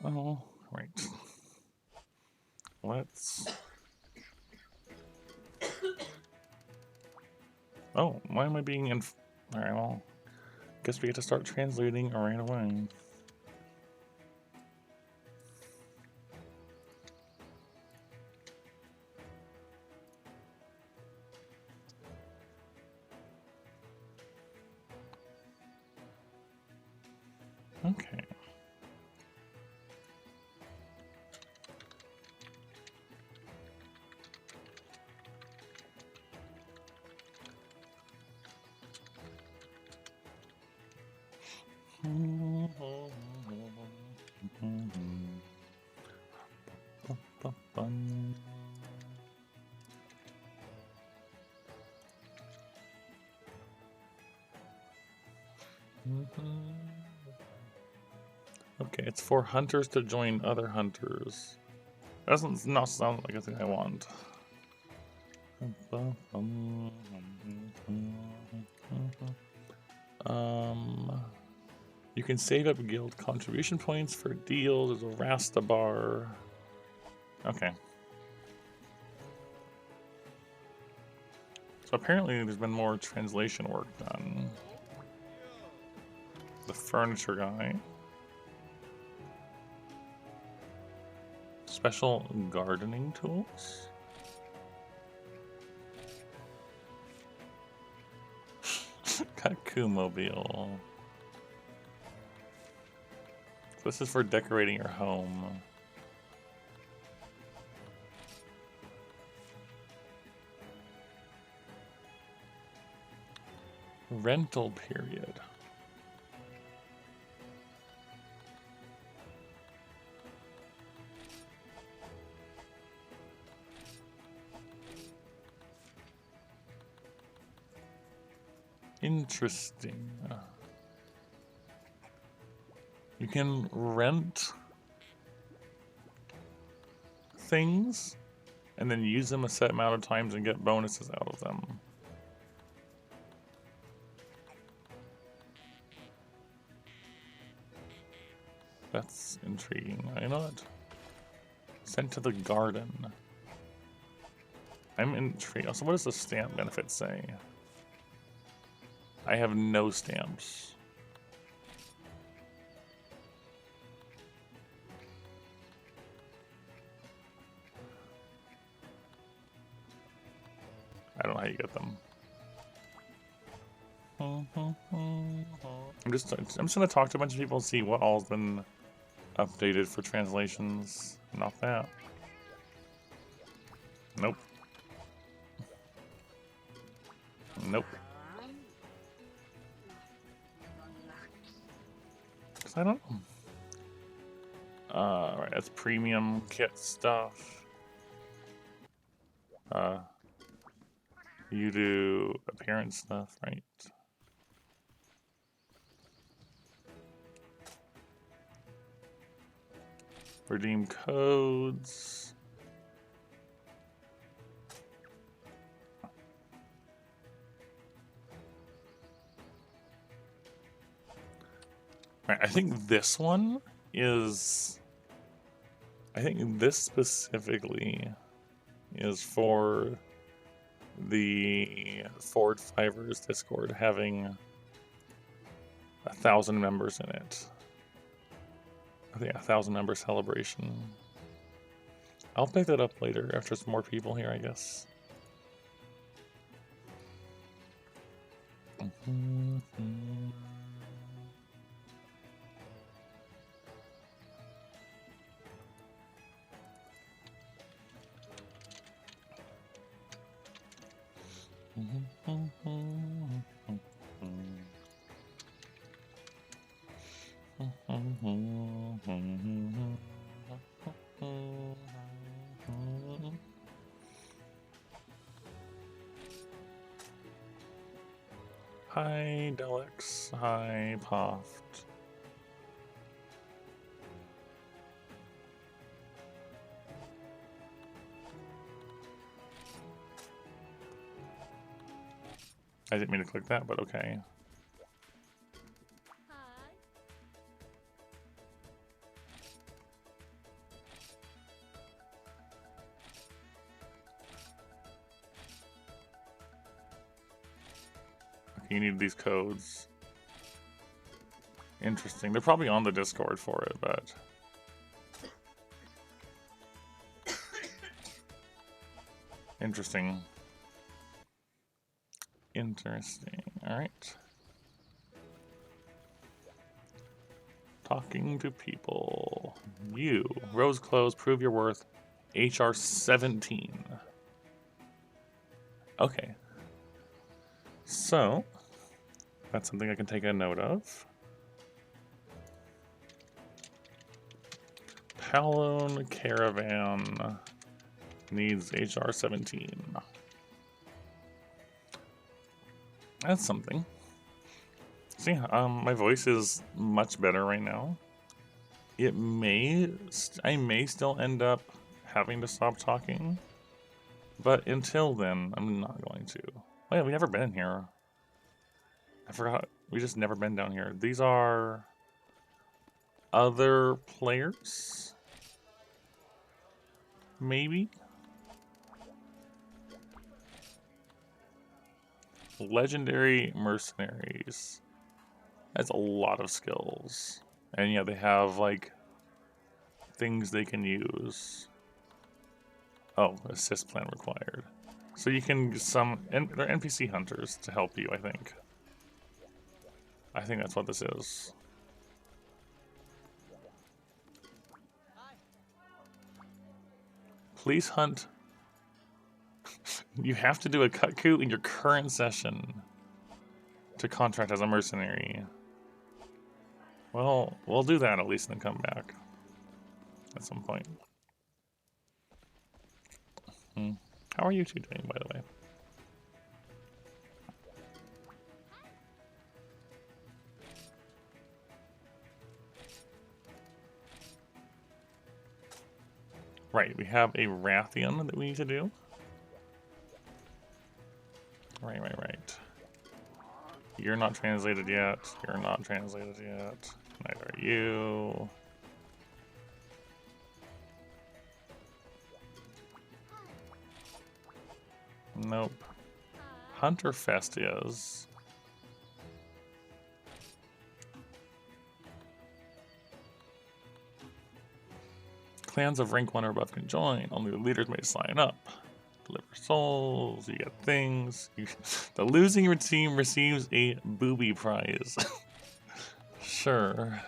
Oh, right. Let's... Oh, why am I being Alright, well, guess we get to start translating right away. Okay. Okay, it's for hunters to join other hunters. That doesn't not sound like a thing I want. You can save up guild contribution points for deals. There's a Rasta bar. Okay. So apparently there's been more translation work done. The furniture guy. Special gardening tools. Kaku-mobile. This is for decorating your home. Rental period. Interesting. You can rent things and then use them a set amount of times and get bonuses out of them. That's intriguing. I know it. Sent to the garden. I'm intrigued. Also, what does the stamp benefit say? I have no stamps. I don't know how you get them. I'm just gonna talk to a bunch of people and see what all's been updated for translations. Not that. Nope. Nope. Cause I don't know. Right, that's premium kit stuff. You do appearance stuff, right? Redeem codes. Right, I think this one is... I think this specifically is for the Forward Fivers Discord having 1,000 members in it. I think 1,000 member celebration. I'll pick that up later after some more people here, I guess. Hi, Delix. Hi, Poft. I didn't mean to click that, but okay. you need these codes. Interesting. They're probably on the Discord for it, but... Interesting. Interesting. Alright. Talking to people. You. Rose clothes, prove your worth. HR 17. Okay. So, that's something I can take a note of. Pallone Caravan needs HR 17. That's something. See, my voice is much better right now. I may still end up having to stop talking, but until then, I'm not going to. Oh yeah, we've never been in here. I forgot. We just never been down here. These are other players? Maybe? Legendary mercenaries. That's a lot of skills. And yeah, they have like things they can use. Oh, assist plan required. So you can they're NPC hunters to help you, I think. I think that's what this is. Please hunt. You have to do a Kutku in your current session to contract as a mercenary. Well, we'll do that at least and then come back at some point. How are you two doing, by the way? Right, we have a Rathian that we need to do. Right. You're not translated yet. You're not translated yet. Neither are you. Nope. Hunterfest is. Clans of rank 1 or above can join. Only the leaders may sign up. Deliver souls, you get things. The losing team receives a booby prize. Sure.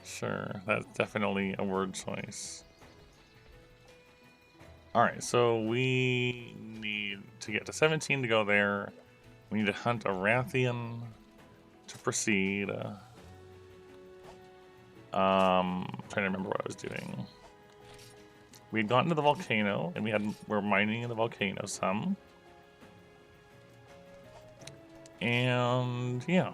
Sure, that's definitely a word choice. Alright, so we need to get to 17 to go there. We need to hunt a Rathian to proceed. Trying to remember what I was doing. We had gotten to the volcano, and we're mining in the volcano some. And yeah.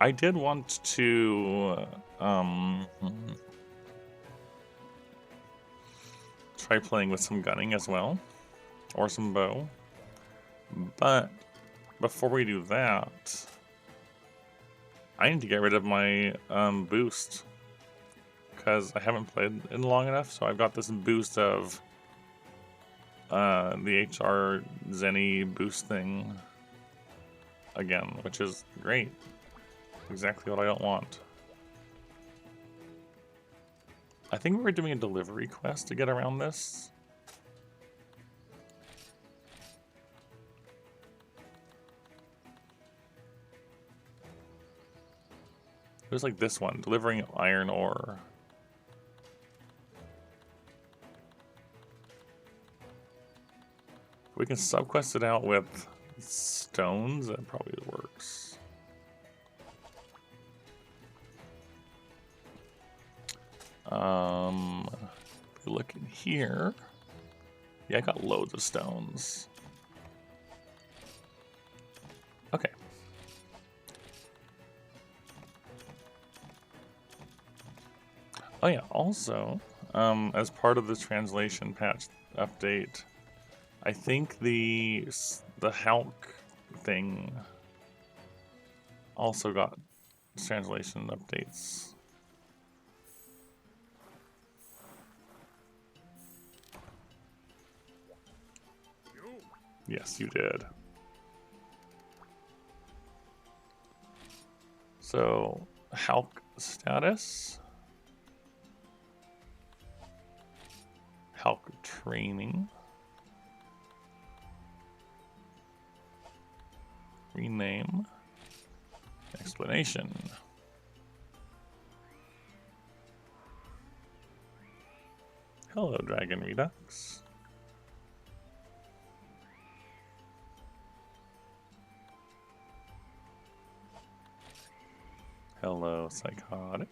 I did want to try playing with some gunning as well, or some bow. But before we do that, I need to get rid of my boost, because I haven't played in long enough. So I've got this boost of the HR Zenny boost thing again, which is great. Exactly what I don't want. I think we were doing a delivery quest to get around this. It was like this one, delivering iron ore. We can subquest it out with stones, that probably works. If you look in here, yeah, I got loads of stones. Okay. Oh yeah, also, as part of the translation patch update, I think the Hulk thing also got translation updates. Yes, you did. So, Hulk status. Hulk training. Rename. Explanation. Hello, Dragon Redux. Hello, Psychotic.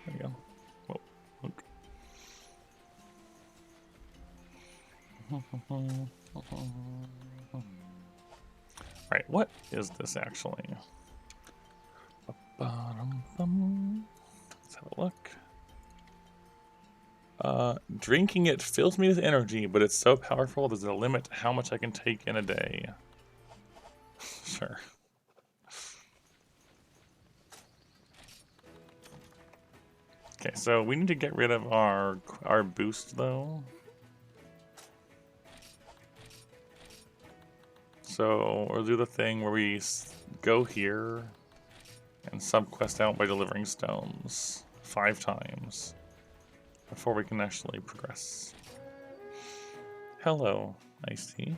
There we go. Whoa, look. Right, what is this actually? Let's have a look. Drinking it fills me with energy, but it's so powerful there's a limit to how much I can take in a day. Sure. Okay, so we need to get rid of our boost though. So we'll do the thing where we go here and subquest out by delivering stones 5 times before we can actually progress. Hello, Iced Tea.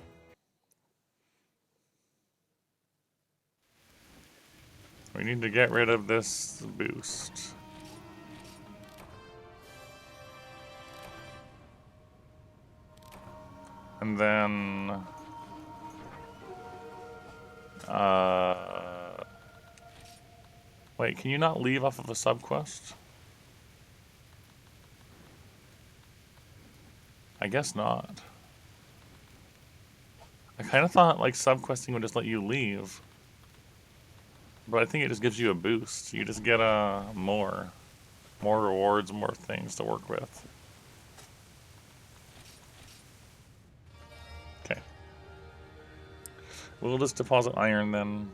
We need to get rid of this boost. And then wait, can you not leave off of a subquest? I guess not. I kind of thought like subquesting would just let you leave. But I think it just gives you a boost. You just get more rewards, more things to work with. Okay. We'll just deposit iron then.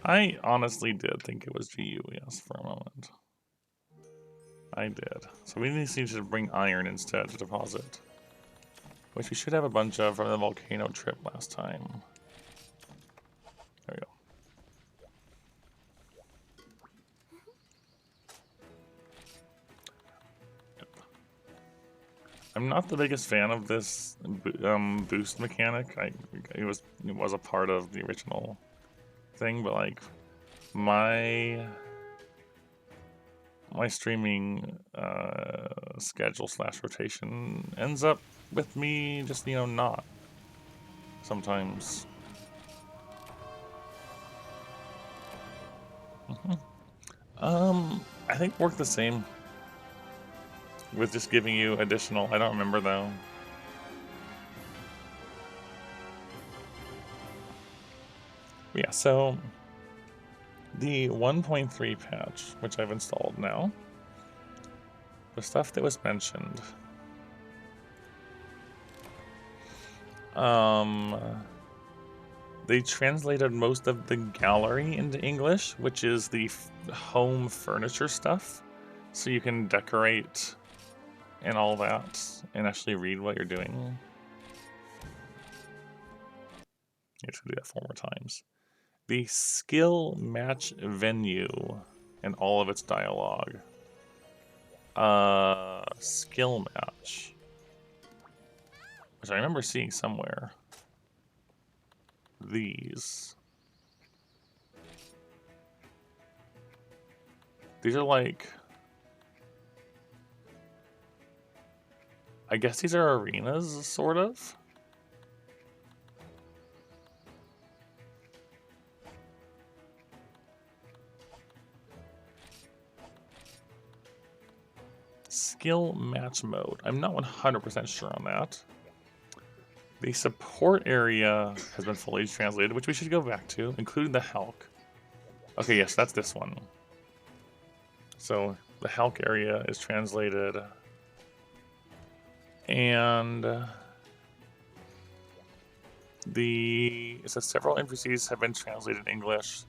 I honestly did think it was GU, yes, for a moment. I did. So we need to bring iron instead to deposit. Which we should have a bunch of from the volcano trip last time. There we go. Yep. I'm not the biggest fan of this boost mechanic. It was a part of the original thing, but like my streaming schedule / rotation ends up with me just not sometimes. I think work the same with just giving you additional. I don't remember though. Yeah, so the 1.3 patch, which I've installed now, the stuff that was mentioned, they translated most of the gallery into English, which is the home furniture stuff, so you can decorate and all that and actually read what you're doing. You have to do that 4 more times. The skill match venue and all of its dialogue. Skill match, which I remember seeing somewhere. these. These are like... I guess these are arenas, sort of? Skill match mode. I'm not 100% sure on that. The support area has been fully translated, which we should go back to, including the Hulk. Okay, yes, that's this one. So the Hulk area is translated. And it says several NPCs have been translated in English.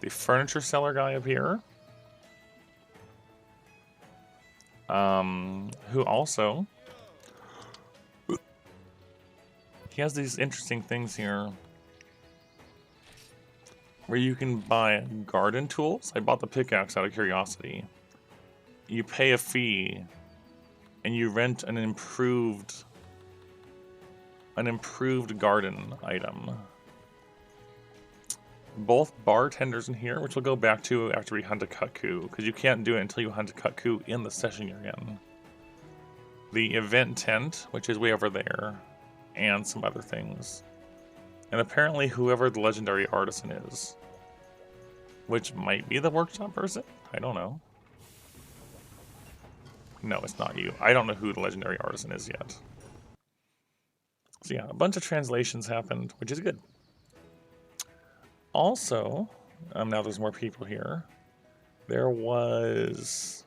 The furniture seller guy up here, who also, he has these interesting things here where you can buy garden tools. I bought the pickaxe out of curiosity. You pay a fee and you rent an improved garden item. Both bartenders in here, which we'll go back to after we hunt a Kut-Ku, because you can't do it until you hunt a Kut-Ku in the session you're in. The event tent, which is way over there, and some other things. And apparently whoever the legendary artisan is, which might be the workshop person? I don't know. No, it's not you. I don't know who the legendary artisan is yet. So yeah, a bunch of translations happened, which is good. Also, now there's more people here. There was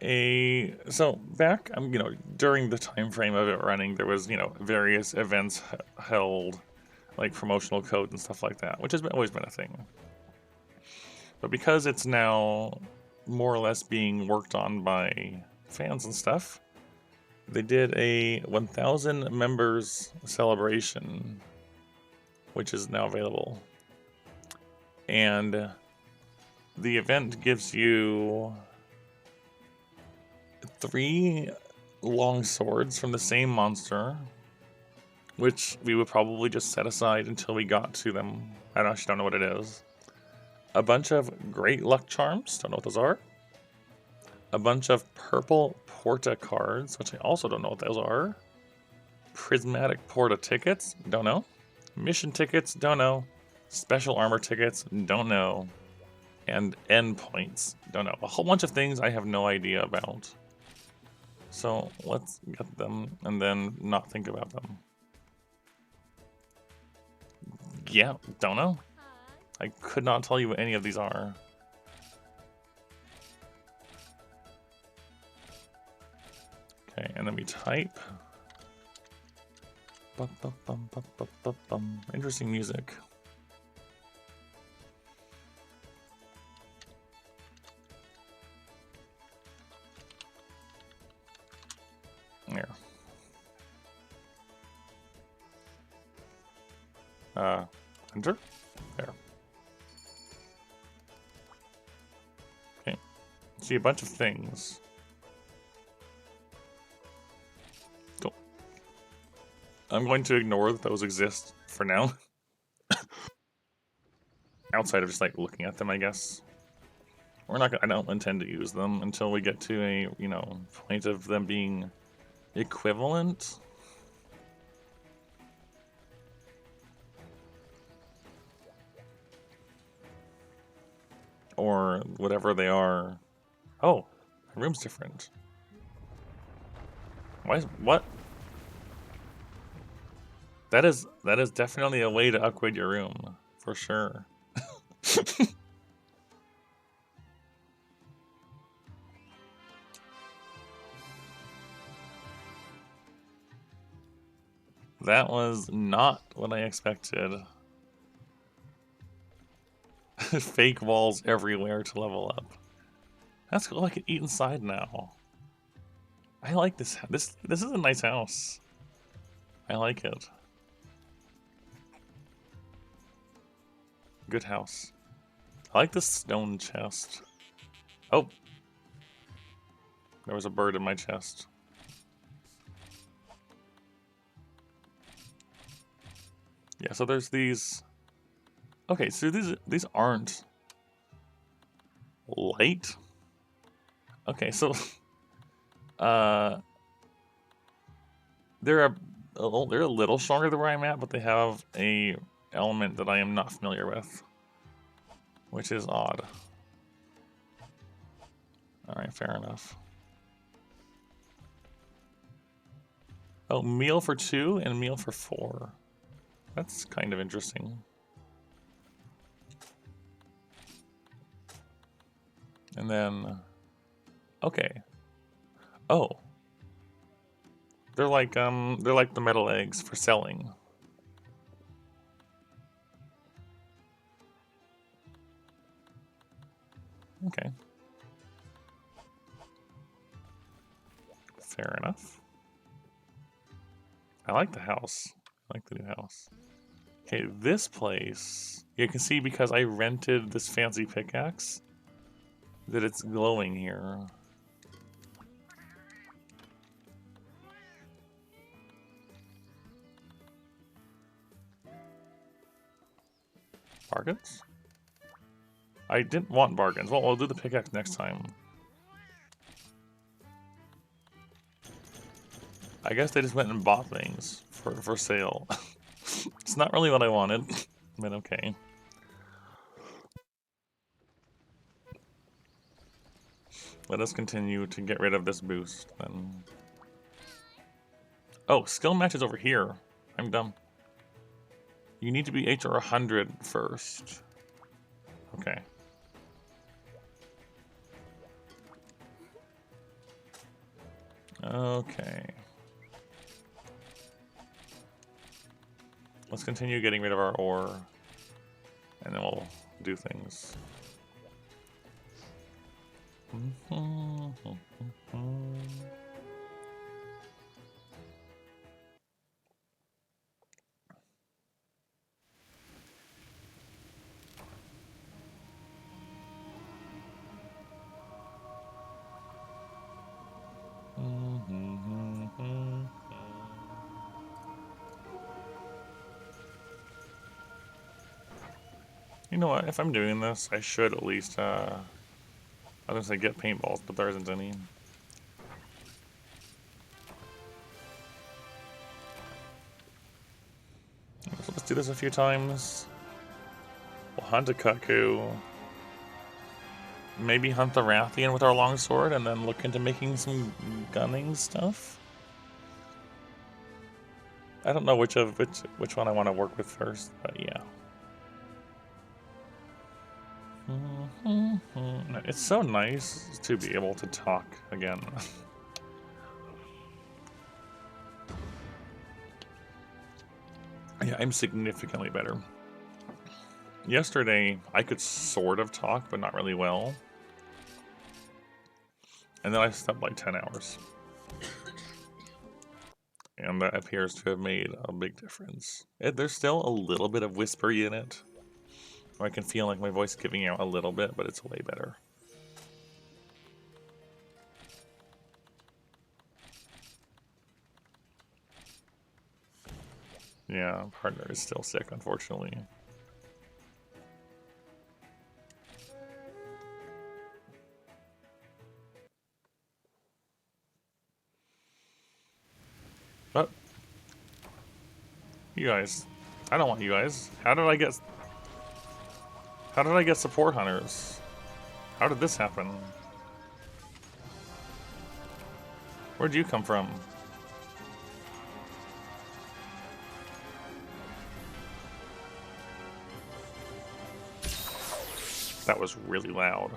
so back, during the time frame of it running, there was, various events held, like promotional codes and stuff like that, which has always been a thing. But because it's now more or less being worked on by fans and stuff, they did a 1,000 members celebration, which is now available. And the event gives you 3 long swords from the same monster, which we would probably just set aside until we got to them. I actually don't know what it is. A bunch of great luck charms, don't know what those are. A bunch of purple Porta cards, which I also don't know what those are. Prismatic Porta tickets, don't know. Mission tickets, don't know. Special armor tickets, don't know. And endpoints, don't know. A whole bunch of things I have no idea about. So let's get them and then not think about them. Yeah, don't know. I could not tell you what any of these are. Okay, and then we type. Interesting music. There. Enter? There. Okay. See a bunch of things. Cool. I'm going to ignore that those exist for now. Outside of just like looking at them, I guess. We're not gonna, I don't intend to use them until we get to a, point of them being equivalent. Or whatever they are. Oh, my room's different. What? That is definitely a way to upgrade your room, for sure. That was not what I expected. Fake walls everywhere to level up. That's cool. I can eat inside now. I like this. This is a nice house. I like it. Good house. I like this stone chest. Oh. There was a bird in my chest. Yeah, so there's these. Okay, so these aren't light. Okay, so uh, they're a little stronger than where I'm at, but they have a element that I am not familiar with, which is odd. All right, fair enough. Oh, meal for 2 and meal for 4. That's kind of interesting. And then, okay. Oh, they're like the metal eggs for selling. Okay. Fair enough. I like the house. I like the new house. Okay, this place, you can see because I rented this fancy pickaxe that it's glowing here. Bargains? I didn't want bargains. Well, we'll do the pickaxe next time. I guess they just went and bought things for sale. It's not really what I wanted, but okay. Let us continue to get rid of this boost, then. Oh, skill match is over here. I'm dumb. You need to be HR 100 first. Okay. Okay. Let's continue getting rid of our ore, and then we'll do things. You know what? If I'm doing this, I should at least, I was gonna say get paintballs, but there isn't any. So let's do this a few times. We'll hunt a cuckoo. Maybe hunt the Rathian with our longsword, and then look into making some gunning stuff. I don't know which one I want to work with first, but yeah. It's so nice to be able to talk again. Yeah, I'm significantly better. Yesterday, I could sort of talk, but not really well. And then I slept like 10 hours. And that appears to have made a big difference. There's still a little bit of whispery in it. I can feel like my voice giving out a little bit, but it's way better. Yeah, partner is still sick, unfortunately. But you guys, I don't want you guys. How did I get support hunters? How did this happen? Where'd you come from? That was really loud.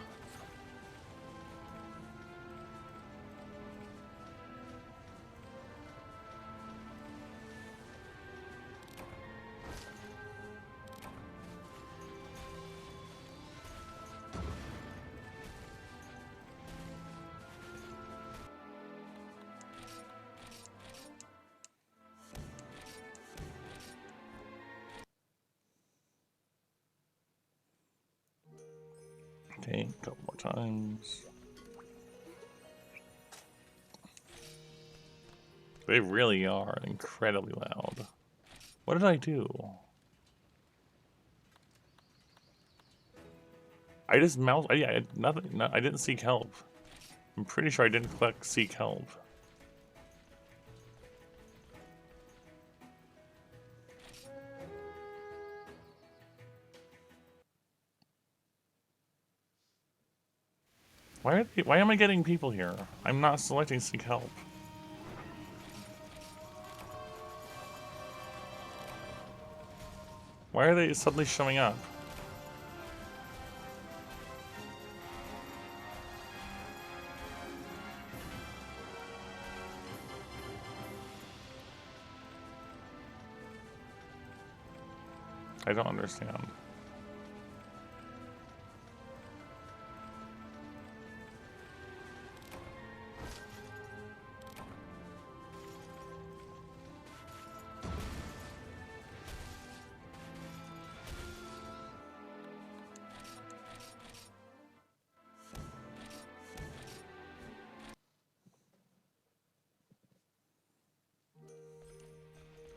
Okay, a couple more times. They really are incredibly loud. What did I do? I just mouse. Nothing. No, I didn't seek help. I'm pretty sure I didn't click seek help. Why am I getting people here? I'm not selecting seek help. Why are they suddenly showing up? I don't understand.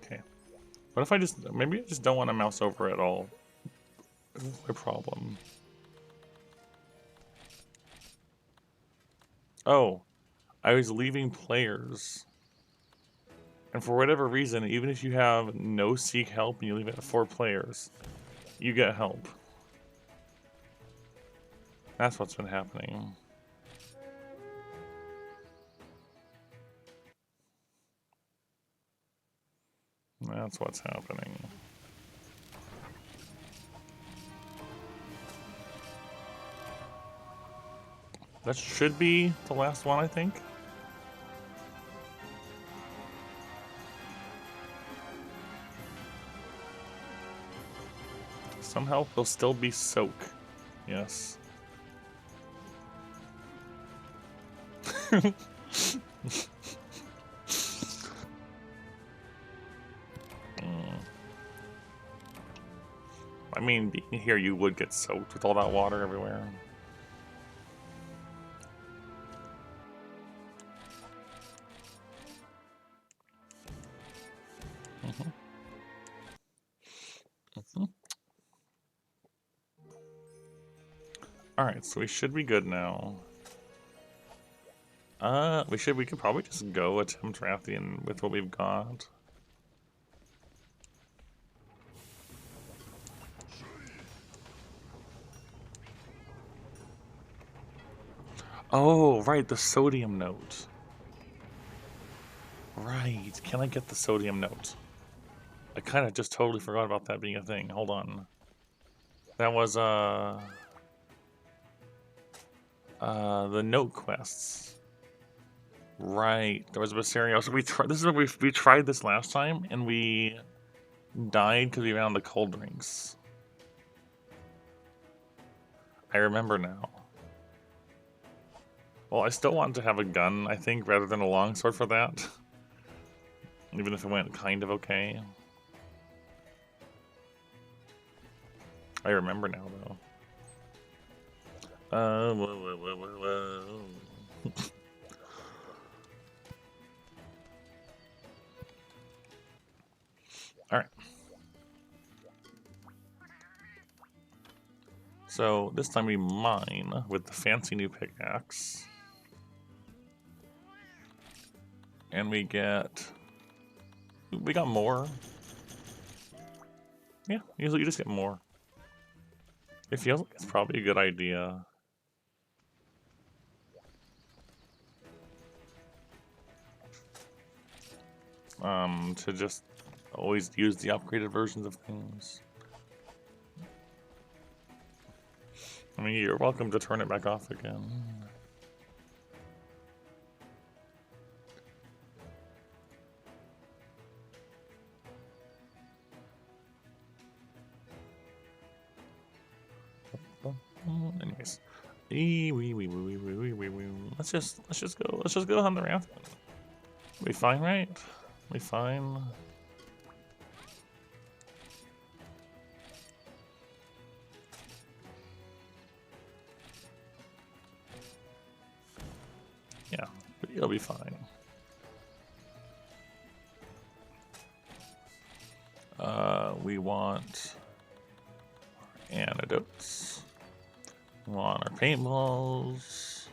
Okay. What if I just... Maybe I just don't want to mouse over at all. This is my problem. Oh. I was leaving players. And for whatever reason, even if you have no seek help and you leave it at 4 players, you get help. That's what's been happening. That's what's happening. That should be the last one, I think. Somehow he'll still be soak. Yes. I mean, being here, you would get soaked with all that water everywhere. Alright, so we should be good now. We could probably just go attempt Rathian with what we've got. Oh, right, the sodium note. Right, can I get the sodium note? I kind of just totally forgot about that being a thing. Hold on. That was, the note quests. Right, there was a Viscerio. So this is what we tried this last time, and we died because we ran the cold drinks. I remember now. Well, I still want to have a gun, I think, rather than a longsword for that. Even if it went kind of okay. I remember now, though. Whoa. Alright. So, this time we mine with the fancy new pickaxe. And we got more. Yeah, usually you just get more. It feels like it's probably a good idea. To just always use the upgraded versions of things. I mean, you're welcome to turn it back off again. Anyways, let's just go on the raft. We fine, right? We fine. Yeah, you'll be fine. We want antidotes. We want our paintballs.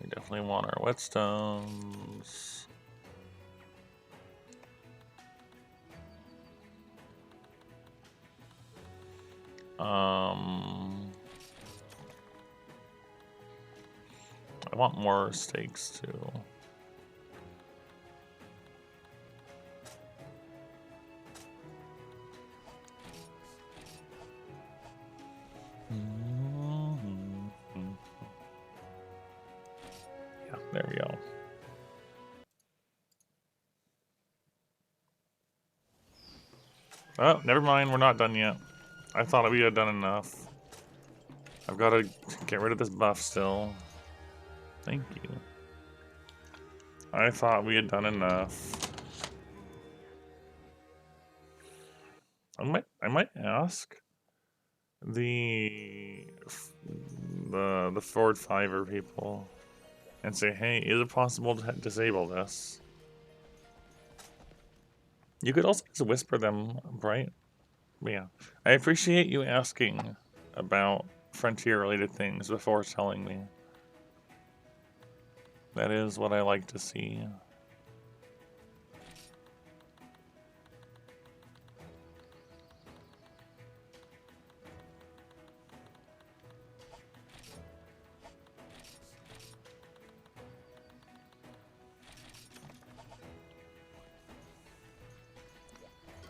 We definitely want our whetstones. I want more stakes too. Yeah, there we go. Oh, never mind. We're not done yet. I thought we had done enough. I've got to get rid of this buff still. Thank you. I thought we had done enough. I might ask the Ford Fiverr people and say, hey, is it possible to disable this? You could also just whisper them, right? But yeah, I appreciate you asking about Frontier-related things before telling me. That is what I like to see.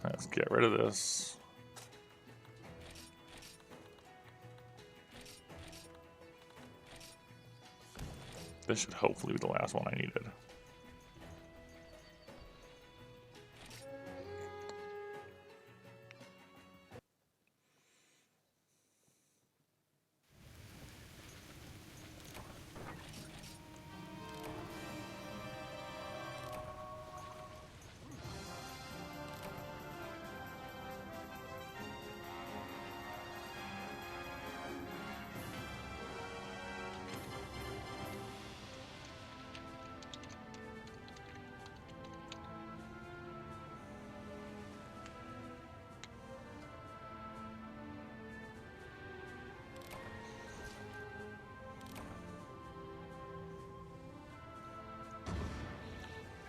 Let's get rid of this. This should hopefully be the last one I needed.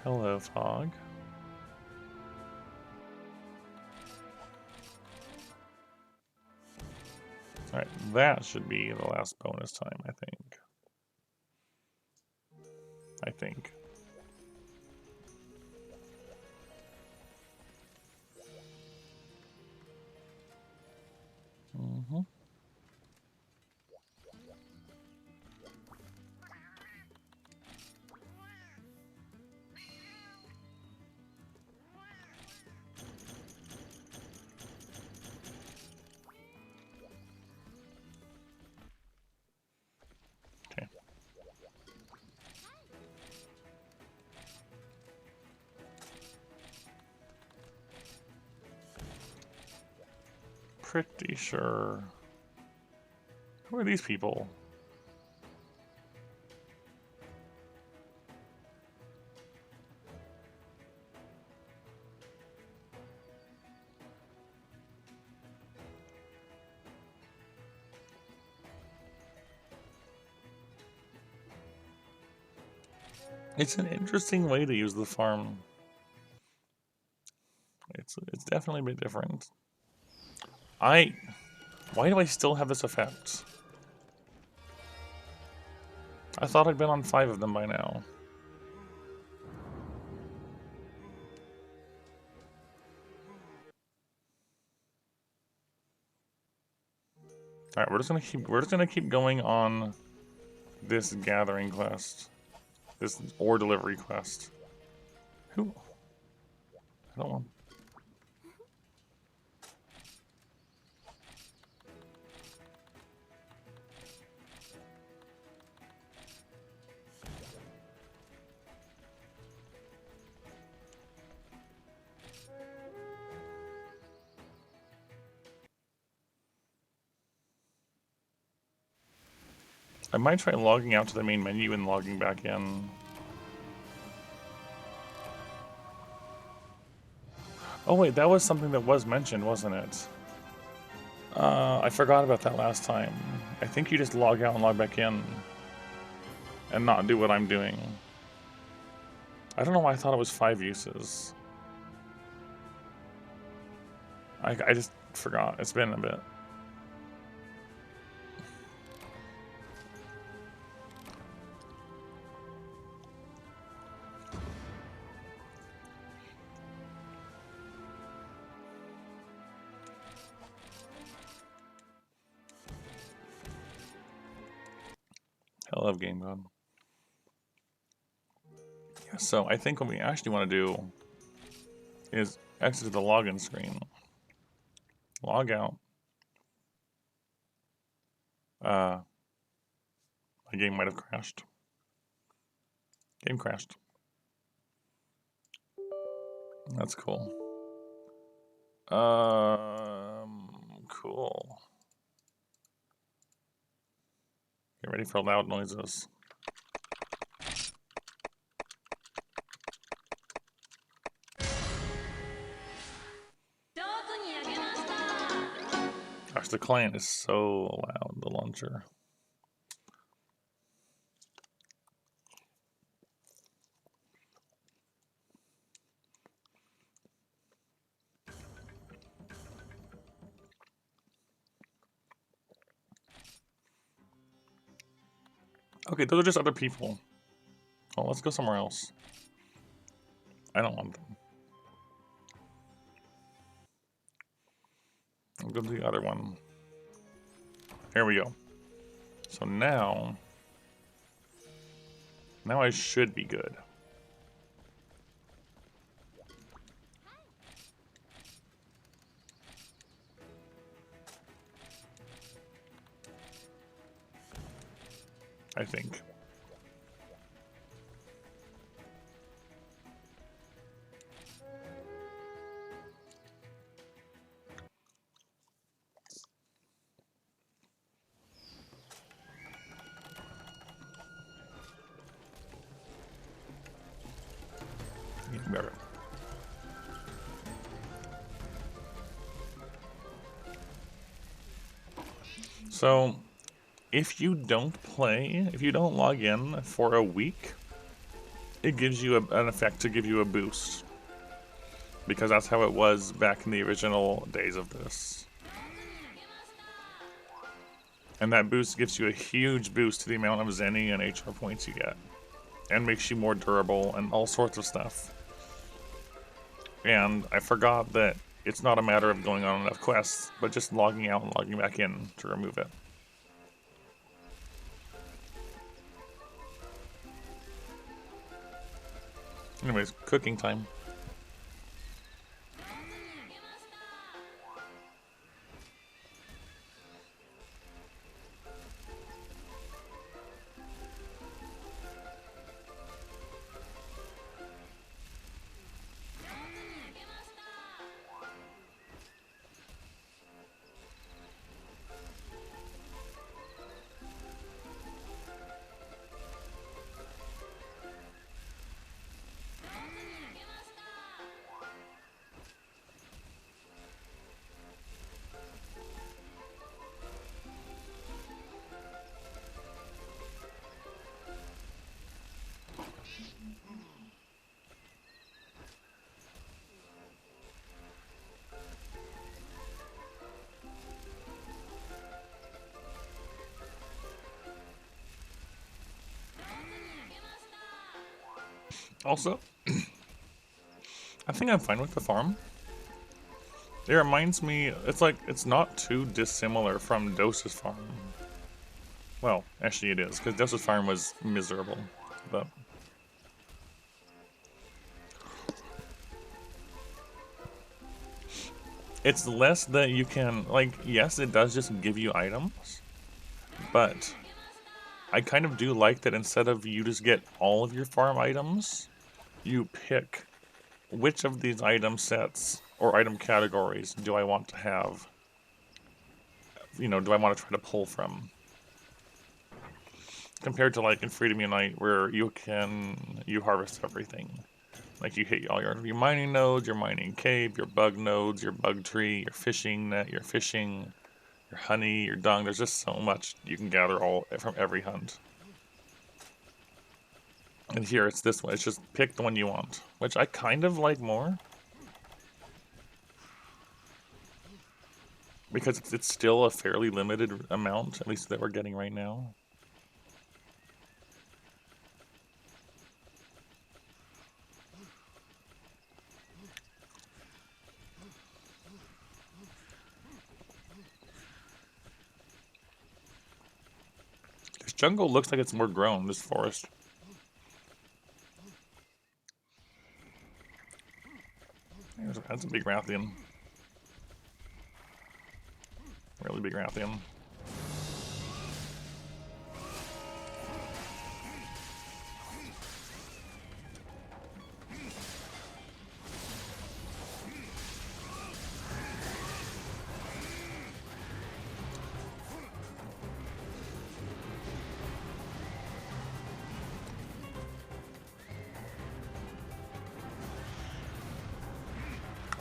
Hello, Fog. Alright, that should be the last bonus time, I think. Mm-hmm. Okay. Pretty sure. Who are these people? It's an interesting way to use the farm. It's definitely a bit different. Why do I still have this effect? I thought I'd been on 5 of them by now. Alright, we're just gonna keep going on this gathering quest. This ore delivery quest. Who? I don't want. I might try logging out to the main menu and logging back in. Oh wait, that was something that was mentioned, wasn't it? I forgot about that last time. I think you just log out and log back in and not do what I'm doing. I don't know why I thought it was 5 uses. I just forgot. It's been a bit. I love Game God. Yeah, so I think what we actually want to do is exit the login screen, log out. My game might have crashed. Game crashed. That's cool. Cool. Get ready for loud noises. Gosh, the client is so loud, the launcher. Okay, those are just other people. Oh, let's go somewhere else. I don't want them. I'll go to the other one. Here we go. So now I should be good. I think. Better. So, if you don't log in for a week, it gives you an effect to give you a boost. Because that's how it was back in the original days of this. And that boost gives you a huge boost to the amount of Zenny and HR points you get. And makes you more durable and all sorts of stuff. And I forgot that it's not a matter of going on enough quests, but just logging out and logging back in to remove it. Anyways, cooking time. Also, I think I'm fine with the farm. It reminds me, it's not too dissimilar from Dos's farm. Well, actually it is, because Dos's farm was miserable, but... It's less that you can, like, yes, it does just give you items, but I kind of do like that instead of you just get all of your farm items, you pick which of these item sets or item categories do I want to have, do I want to try to pull from. Compared to like in Freedom Unite where you harvest everything. Like you hit all your mining nodes, your mining cave, your bug nodes, your bug tree, your fishing net, your fishing, your honey, your dung. There's just so much you can gather all from every hunt. And here it's this one. It's just pick the one you want, which I kind of like more. Because it's still a fairly limited amount, at least that we're getting right now. This jungle looks like it's more grown, this forest. That's a big Rathian. Really big Rathian.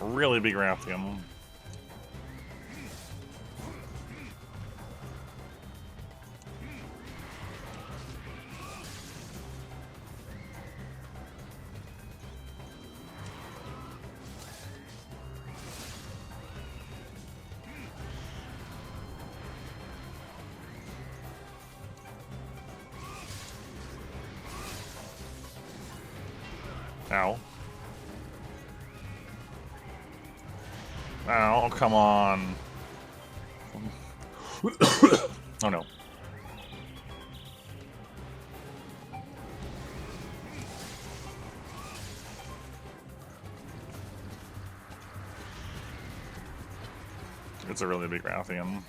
Really big Rathian. Ow. Ow, come on. Oh no. It's a really big Rathian.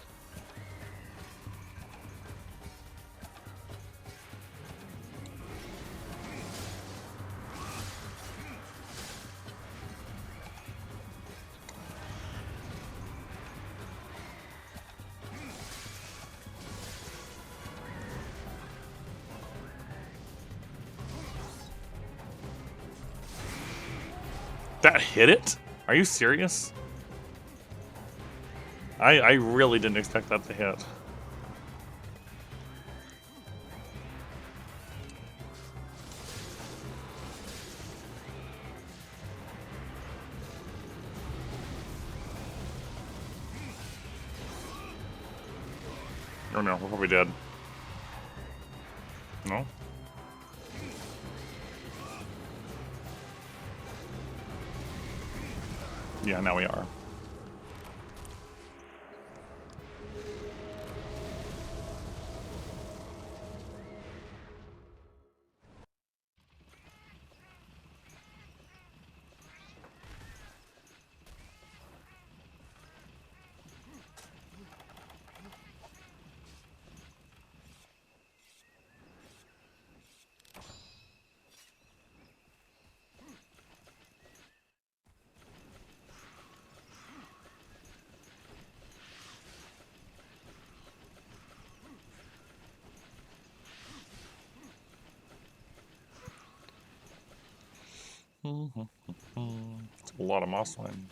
That hit it? Are you serious? I really didn't expect that to hit. Oh no, we're probably dead. No? Yeah, now we are. It's a lot of moss line.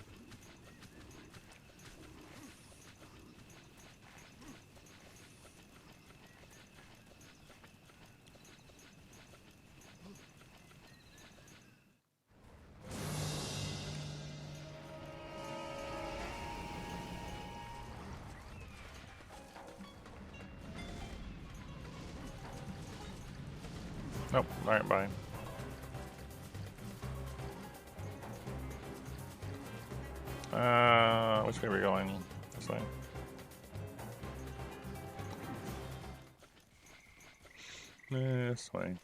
Nope, alright, bye. Which way are we going? This way. This way.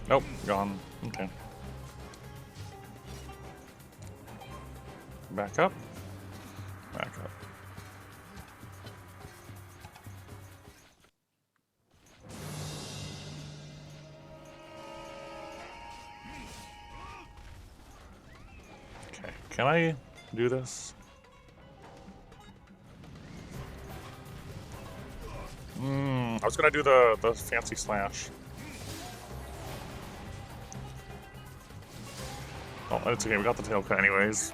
Nope, gone. Okay. Back up. Back up. Okay, can I do this? I was gonna do the fancy slash. Oh, it's okay, we got the tail cut anyways.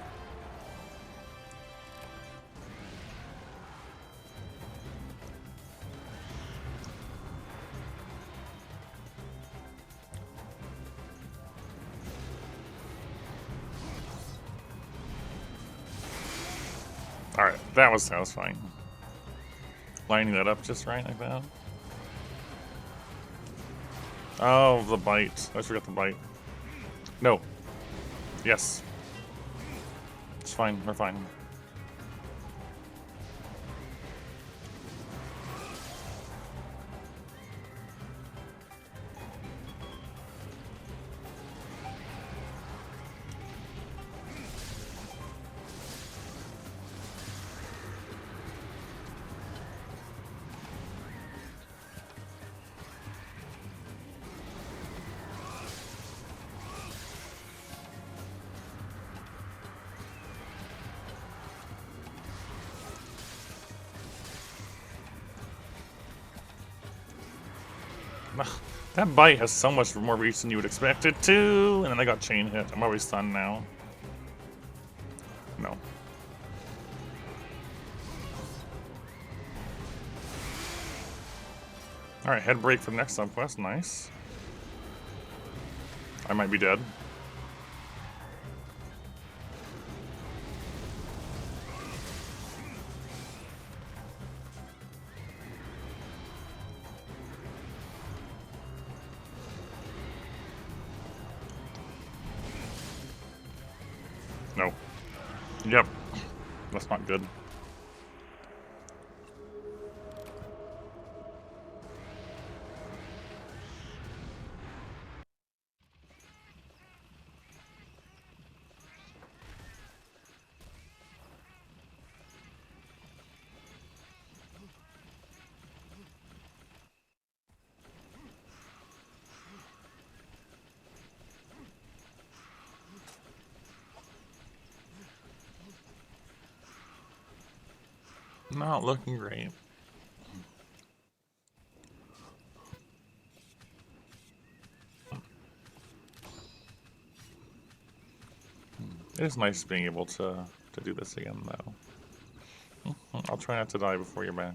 Alright, that was satisfying. Lining that up just right like that. Oh, the bite. I forgot the bite. No. Yes. It's fine, we're fine. That bite has so much more reach than you would expect it to, and then I got chain hit. I'm always stunned now. No. Alright, head break for the next subquest. Nice. I might be dead. No. Yep. That's not good. Not looking great. It is nice being able to do this again, though. I'll try not to die before you're back.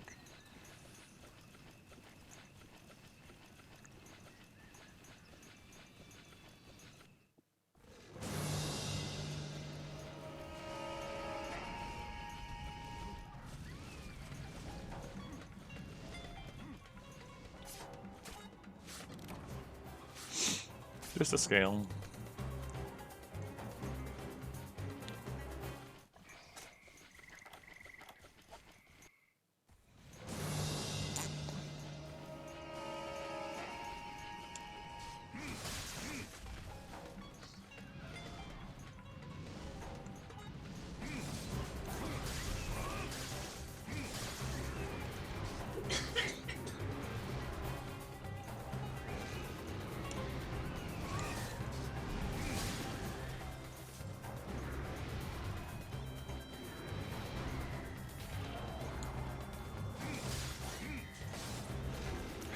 Just a scale.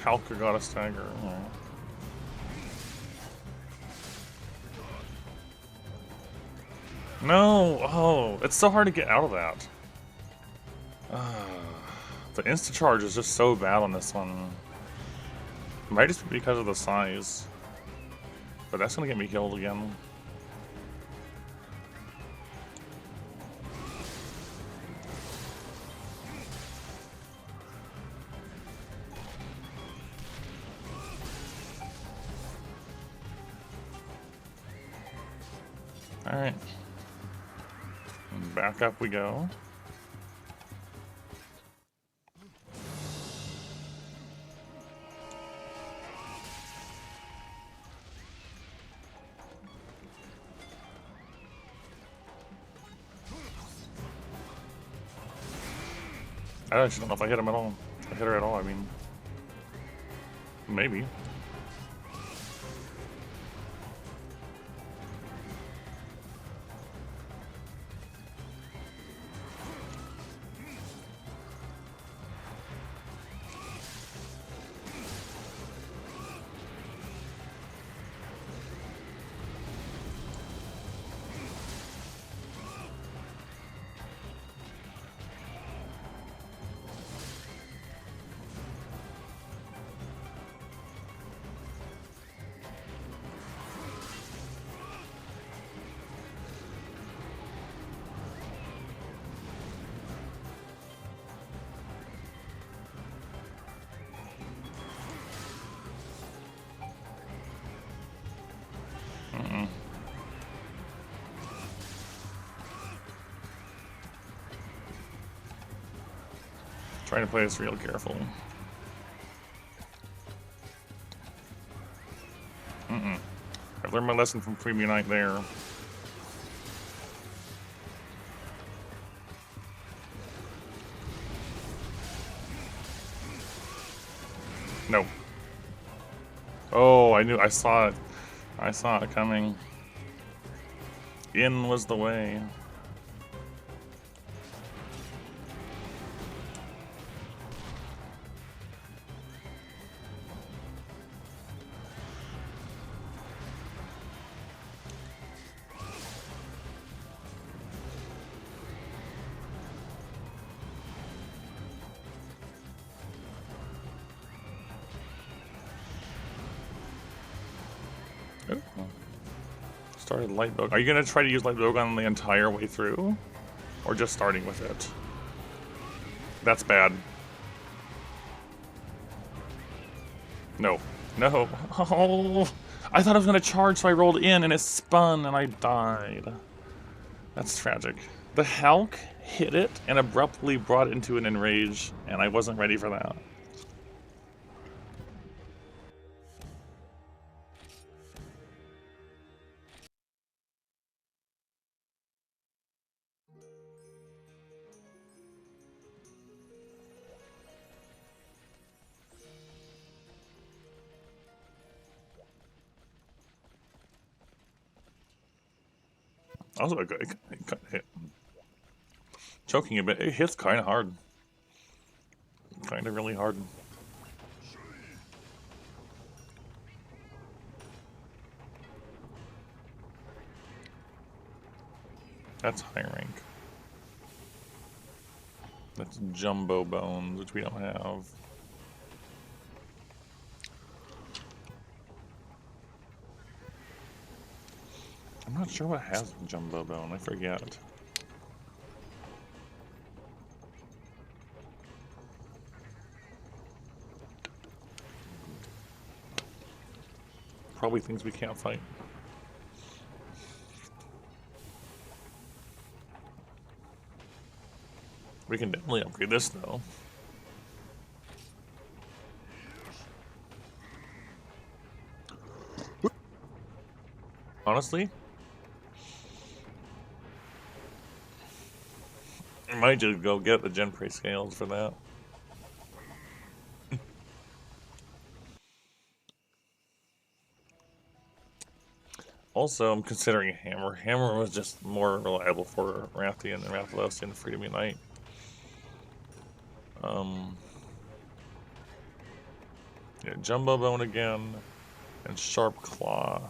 Halka got a stagger. Oh. No! Oh, it's so hard to get out of that. The insta-charge is just so bad on this one. It might just be because of the size. But that's gonna get me killed again. Alright. Back up we go. I actually don't know if I hit him at all. If I hit her at all, I mean. Maybe. Trying to play this real careful. I've learned my lesson from Freebie Knight there. No. Oh, I saw it. I saw it coming. In was the way. Oh. Started Light Bowgun. Are you going to try to use Light Bowgun the entire way through? Or just starting with it? That's bad. No. No. Oh, I thought I was going to charge, so I rolled in and it spun and I died. That's tragic. The Hulk hit it and abruptly brought it into an enrage, and I wasn't ready for that. Also, it hit. Choking a bit. It hits kind of hard. Kind of really hard. That's high rank. That's Jumbo Bones, which we don't have. I'm not sure what has Jumbo Bone. I forget. Probably things we can't fight. We can definitely upgrade this, though. Honestly, I might just go get the Genpray scales for that. Also, I'm considering Hammer. Hammer was just more reliable for Rathian and Rathalos in Freedom Unite. Yeah, Jumbo Bone again, and Sharp Claw.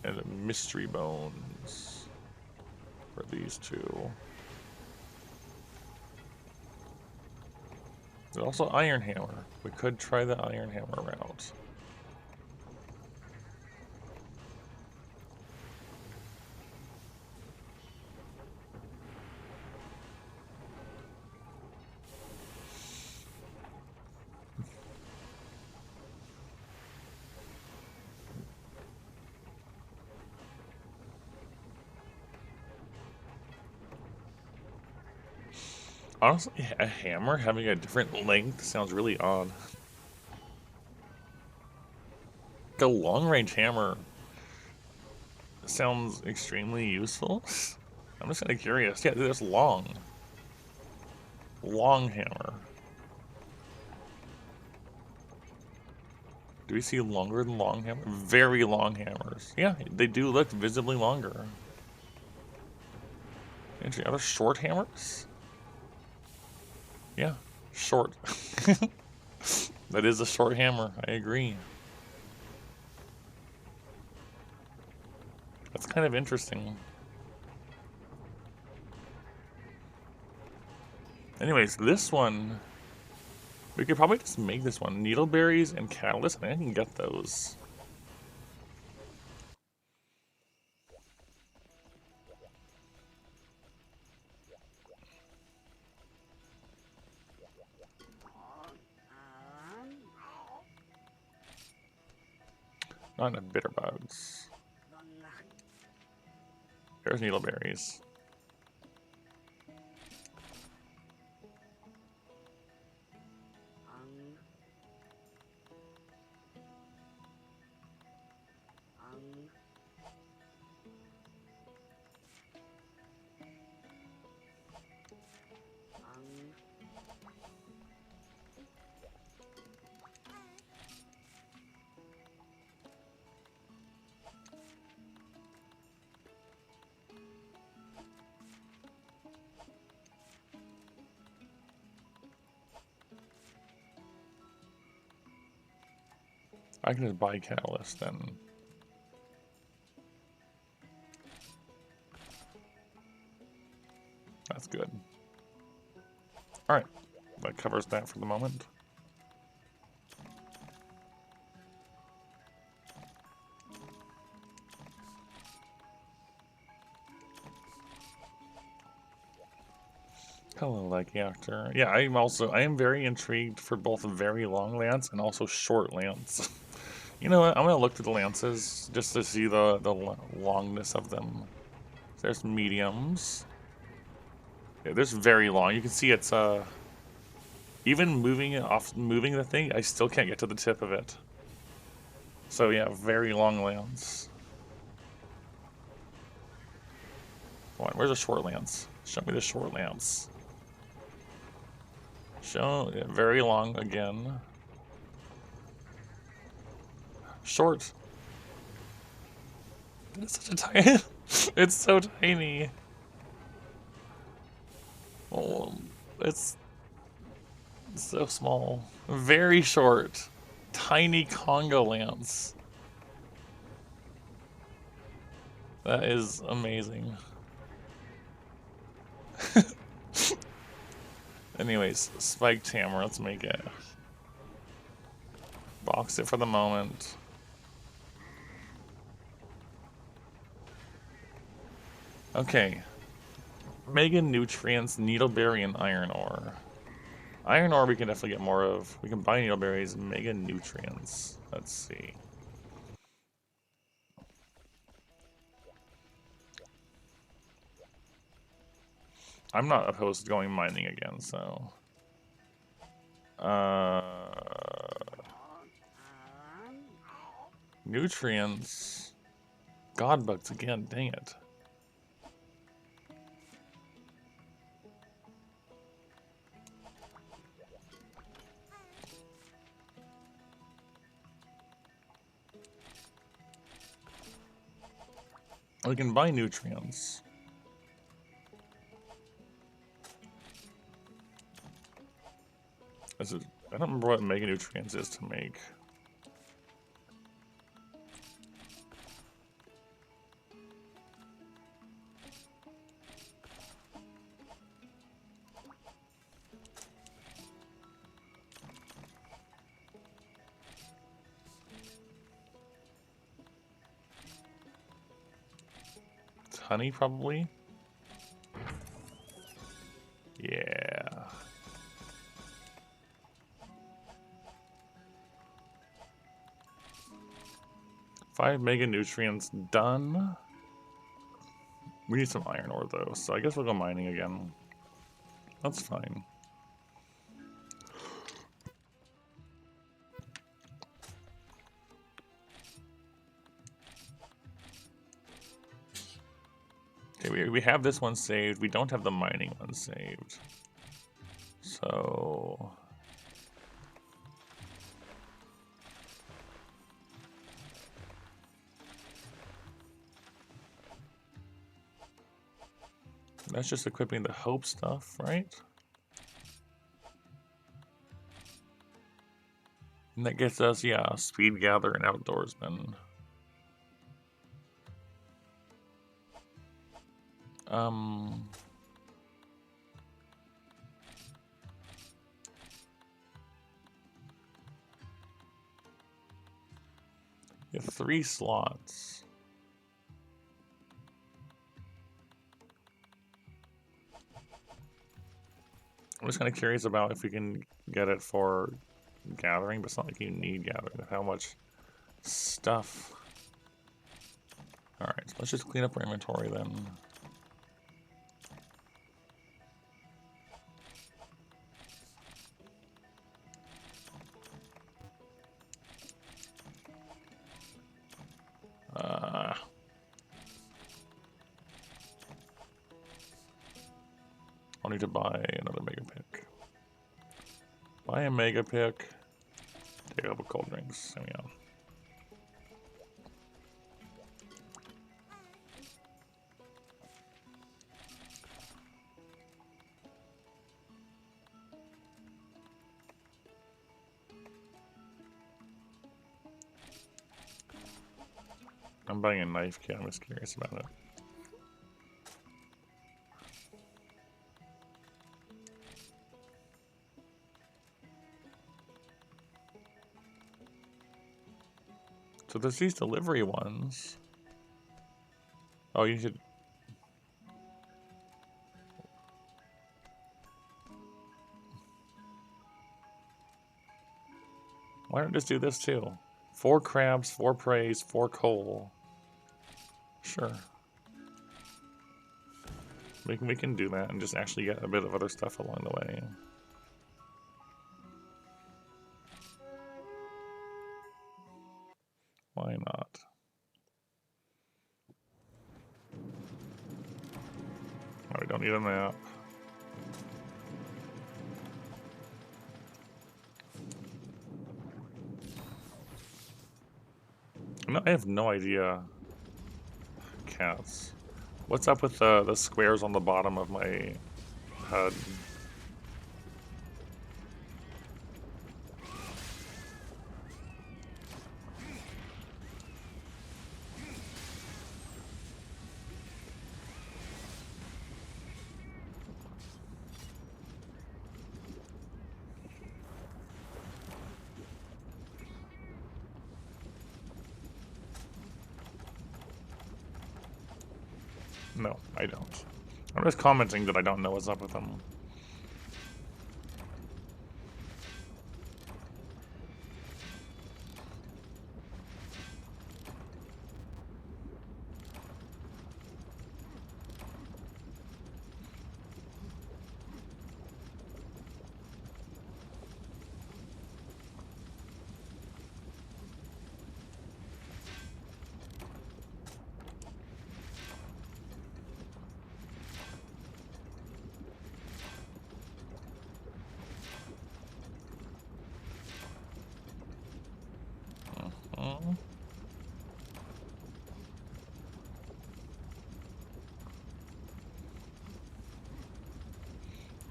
And Mystery Bones for these two. There's also Iron Hammer. We could try the Iron Hammer route. Honestly, a hammer having a different length sounds really odd. Like a long-range hammer sounds extremely useful. I'm just kind of curious. Yeah, there's long. Long hammer. Do we see longer than long hammer? Very long hammers. Yeah, they do look visibly longer. Interesting. Are there short hammers? Yeah, short. That is a short hammer. I agree. That's kind of interesting. Anyways, this one, we could probably just make this one. Needleberries and catalyst, I think I can get those. Not enough bitter bugs. There's needleberries. I can just buy catalyst then. That's good. Alright, that covers that for the moment. Hello, like actor. Yeah, I am very intrigued for both very long lance and also short lance. You know what? I'm gonna look through the lances just to see the longness of them. There's mediums. Yeah, there's very long. You can see it's even moving the thing, I still can't get to the tip of it. So yeah, very long lance. Come on, where's the short lance? Show me the short lance. Show, yeah, very long again. Short. It's such a tiny. It's so tiny. Oh, it's so small. Very short. Tiny Congo lance. That is amazing. Anyways, spiked hammer, let's make it. Box it for the moment. Okay. Mega Nutrients, Needleberry, and Iron Ore. Iron Ore we can definitely get more of. We can buy Needleberries, Mega Nutrients. Let's see. I'm not opposed to going mining again, so... Nutrients. God bugs again, dang it. We can buy nutrients. I don't remember what mega nutrients is to make. It's honey, probably. Yeah. Five mega nutrients done. We need some iron ore though, so I guess we'll go mining again. That's fine. Okay, Okay, we have this one saved. We don't have the mining one saved. So... That's just equipping the hope stuff, right? And that gets us, yeah, speed gather and outdoorsman. You have 3 slots. I'm just kind of curious about if we can get it for gathering, but it's not like you need gathering. How much stuff? Alright, so let's just clean up our inventory then. I'll need to buy another mega pick. Buy a mega pick. Take a couple cold drinks. There we go. I'm buying a knife kit. I'm just curious about it. So there's these delivery ones. Oh, you should... Why don't I just do this too? 4 crabs, 4 praise, 4 coal. Sure. We can do that and just actually get a bit of other stuff along the way. Why not? Oh, we don't need a map. No, I have no idea. Cats. What's up with the squares on the bottom of my HUD? No, I don't. I'm just commenting that I don't know what's up with them.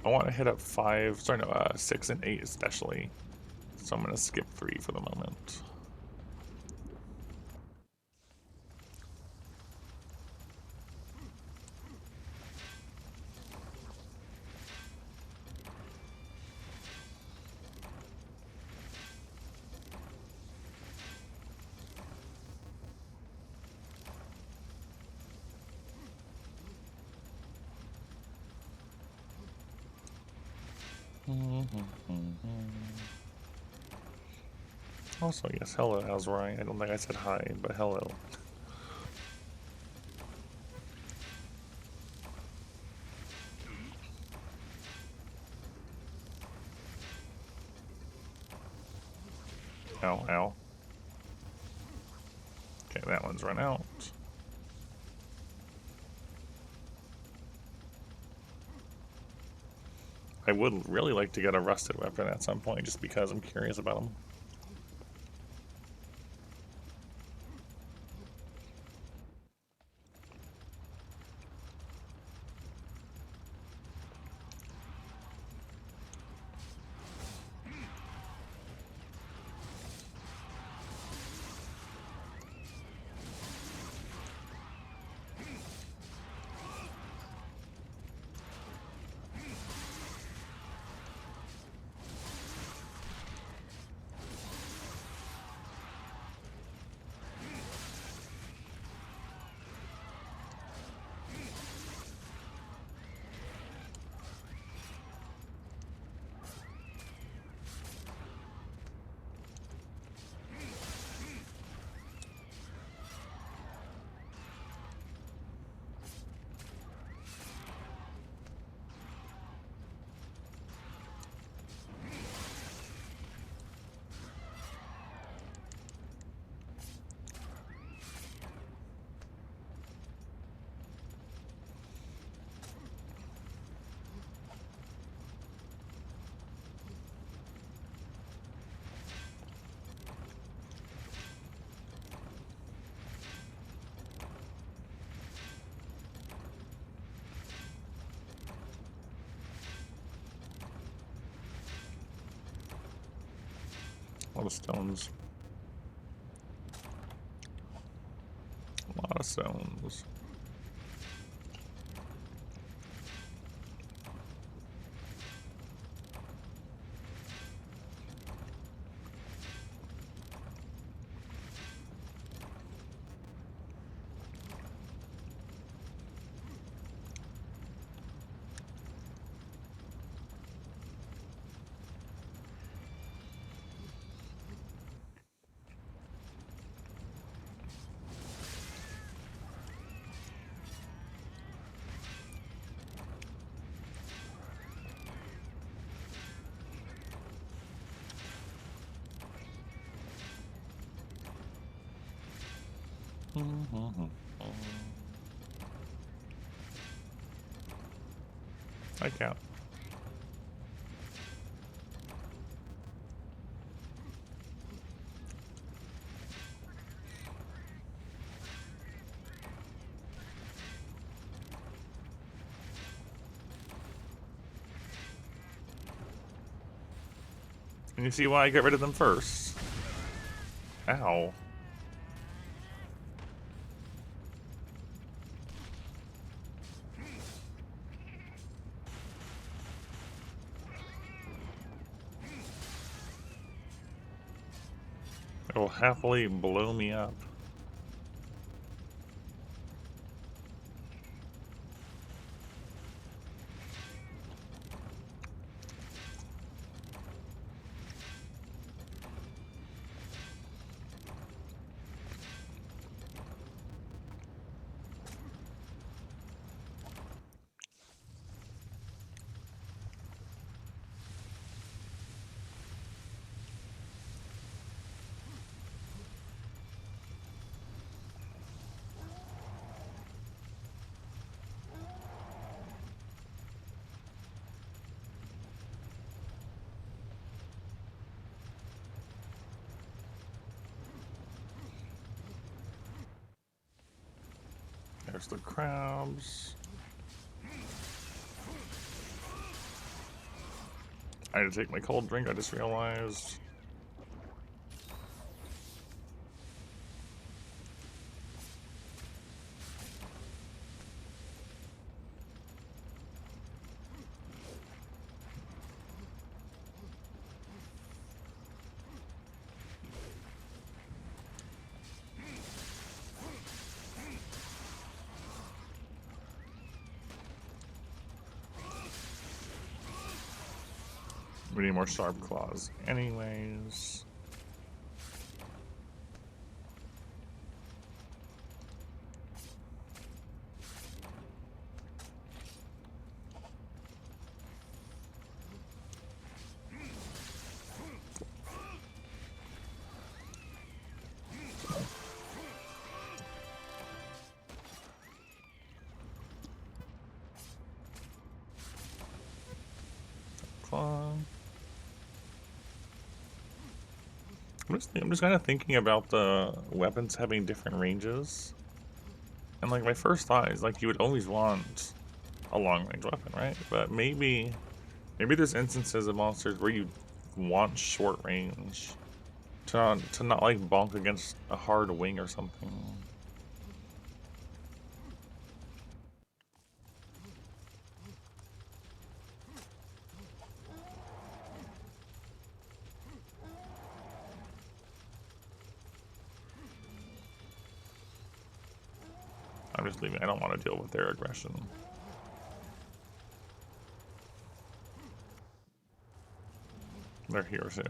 I want to hit up 5, sorry, no, 6 and 8 especially. So I'm going to skip 3 for the moment. Also, yes, hello, Azrai. I don't think I said hi, but hello. Ow, ow. Okay, that one's run out. I would really like to get a rusted weapon at some point, just because I'm curious about them. A lot of stones. A lot of stones. I can't. And you see why I get rid of them first. Ow. It will happily blow me up. There's the crabs. I had to take my cold drink, I just realized. We need more sharp claws anyways. on. I'm just kind of thinking about the weapons having different ranges. And like my first thought is like you would always want a long range weapon, right? But maybe there's instances of monsters where you want short range to not like bonk against a hard wing or something. I'm just leaving. I don't want to deal with their aggression. They're here too.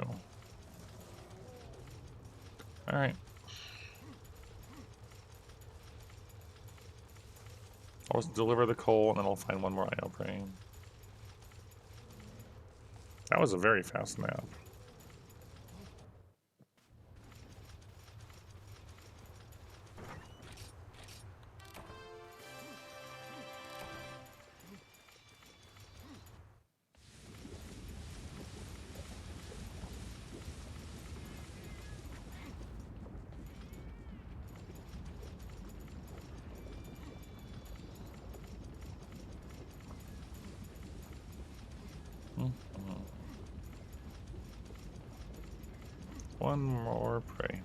Alright. I'll just deliver the coal and then I'll find one more IO prey. That was a very fast nap. One more prey.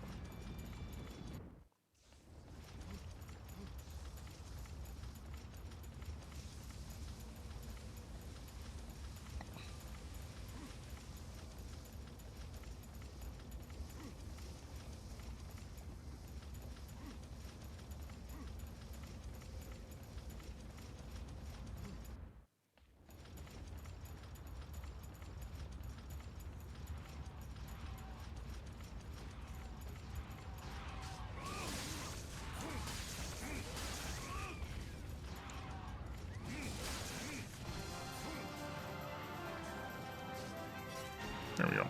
There we go.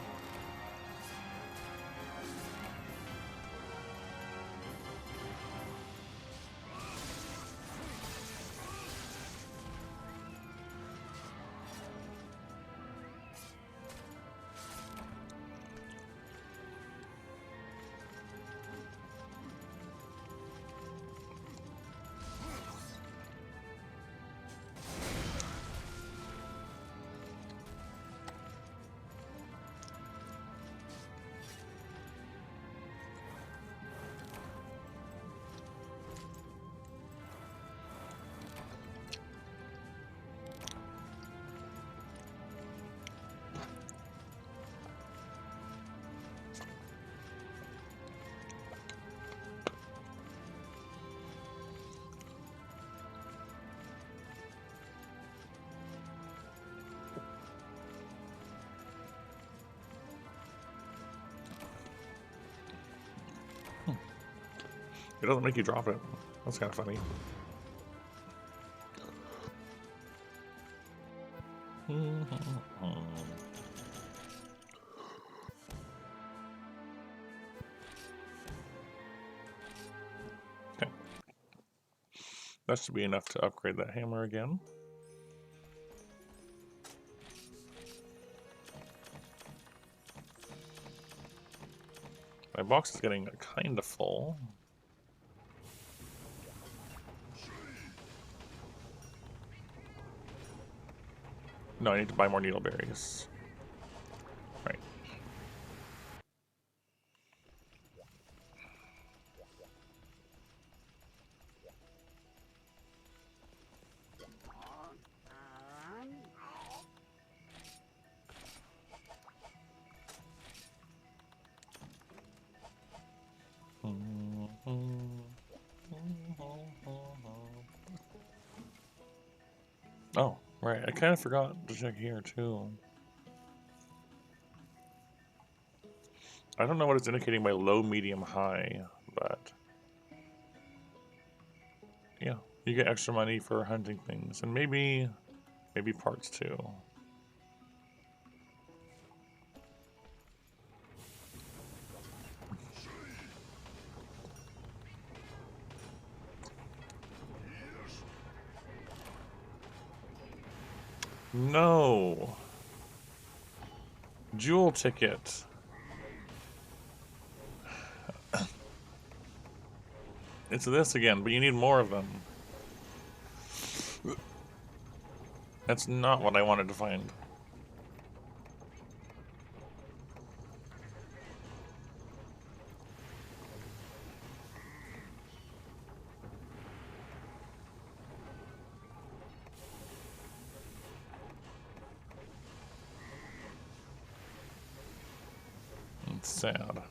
It doesn't make you drop it. That's kind of funny. Okay. That should be enough to upgrade that hammer again. My box is getting kind of full. No, I need to buy more needleberries. Right. Oh, right. I kind of forgot to check here too. I don't know what it's indicating by low, medium, high, but yeah, you get extra money for hunting things, and maybe parts too. No. Jewel ticket. It's this again, but you need more of them. That's not what I wanted to find. It's sad.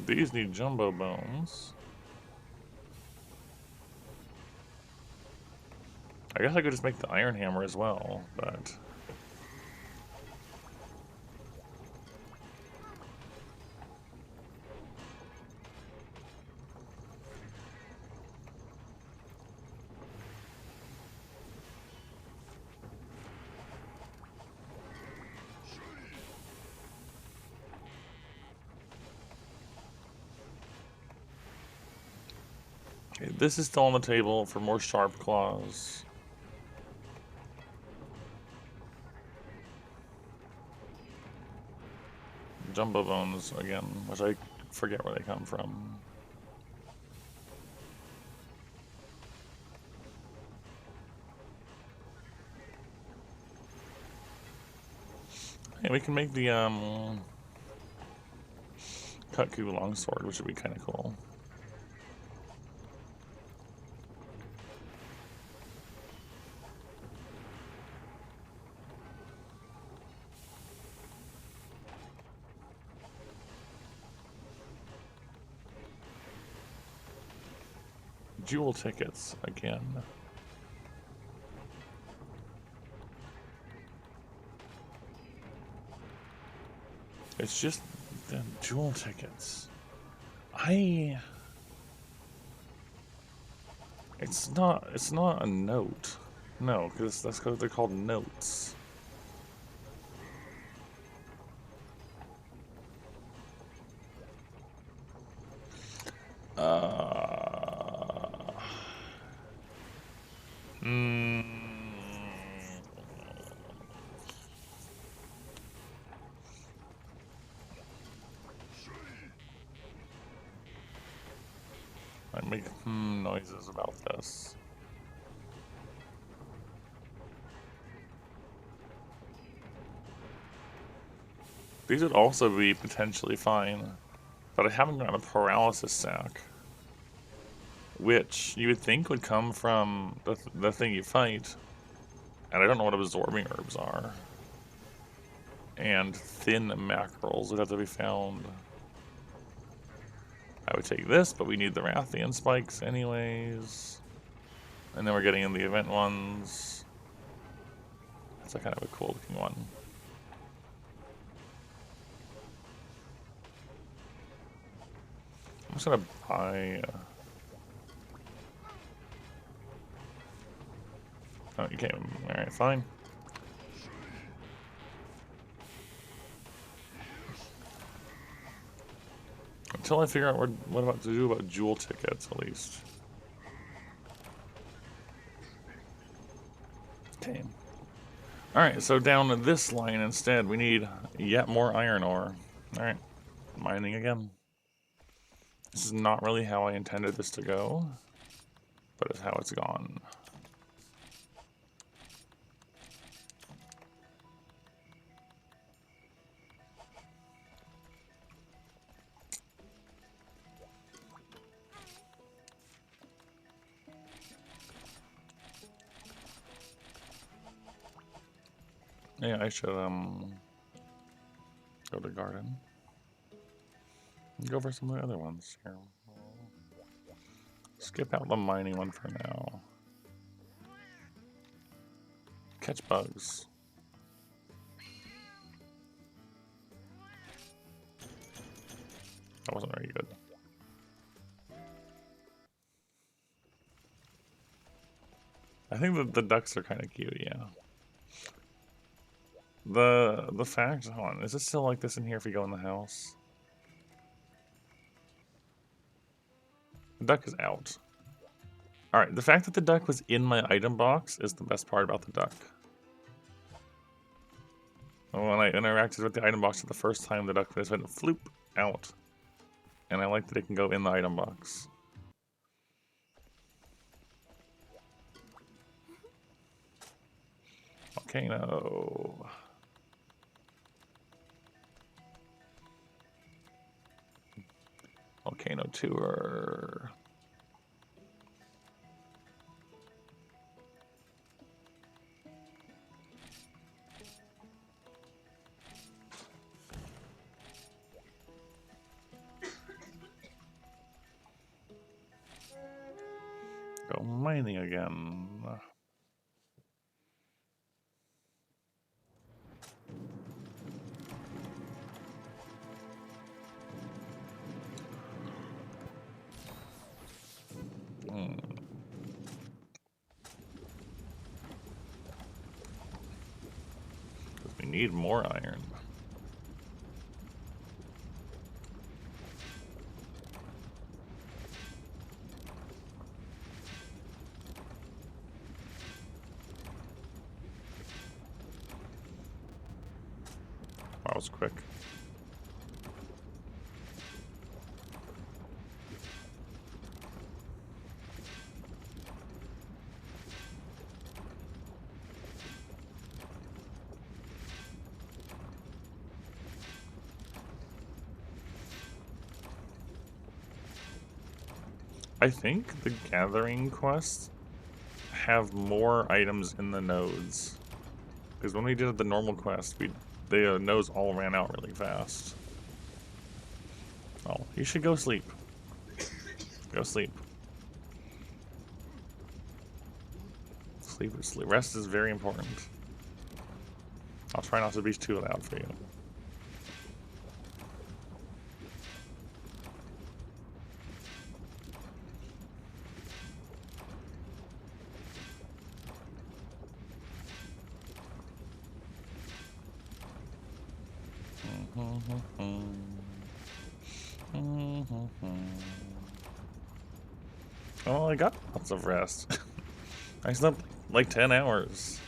These need jumbo bones. I guess I could just make the iron hammer as well, but... Okay, this is still on the table for more sharp claws. Jumbo bones again, which I forget where they come from. Hey, we can make the Kutku longsword, which would be kind of cool. Jewel tickets again. It's just the jewel tickets. It's not a note. No, because that's because they're called notes. I make noises about this. These would also be potentially fine, but I haven't gotten a paralysis sack, which you would think would come from the thing you fight, and I don't know what absorbing herbs are. And thin mackerels would have to be found. I would take this, but we need the Rathian spikes anyways. And then we're getting in the event ones. That's a kind of a cool looking one. I'm just gonna buy... Oh, you can't... Alright, fine. Until I figure out what about to do about jewel tickets, at least. Okay. Alright, so down this line instead, we need yet more iron ore. Alright, mining again. This is not really how I intended this to go, but it's how it's gone. Yeah, I should go to garden. Go for some of the other ones here. Skip out the mining one for now. Catch bugs. That wasn't very good. I think that the ducks are kind of cute, yeah. The fact, hold on, is it still like this in here if you go in the house? The duck is out. Alright, the fact that the duck was in my item box is the best part about the duck. When I interacted with the item box for the first time, the duck just went floop out. And I like that it can go in the item box. Volcano. Volcano tour. Go mining again. We need more iron. That was quick. I think the gathering quests have more items in the nodes. Because when we did the normal quest, the nodes all ran out really fast. Oh, you should go sleep. Go sleep. Sleep. Rest is very important. I'll try not to be too loud for you. Oh, I got lots of rest. I slept like 10 hours.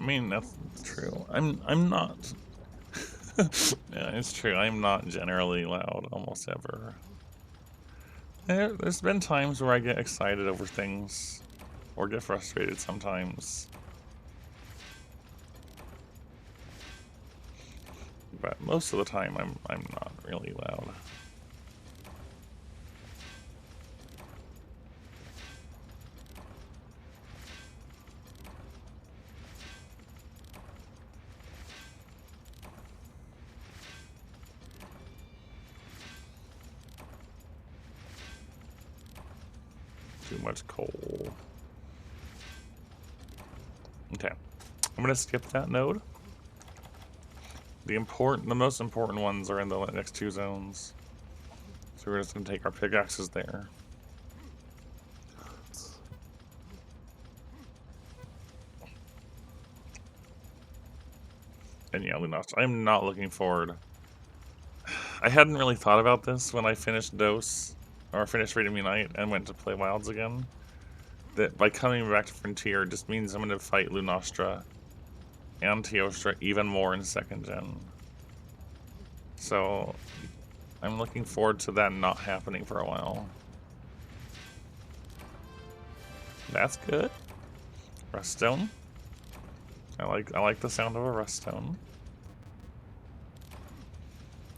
I mean, that's true. I'm not. Yeah, it's true. I'm not generally loud almost ever. There's been times where I get excited over things, or get frustrated sometimes. But most of the time, I'm not really loud. Too much coal. Okay, I'm gonna skip that node. The most important ones are in the next two zones. So we're just gonna take our pickaxes there. And yeah, Lunost, I'm not looking forward. I hadn't really thought about this when I finished Dose, or finished Freedom Unite, and went to play Wilds again. That by coming back to Frontier just means I'm going to fight Lunastra and Teostra even more in 2nd gen. So I'm looking forward to that not happening for a while. That's good. Ruststone. I like the sound of a Ruststone.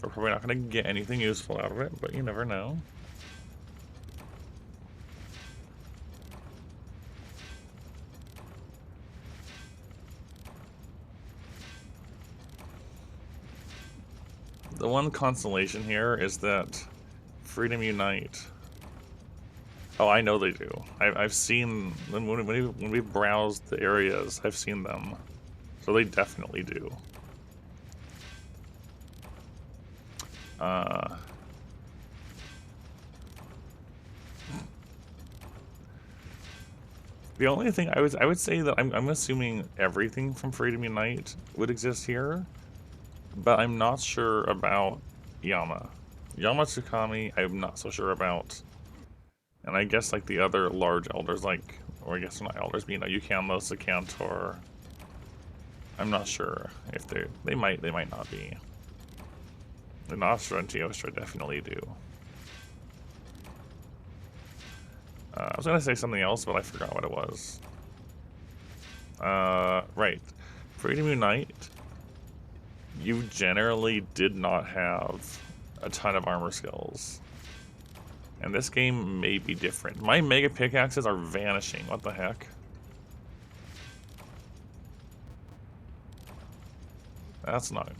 We're probably not going to get anything useful out of it, but you never know. The one consolation here is that Freedom Unite. Oh, I know they do. I've seen when we browsed the areas, I've seen them, so they definitely do. The only thing I would say that I'm assuming everything from Freedom Unite would exist here, but I'm not sure about Yama. Yama Tsukami, I'm not so sure about. And I guess like the other large elders, like, or I guess they're not elders, but you know, Yukamos, Cantor. I'm not sure if they might not be. The Nostra and Teostra definitely do. I was gonna say something else, but I forgot what it was. Right. Freedom Unite, you generally did not have a ton of armor skills. And this game may be different. My mega pickaxes are vanishing. What the heck? That's not...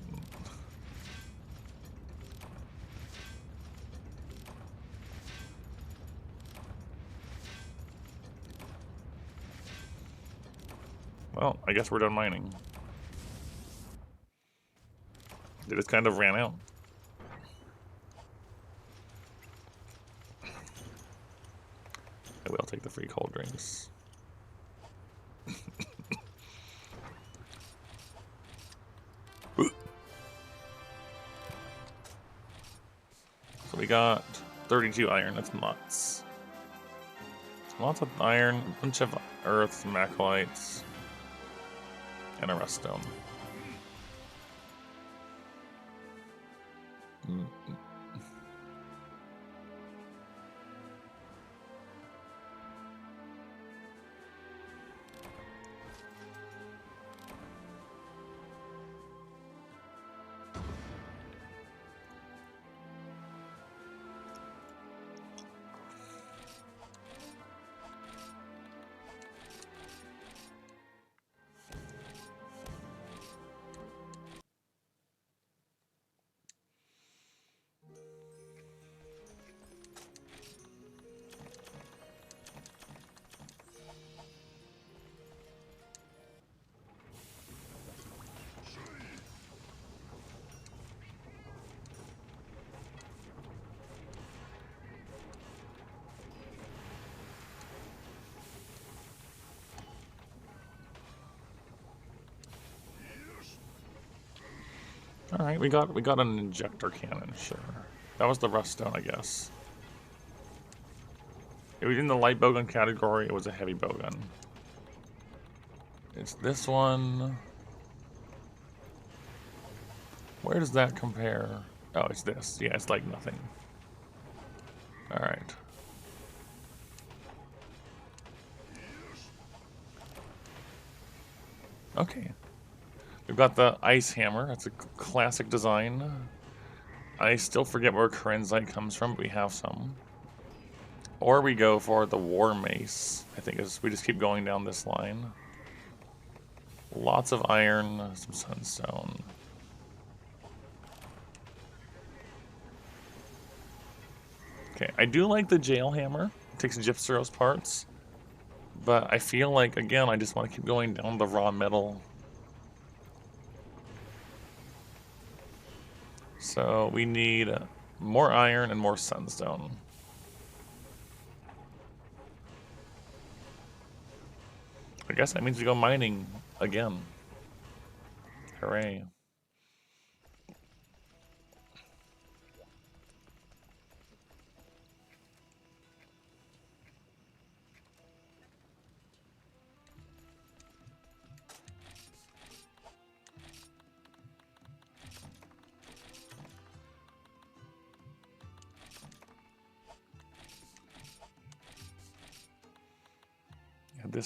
Well, I guess we're done mining. They just kind of ran out. I will take the free cold drinks. So we got 32 iron, that's nuts. Lots of iron, a bunch of earth, macolites, and a rust stone. All right, we got an injector cannon, sure. That was the rust stone, I guess. It was in the light bowgun category. It was a heavy bowgun. It's this one. Where does that compare? Oh, it's this. Yeah, it's like nothing. All right. Okay. We've got the ice hammer. That's a classic design. I still forget where Krendzite comes from, but we have some. Or we go for the war mace. I think we just keep going down this line. Lots of iron, some sunstone. Okay, I do like the jail hammer. It takes Gypsyros parts. But I feel like, again, I just want to keep going down the raw metal. So we need more iron and more sunstone. I guess that means we go mining again. Hooray.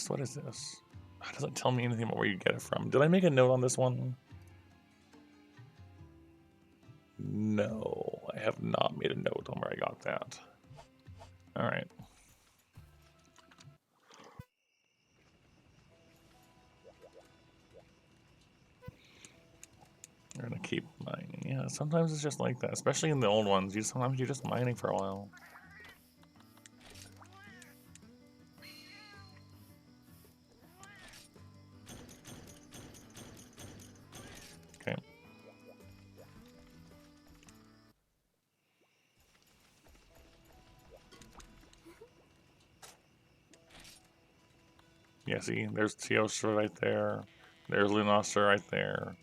What is this? It doesn't tell me anything about where you get it from. Did I make a note on this one? No, I have not made a note on where I got that. All right. We're gonna keep mining. Yeah, sometimes it's just like that, especially in the old ones. Sometimes you're just mining for a while. Okay. Yeah, see, there's Teostra right there. There's Lunoster right there.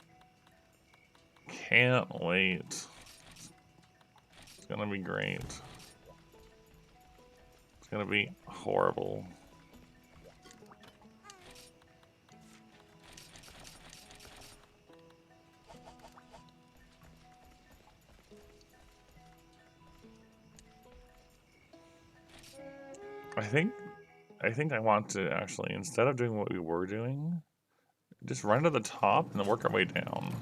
Can't wait. It's gonna be great. It's gonna be horrible. I think I want to actually, instead of doing what we were doing, just run to the top and then work our way down.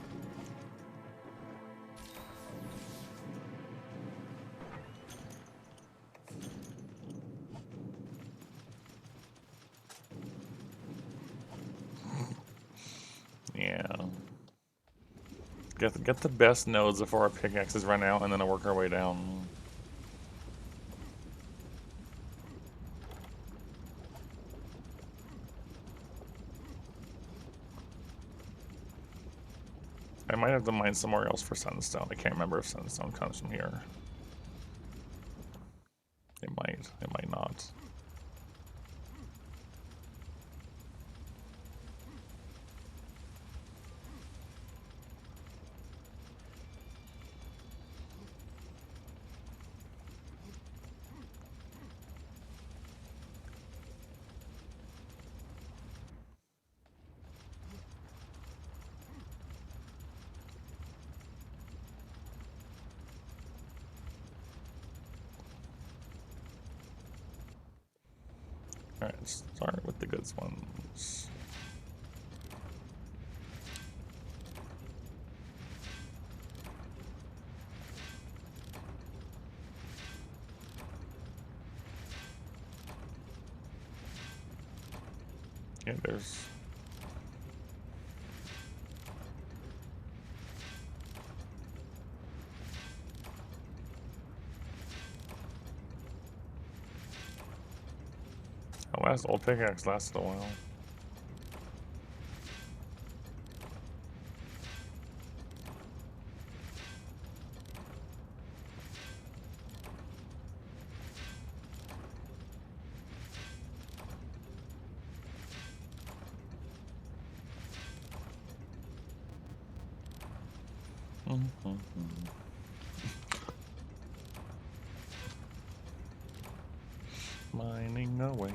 Yeah. Get the best nodes before our pickaxes run out, and then work our way down. I might have to mine somewhere else for Sunstone. I can't remember if Sunstone comes from here. It might not. Alright, let's start with the good ones. Yeah, there's... The last old pickaxe lasted a while. Mining away.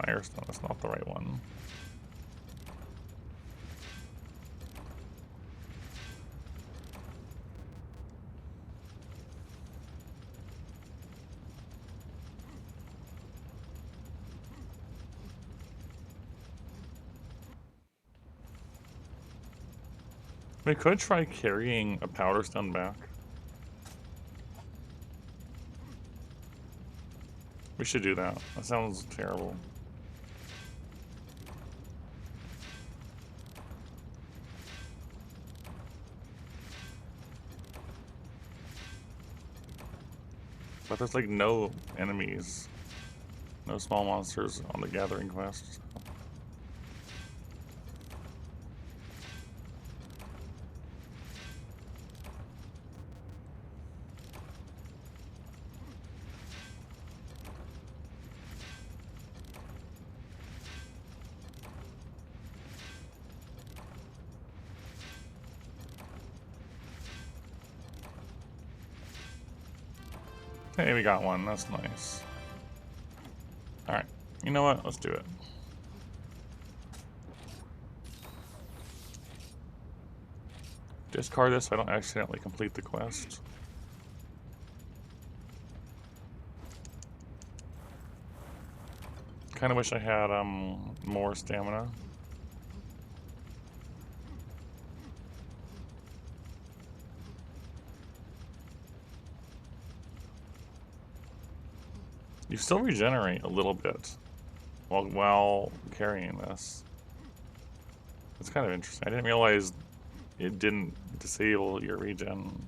Firestone is not the right one. We could try carrying a powder stone back. We should do that. That sounds terrible. But there's like no enemies, no small monsters on the gathering quest. So. Hey, we got one. That's nice. Alright. You know what? Let's do it. Discard this so I don't accidentally complete the quest. Kind of wish I had more stamina. You still regenerate a little bit while carrying this. It's kind of interesting. I didn't realize it didn't disable your regen.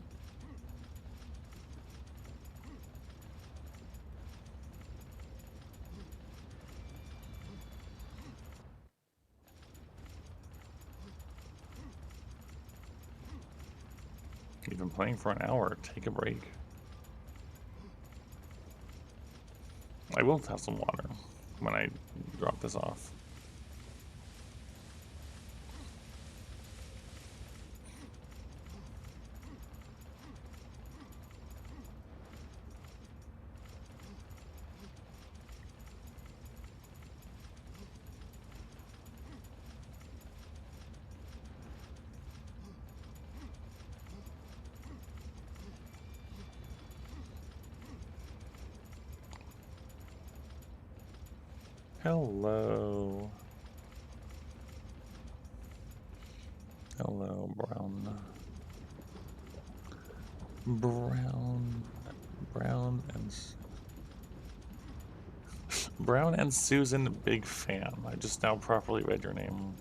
You've been playing for an hour. Take a break. I will have some water when I drop this off. Hello. Hello, Brown. Brown and Susan, big fan. I just now properly read your name.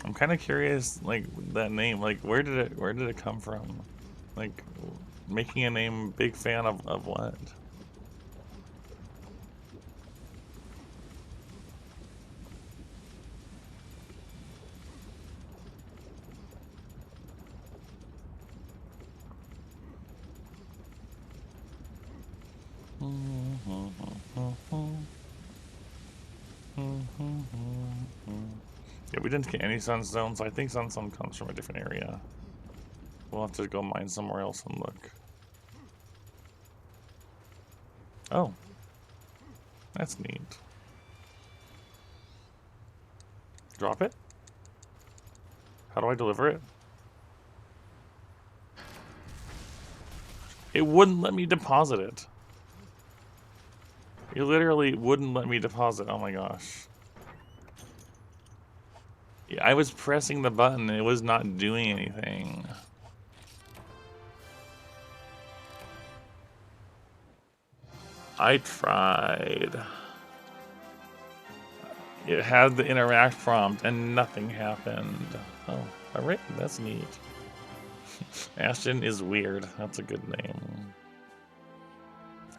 I'm kind of curious, like, that name, like, where did it come from? Like, making a name big fan of what? Yeah, we didn't get any sunstone, so I think sunstone comes from a different area. We'll have to go mine somewhere else and look. Oh. That's neat. Drop it? How do I deliver it? It wouldn't let me deposit it. It literally wouldn't let me deposit. Oh my gosh. Yeah, I was pressing the button and it was not doing anything. I tried. It had the interact prompt and nothing happened. Oh, alright, that's neat. Ashton is weird. That's a good name.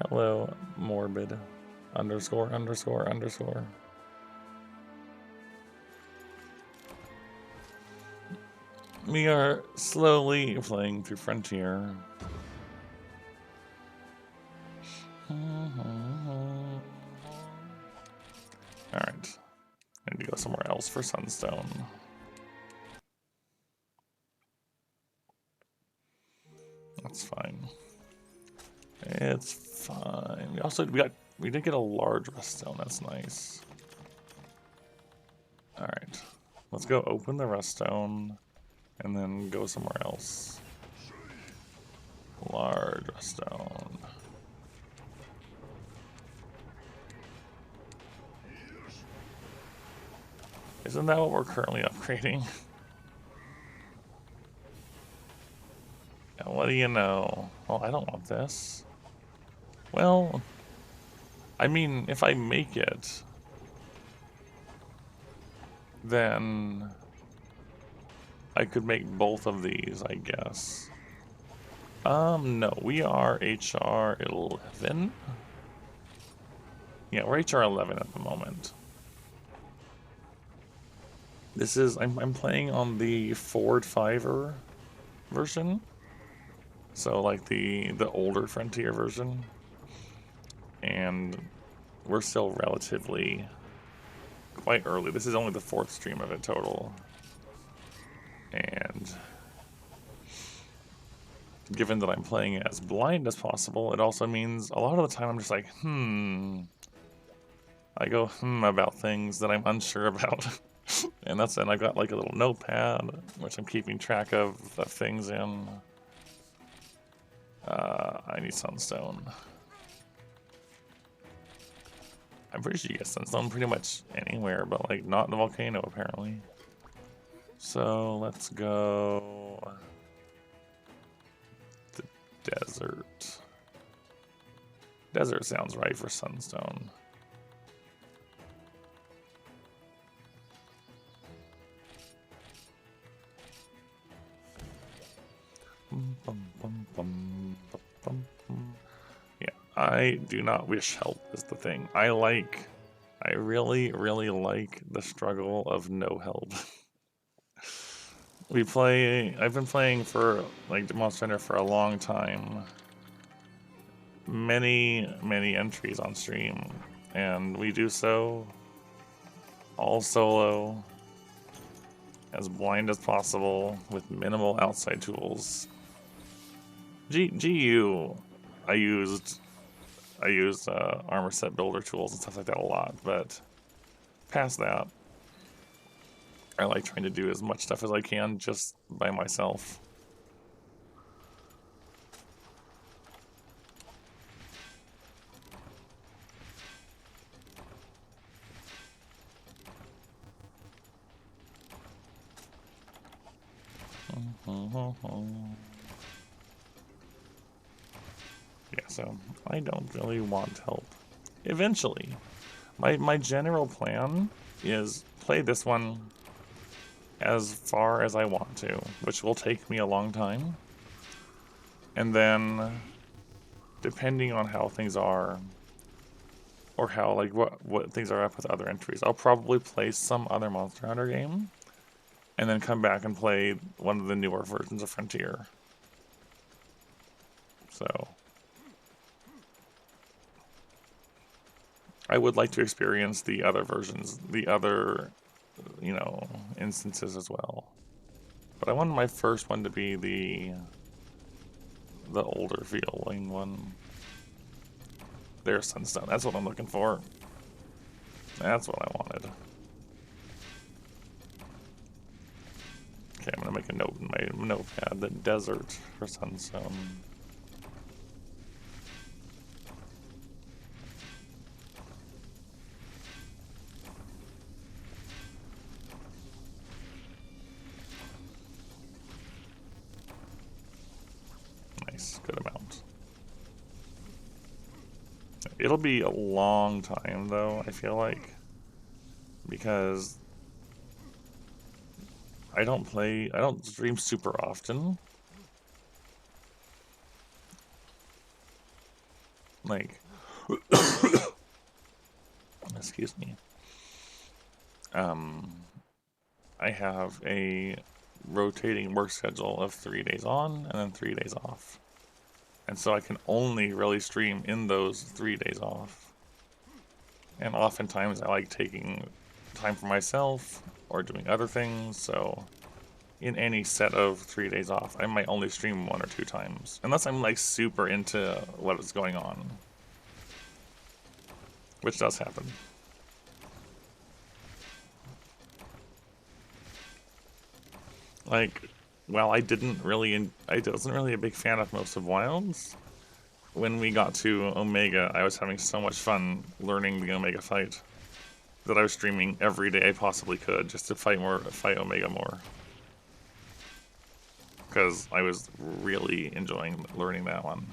Hello, morbid. Underscore, underscore, underscore. We are slowly playing through Frontier. Alright. I need to go somewhere else for Sunstone. That's fine. It's fine. We did get a large rest stone. That's nice. All right, let's go open the rest stone, and then go somewhere else. Large rest stone. Isn't that what we're currently upgrading? Yeah, what do you know? Well, I don't want this. Well, I mean, if I make it, then I could make both of these, I guess. No, we are HR 11. Yeah, we're HR 11 at the moment. This is, I'm playing on the Ford Fiver version. So like the older Frontier version. And we're still relatively quite early. This is only the 4th stream of it total. And given that I'm playing as blind as possible, it also means a lot of the time I'm just like, I go about things that I'm unsure about. And I've got like a little notepad, which I'm keeping track of the things in. I need sunstone. I'm pretty sure you get sunstone pretty much anywhere, but like not the volcano apparently. So let's go the desert. Desert sounds right for sunstone. Yeah, I do not wish help is the thing. I really, really like the struggle of no help. I've been playing for like Monster Hunter for a long time. Many entries on stream, and we do so all solo, as blind as possible, with minimal outside tools. GU, I used armor set builder tools and stuff like that a lot, but past that, I like trying to do as much stuff as I can just by myself. Yeah, so I don't really want help. Eventually, my general plan is play this one as far as I want to, which will take me a long time. And then, depending on how things are, or how like what things are up with other entries, I'll probably play some other Monster Hunter game, and then come back and play one of the newer versions of Frontier. So I would like to experience the other versions, the other, instances as well. But I wanted my first one to be the older feeling one. There's Sunstone. That's what I'm looking for. That's what I wanted. Okay, I'm gonna make a note in my notepad. The desert for Sunstone. Nice, good amount. It'll be a long time though, I feel like, because I don't stream super often. Like, excuse me. I have a rotating work schedule of 3 days on and then 3 days off. And so I can only really stream in those 3 days off. And oftentimes I like taking time for myself or doing other things, so in any set of 3 days off, I might only stream 1 or 2 times. Unless I'm like super into what is going on. Which does happen. Like, while I wasn't really a big fan of most of Wilds, when we got to Omega, I was having so much fun learning the Omega fight that I was streaming every day I possibly could just to fight Omega more. Because I was really enjoying learning that one.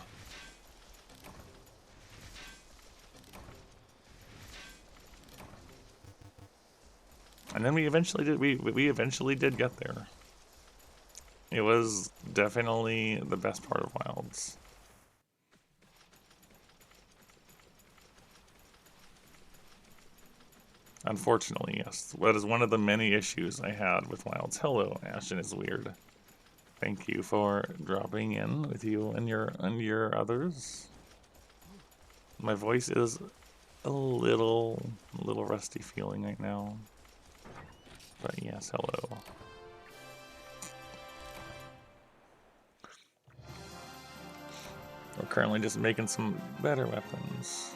And then we eventually did get there. It was definitely the best part of Wilds. Unfortunately, yes. That is one of the many issues I had with Wilds. Hello, Ashton is weird. Thank you for dropping in with you and your others. My voice is a little rusty feeling right now. But yes, hello. We're currently just making some better weapons.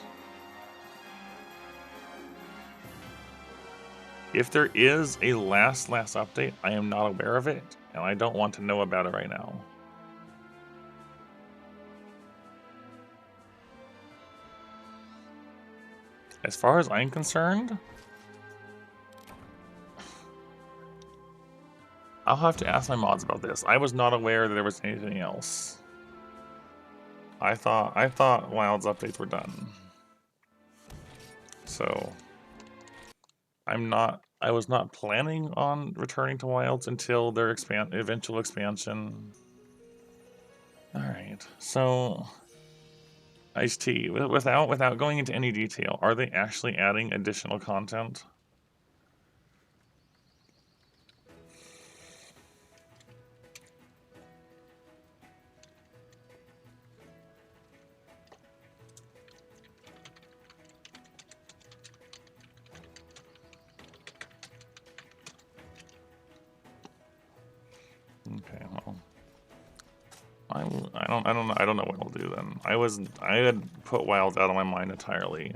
If there is a last update, I am not aware of it, and I don't want to know about it right now. As far as I'm concerned, I'll have to ask my mods about this. I was not aware that there was anything else. I thought Wilds updates were done. So I was not planning on returning to Wilds until their eventual expansion. Alright, so Ice-T, without going into any detail, are they actually adding additional content? Okay, well, I don't know what I'll do then. I had put Wilds out of my mind entirely.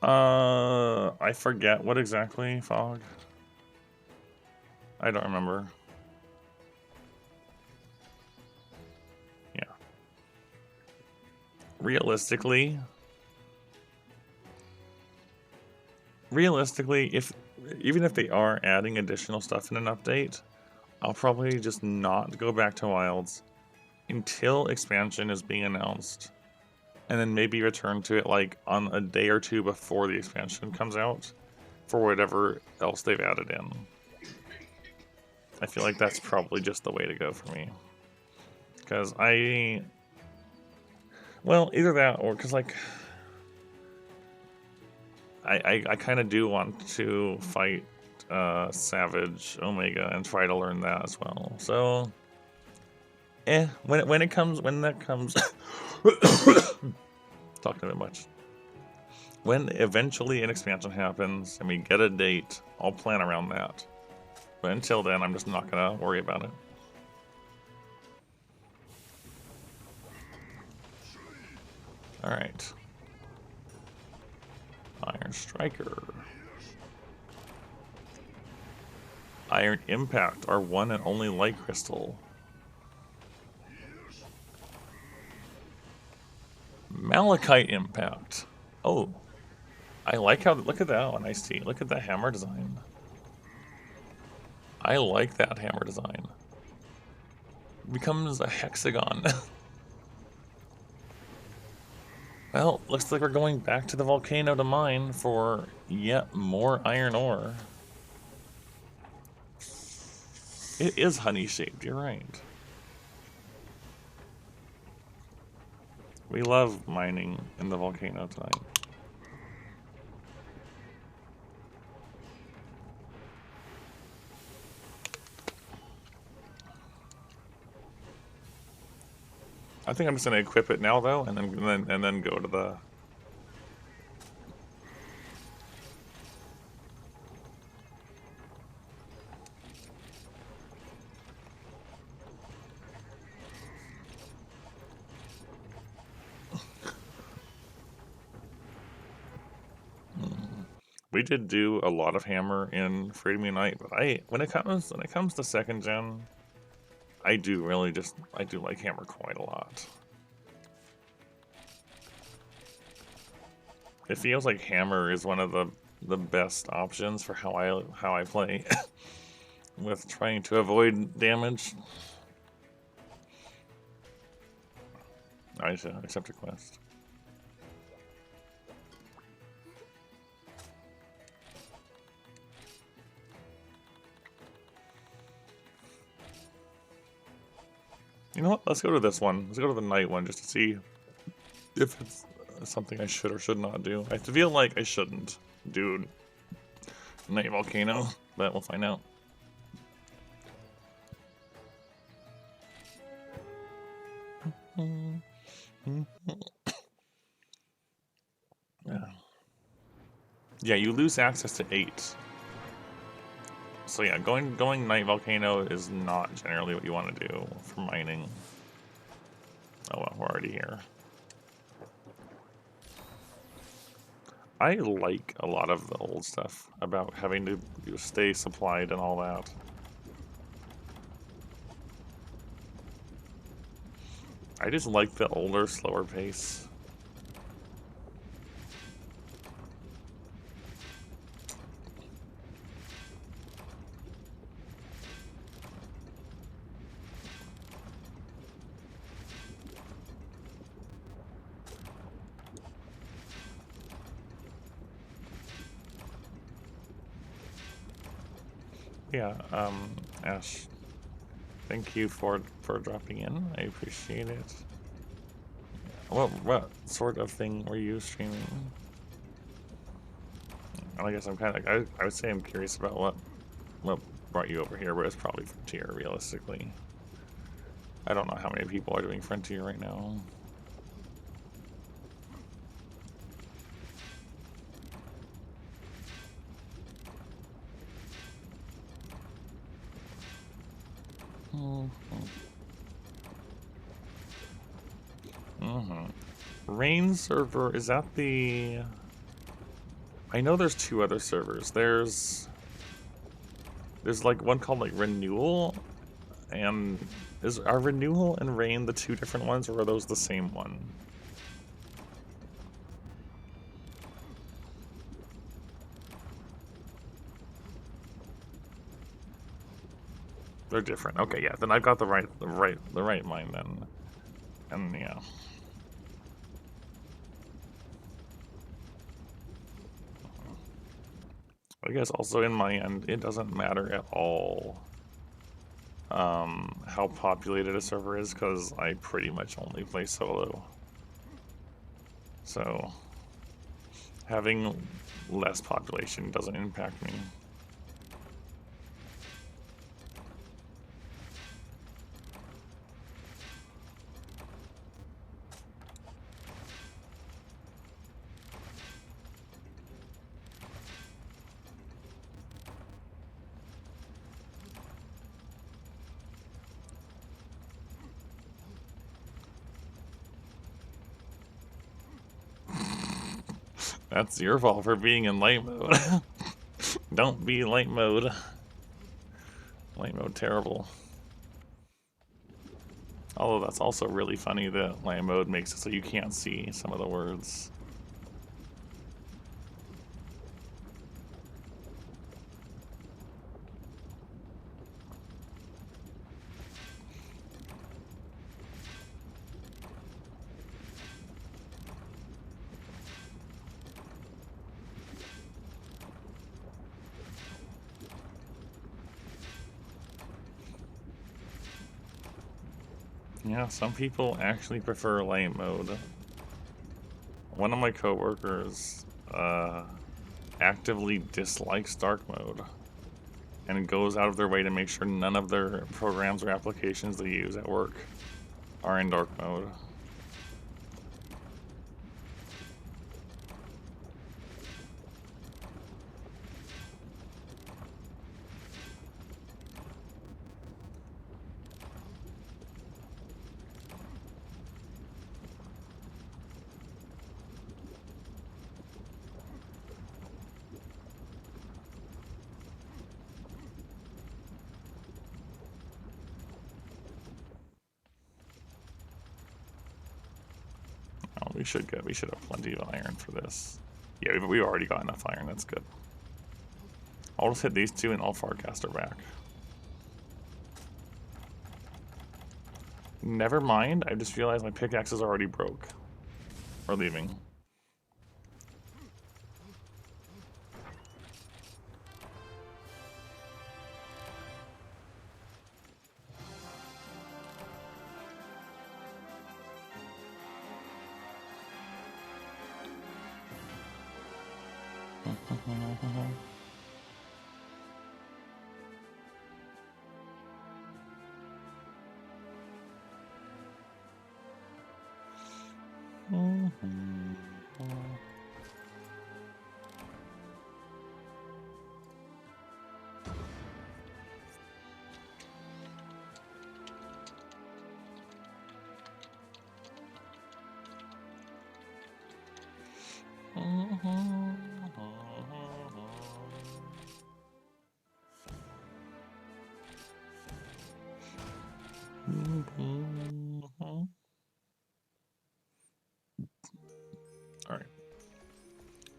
I forget what exactly, Fog. I don't remember. Yeah. Realistically, even if they are adding additional stuff in an update, I'll probably just not go back to Wilds until expansion is being announced, and then maybe return to it like on a day or two before the expansion comes out for whatever else they've added in. I feel like that's probably just the way to go for me. Because well, either that or because like I kind of do want to fight Savage Omega and try to learn that as well. So, when that comes, talking a bit much. When eventually an expansion happens and we get a date, I'll plan around that. But until then, I'm just not gonna worry about it. All right. Iron Striker. Iron Impact, our one and only light crystal. Malachite Impact. Oh, I like how, look at that one, I see. Look at that hammer design. I like that hammer design. Becomes a hexagon. Well, looks like we're going back to the volcano to mine for yet more iron ore. It is honey-shaped, you're right. We love mining in the volcano tonight. I think I'm just gonna equip it now though, and then go to the. We did do a lot of hammer in Freedom Unite, but when it comes to second gen, I do like hammer quite a lot. It feels like hammer is one of the best options for how I play with trying to avoid damage. I accept request. You know what? Let's go to this one. Let's go to the night one just to see if it's something I should or should not do. I feel like I shouldn't do Night Volcano, but we'll find out. Yeah, you lose access to 8. So yeah, going Night Volcano is not generally what you want to do for mining. Oh well, we're already here. I like a lot of the old stuff about having to stay supplied and all that. I just like the older, slower pace. Yeah, Ash, thank you for dropping in. I appreciate it. What sort of thing were you streaming? I guess I'm kind of, I would say I'm curious about what brought you over here, but it's probably Frontier, realistically. I don't know how many people are doing Frontier right now. Rain server, is that the... I know there's two other servers. There's like one called like Renewal, and are Renewal and Rain the two different ones, or are those the same one? They're different. Okay, yeah. Then I've got the right mind then. And yeah. I guess also in my end, it doesn't matter at all how populated a server is, because I pretty much only play solo. So having less population doesn't impact me. That's your fault for being in light mode. Don't be light mode. Light mode terrible. Although that's also really funny that light mode makes it so you can't see some of the words. Yeah, some people actually prefer light mode. One of my coworkers actively dislikes dark mode and goes out of their way to make sure none of their programs or applications they use at work are in dark mode. We should have plenty of iron for this. Yeah, we've already got enough iron, that's good. I'll just hit these two and I'll Farcaster back. Never mind, I just realized my pickaxe is already broke. We're leaving. Alright.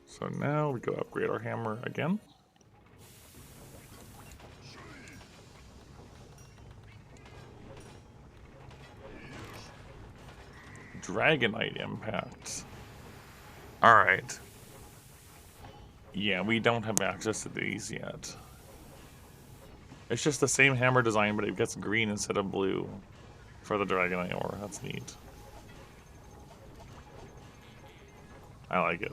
So now we go upgrade our hammer again. Dragonite impact. Alright. Yeah, we don't have access to these yet. It's just the same hammer design, but it gets green instead of blue for the Dragonite ore. That's neat. I like it.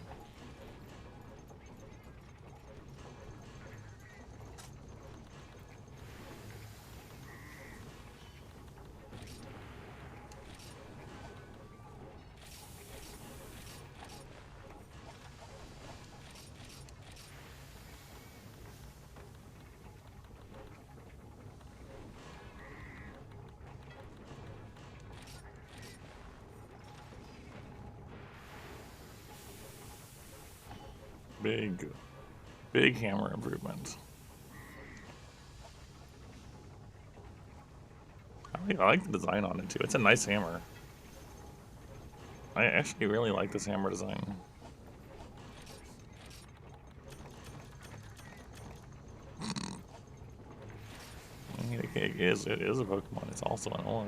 Big hammer improvement. I like the design on it too. It's a nice hammer. I actually really like this hammer design. I mean, it is a Pokemon. It's also an ore.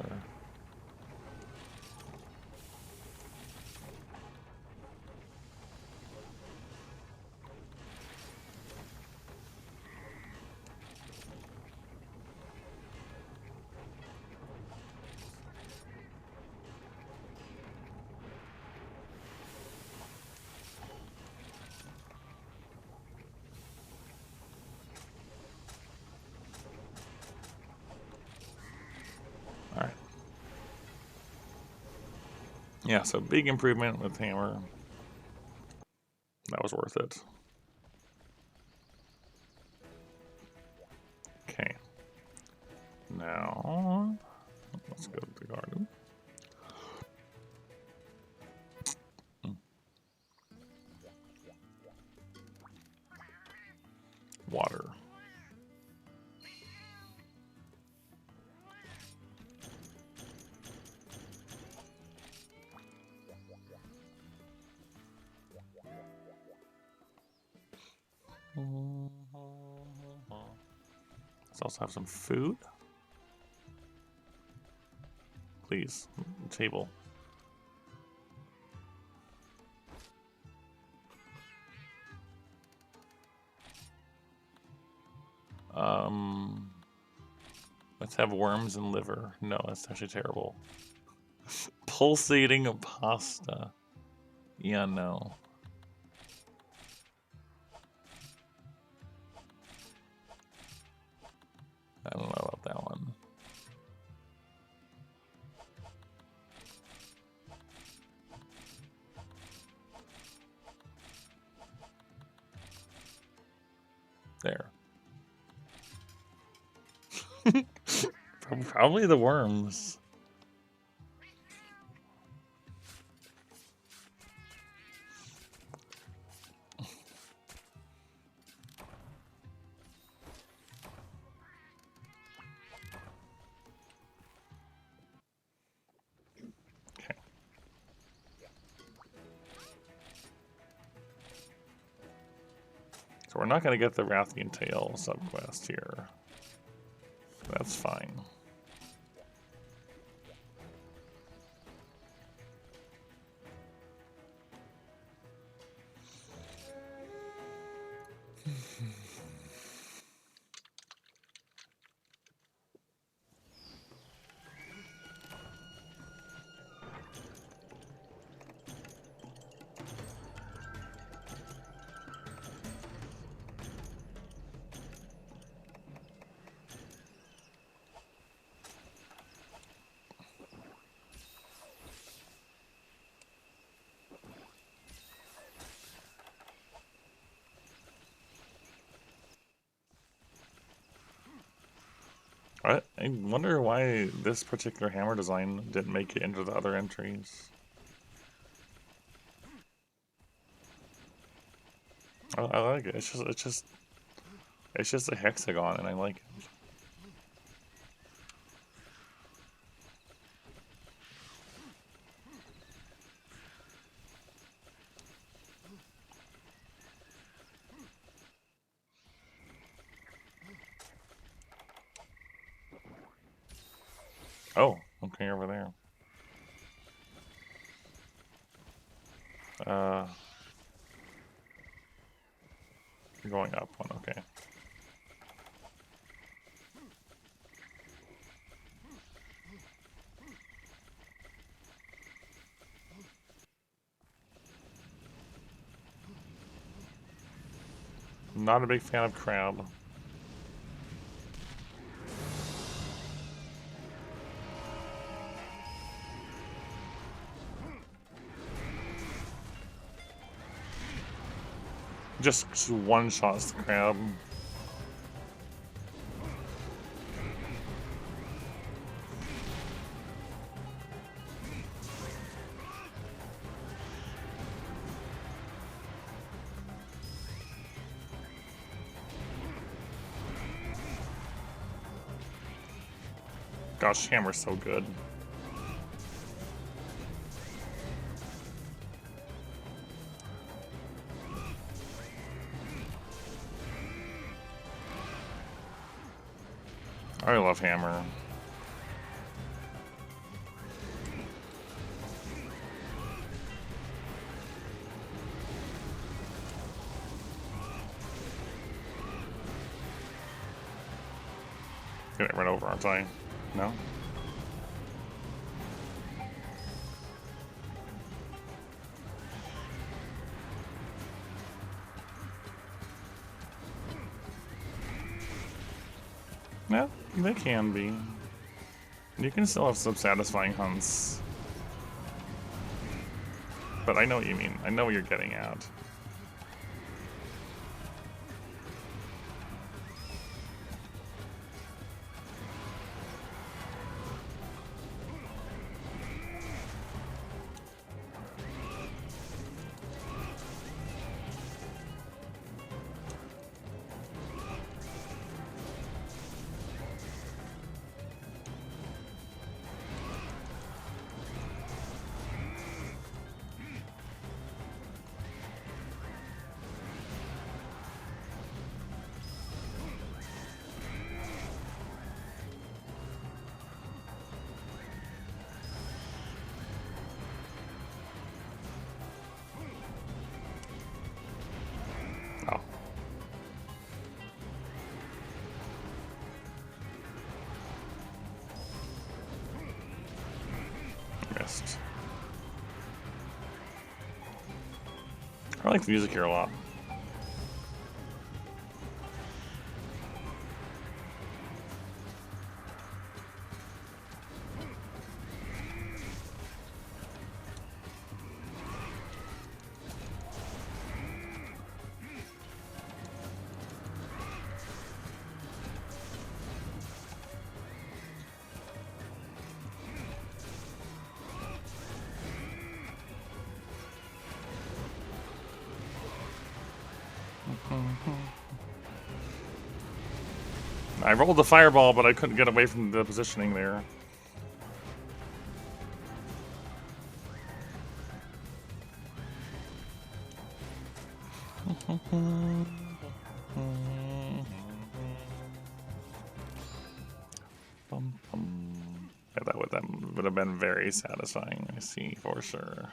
All right. Yeah, so big improvement with hammer. That was worth it. Okay. Now, let's go to the garden. Water. Let's also have some food. Please, table. Let's have worms and liver. No, that's actually terrible. Pulsating pasta. Yeah, no. I don't know about that one. There. Probably the worms. Okay. So we're not going to get the Rathian Tail subquest here. That's fine. I wonder why this particular hammer design didn't make it into the other entries. I like it. It's just a hexagon, and I like it. Oh, okay, over there. You're going up one, okay. Not a big fan of crab. Just one-shots the crab. Gosh, Hammer's so good. I love Hammer. Get it right over, aren't I? No? No, they can be. You can still have some satisfying hunts. But I know what you mean. I know what you're getting at. Oh. Missed. I like the music here a lot. I rolled the fireball, but I couldn't get away from the positioning there. Yeah, that would have been very satisfying, I see, for sure.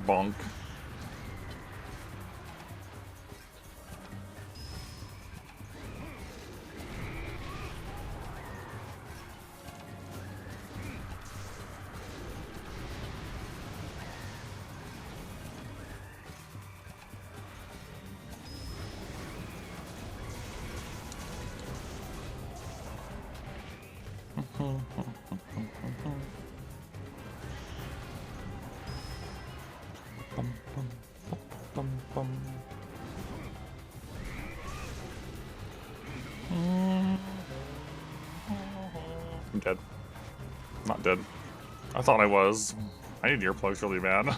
Bonk. Bum, bum, bum, bum. I'm dead. Not dead. I thought I was. I need earplugs really bad.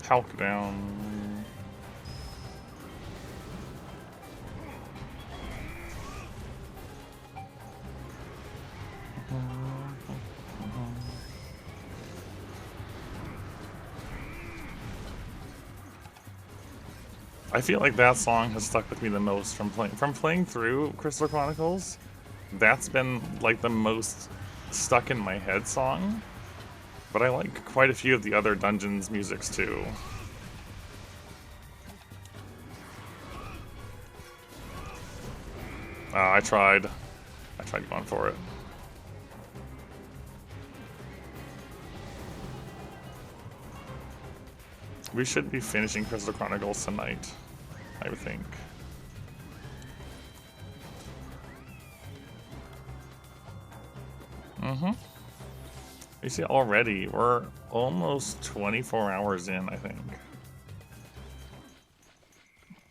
Hulk down. I feel like that song has stuck with me the most from playing through Crystal Chronicles. That's been like the most stuck in my head song. But I like quite a few of the other Dungeons musics too. I tried going for it. We should be finishing Crystal Chronicles tonight, I would think. You see, already, we're almost 24 hours in, I think.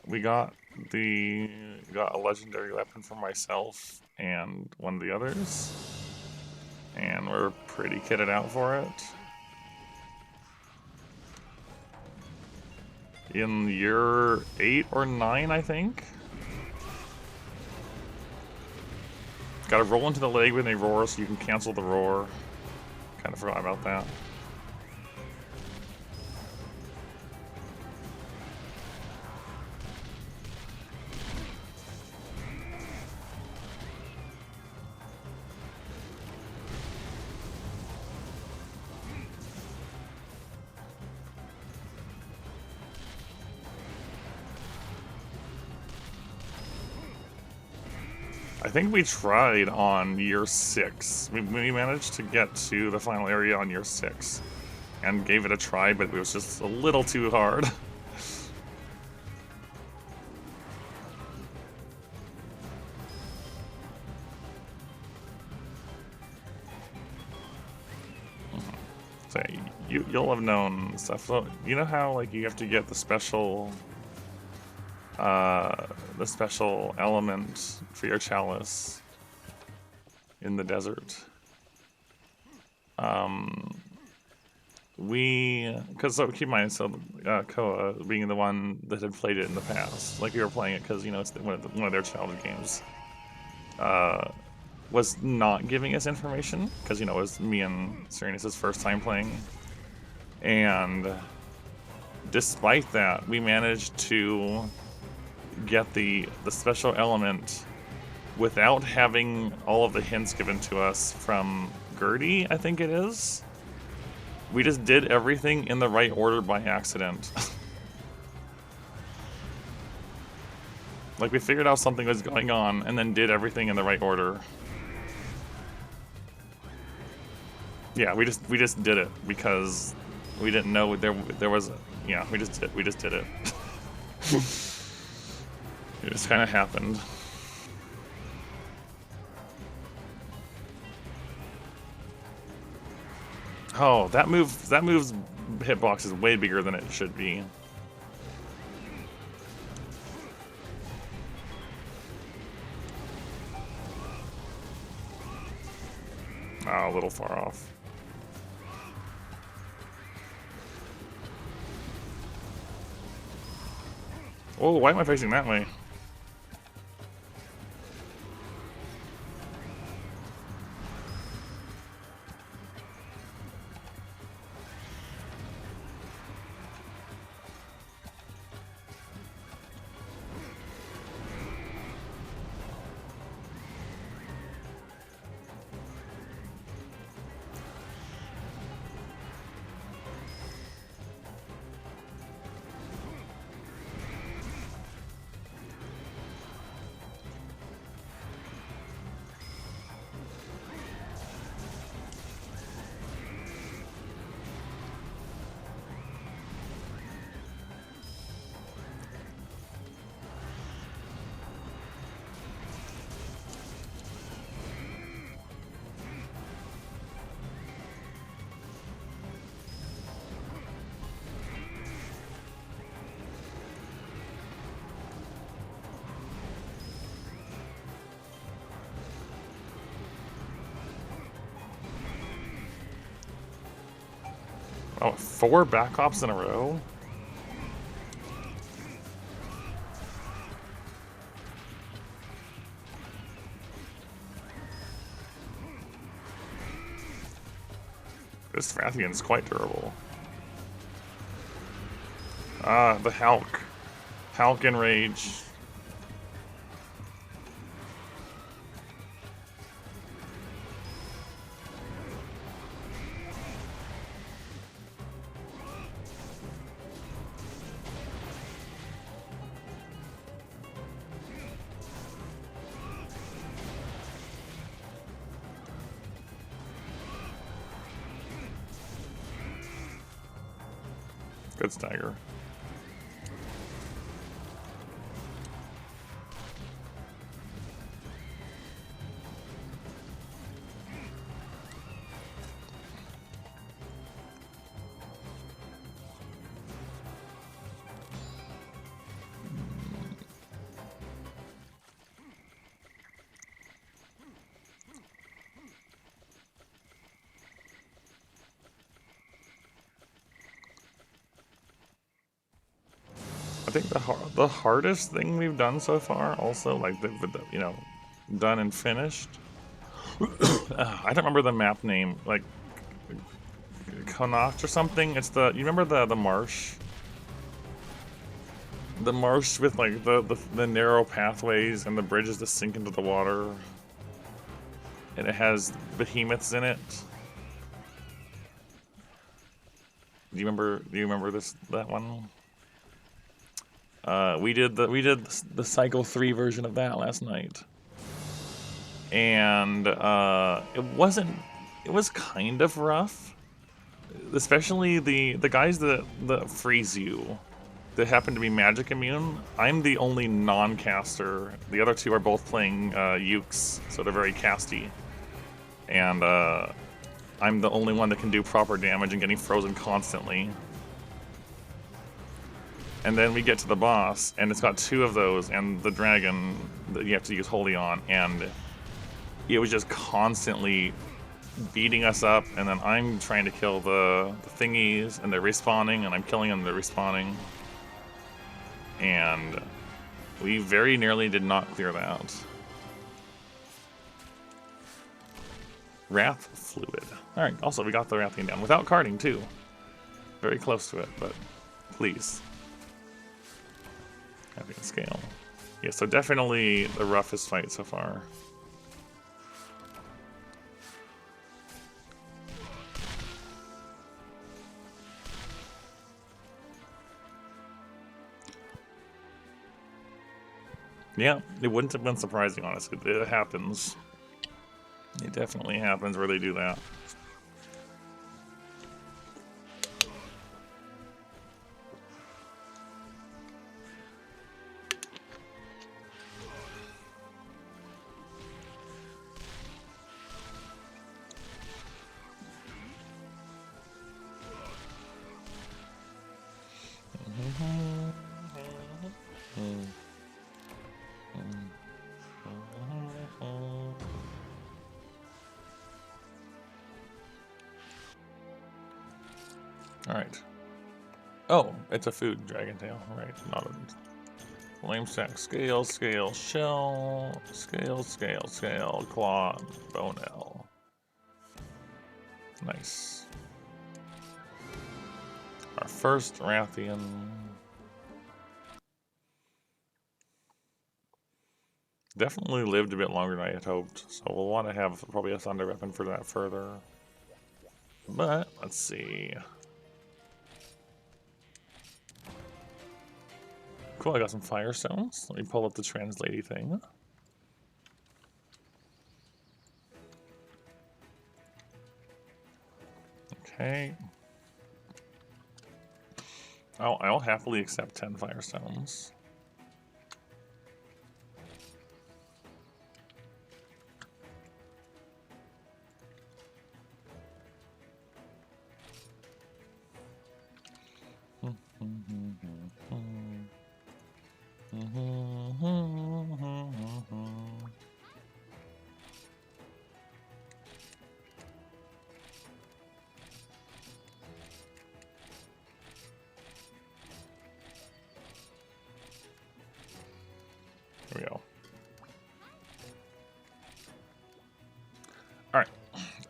We got a legendary weapon for myself and one of the others. And we're pretty kitted out for it. In year 8 or 9, I think. Gotta roll into the leg when they roar so you can cancel the roar. Kind of forgot about that. I think we tried on year 6. We managed to get to the final area on year 6 and gave it a try, but it was just a little too hard. So you'll have known stuff. So you know how like you have to get the special element for your chalice in the desert. So keep in mind, so Koa being the one that had played it in the past, like we were playing it because you know it's one of their childhood games, was not giving us information because you know it was me and Serenus' first time playing, and despite that, we managed to get the special element without having all of the hints given to us from Gertie, I think it is. We just did everything in the right order by accident. Like we figured out something was going on and then did everything in the right order. Yeah, we just did it because we didn't know there was yeah, we just did it. It just kind of happened. Oh, that move's hitbox is way bigger than it should be. Oh, a little far off. Oh, why am I facing that way? Oh, 4 back hops in a row? This Rathian's quite durable. Ah, the Hulk. Hulk Enrage. Good stagger. I think the hardest thing we've done so far, also like the you know, done and finished. I don't remember the map name, like Connacht or something. It's the, you remember the marsh, the marsh with like the narrow pathways and the bridges that sink into the water, and it has behemoths in it. Do you remember that one? We did the Cycle 3 version of that last night, and it was kind of rough, especially the guys that freeze you, that happen to be magic immune. I'm the only non-caster. The other two are both playing Ukes, so they're very casty, and I'm the only one that can do proper damage and getting frozen constantly. And then we get to the boss, and it's got 2 of those, and the dragon that you have to use Holy on, and it was just constantly beating us up, and then I'm trying to kill the thingies, and they're respawning, and I'm killing them, they're respawning. And we very nearly did not clear that. Wrath Fluid. Alright, also we got the Rathian down, without carding too. Very close to it, but please. Having scale. Yeah, so definitely the roughest fight so far. Yeah, it wouldn't have been surprising, honestly. It happens. It definitely happens where they do that. Alright. Oh, it's a food dragon tail. Right, not a flame sack. Scale, scale, shell. Scale, scale, scale. Claw, bonel. Nice. Our first Rathian. Definitely lived a bit longer than I had hoped, so we'll want to have probably a thunder weapon for that further. But, let's see. Cool, I got some firestones. Let me pull up the translatey thing. Okay. I'll happily accept 10 firestones.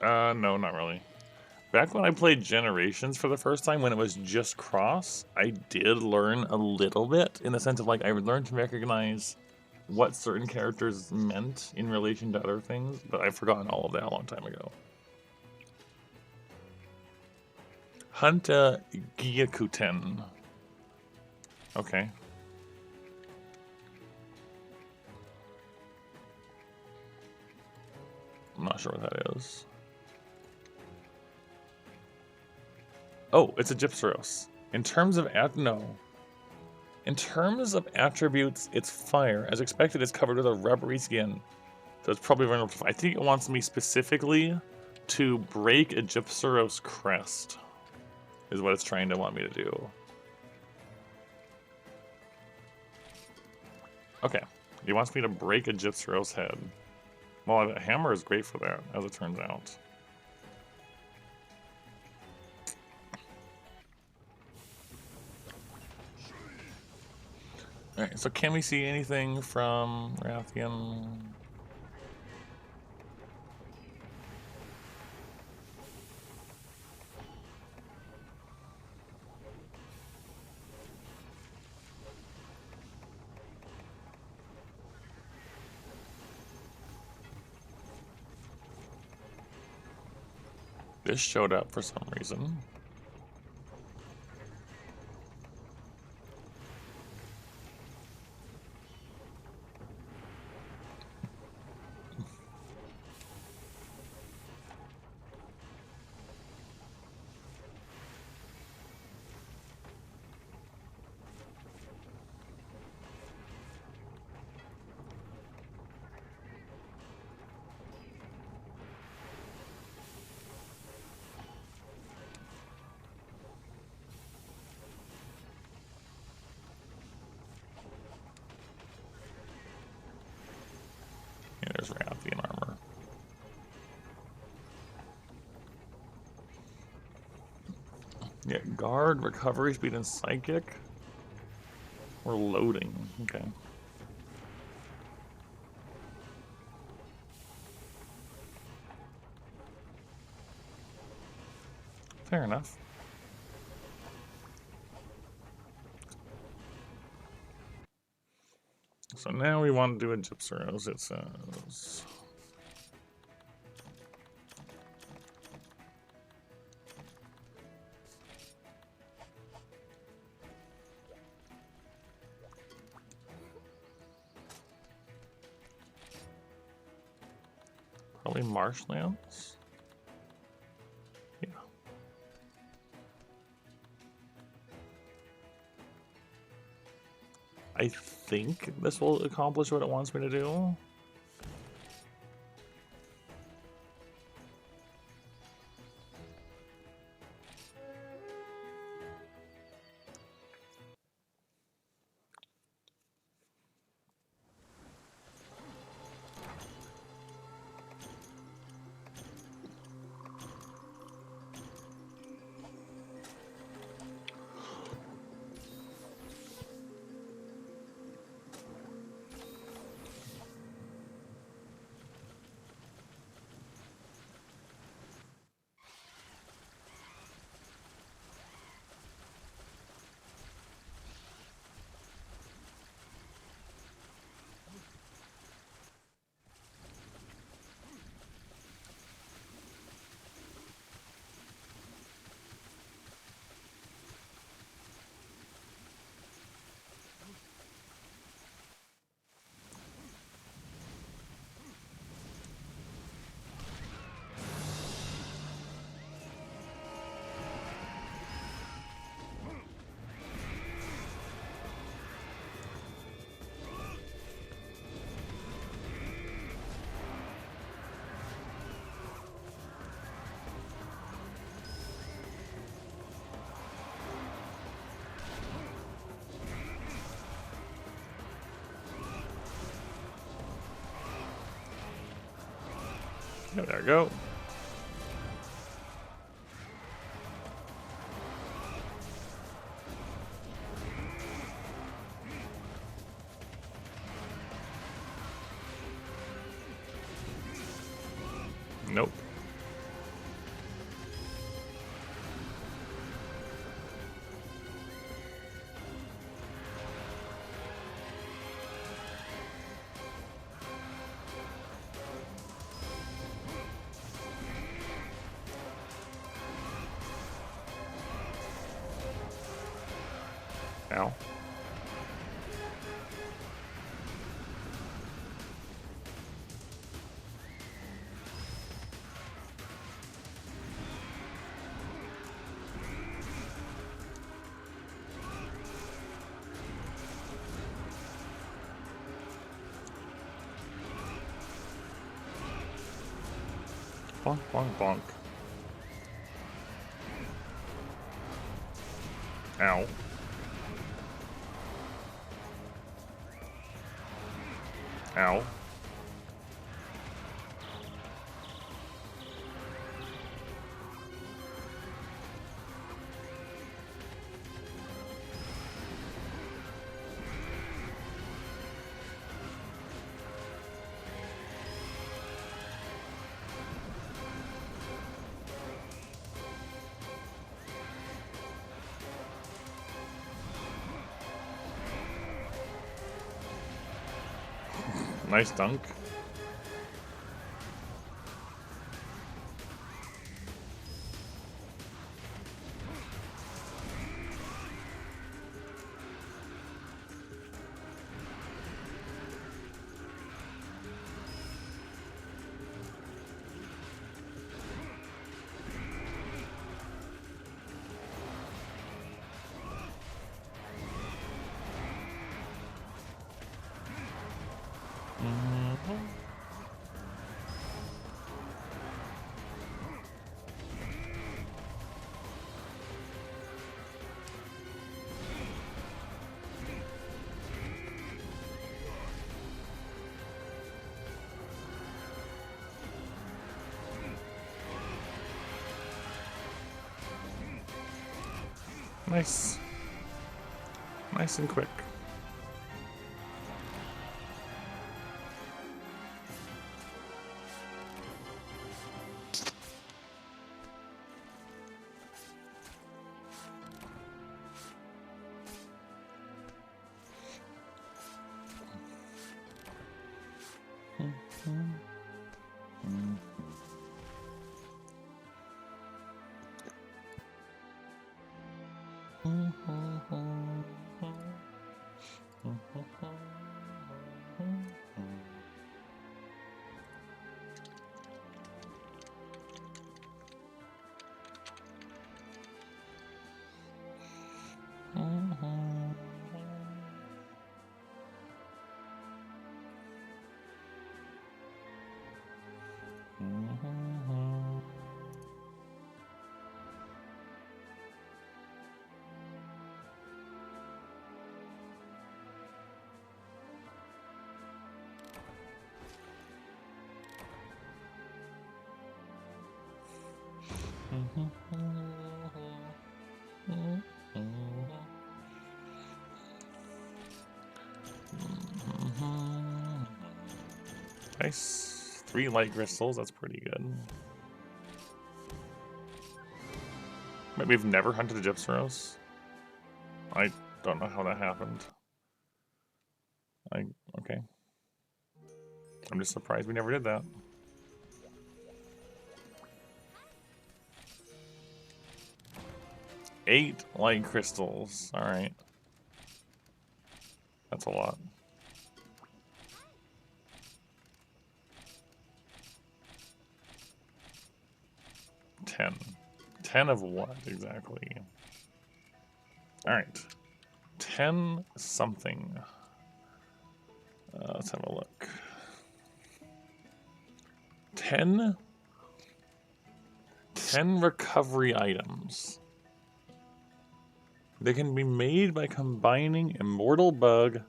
No, not really. Back when I played Generations for the first time, when it was just Cross, I did learn a little bit, in the sense of, like, I learned to recognize what certain characters meant in relation to other things, but I've forgotten all of that a long time ago. Hunta Gyakuten. Okay. I'm not sure what that is. Oh, it's a Gypceros. In terms of In terms of attributes, it's fire. As expected, it's covered with a rubbery skin. So it's probably vulnerable to fire. I think it wants me specifically to break a Gypceros crest. Is what it's trying to want me to do. Okay. He wants me to break a Gypceros head. Well, a hammer is great for that, as it turns out. Alright, so can we see anything from Rathian? This showed up for some reason. Yeah, there's Rathian armor. Yeah, guard, recovery speed, and psychic. We're loading. Okay. Fair enough. So now we want to do a Gypceros, it says. Probably marshlands. Yeah. I think this will accomplish what it wants me to do. Yeah, there we go. Nope. Ow. Bonk, bonk, bonk. Ow. Ow. Nice dunk. Nice. Nice and quick. Nice. 3 light crystals, that's pretty good. But we've never hunted a Gypsaros? I don't know how that happened. Okay. I'm just surprised we never did that. Eight light crystals. Alright. That's a lot. 10. 10 of what exactly? Alright. 10 something. Let's have a look. 10 recovery items. They can be made by combining Immortal Bug,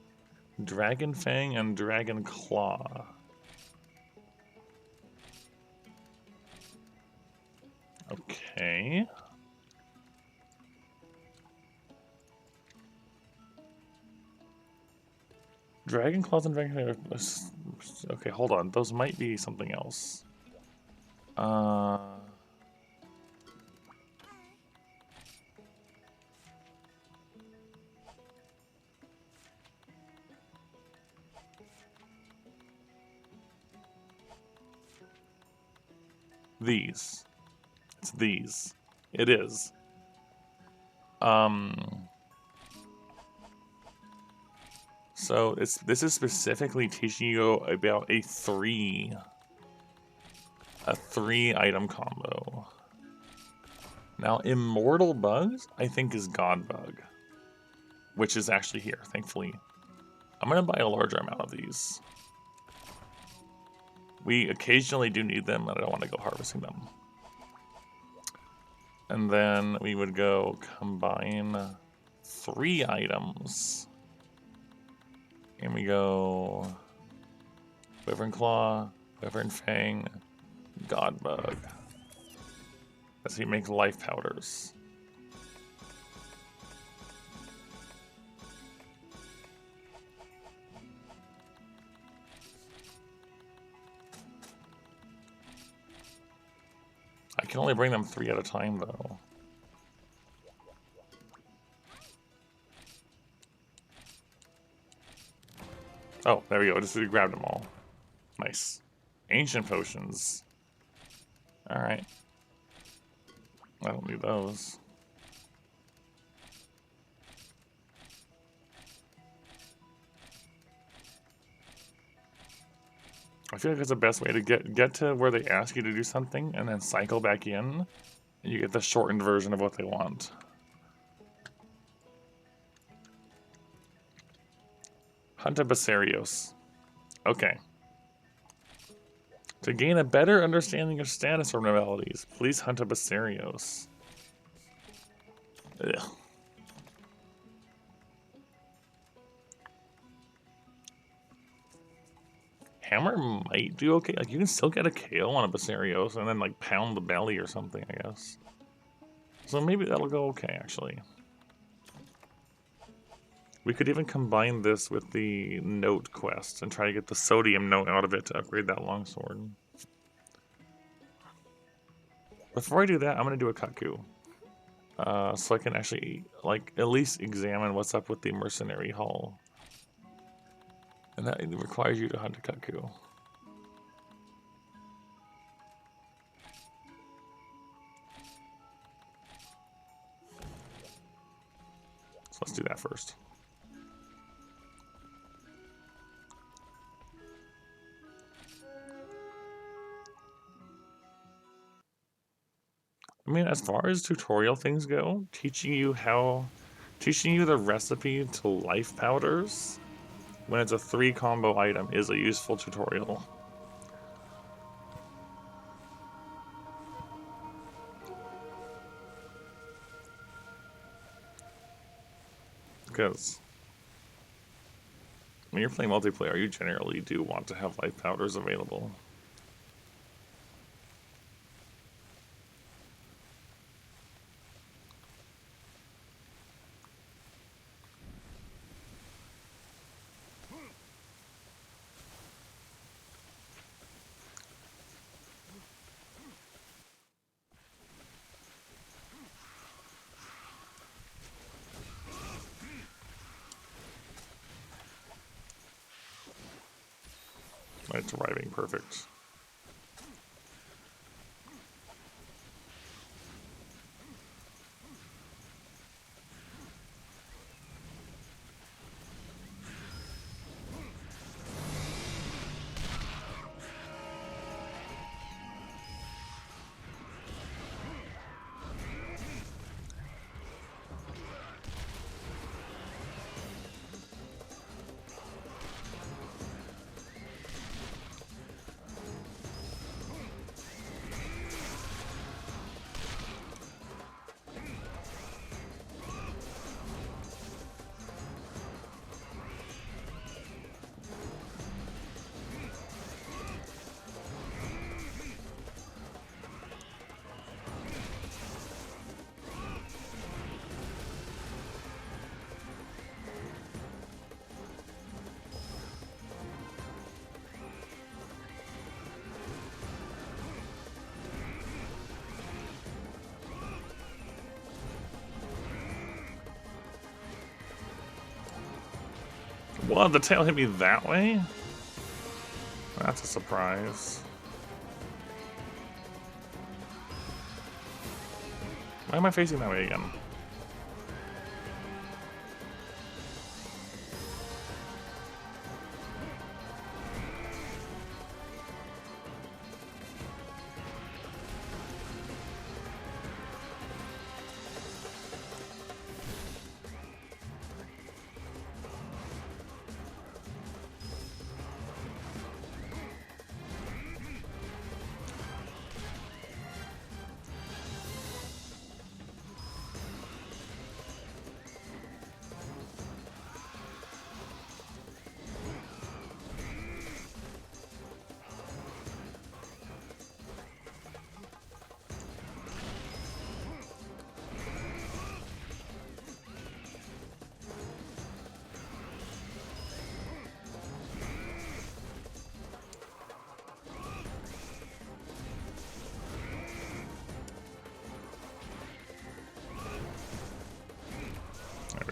Dragon Fang, and Dragon Claw. Okay. Dragon Claws and Dragon Fang. Okay, hold on. Those might be something else. These. It's these. It is. So this is specifically teaching you about a three item combo. Now, Immortal Bugs, I think, is God Bug, which is actually here, thankfully. I'm gonna buy a larger amount of these. We occasionally do need them, and I don't want to go harvesting them. And then we would go combine 3 items. And we go Wyvern Claw, Wyvern Fang, God Bug. As he makes life powders. I can only bring them 3 at a time, though. Oh, there we go. Just grabbed them all. Nice. Ancient potions. Alright. I don't need those. I feel like that's the best way to get to where they ask you to do something and then cycle back in, and you get the shortened version of what they want. Hunt a Basarios. Okay. To gain a better understanding of status abnormalities, please hunt a Basarios. Ugh. Hammer might do okay. Like, you can still get a KO on a Basarios and then, like, pound the belly or something, I guess. So maybe that'll go okay, actually. We could even combine this with the note quest and try to get the sodium note out of it to upgrade that longsword. Before I do that, I'm going to do a Kaku. So I can actually, like, at least examine what's up with the mercenary hull. And that requires you to hunt a Kaku. So let's do that first. I mean, as far as tutorial things go, teaching you the recipe to life powders when it's a 3 combo item is a useful tutorial. Because when you're playing multiplayer, you generally do want to have life powders available. It's arriving perfect. Well, the tail hit me that way? That's a surprise. Why am I facing that way again?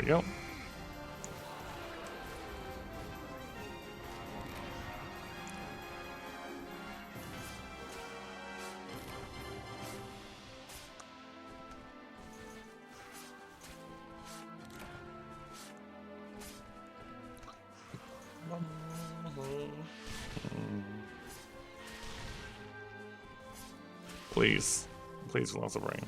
go. Please. Please, lots of rain.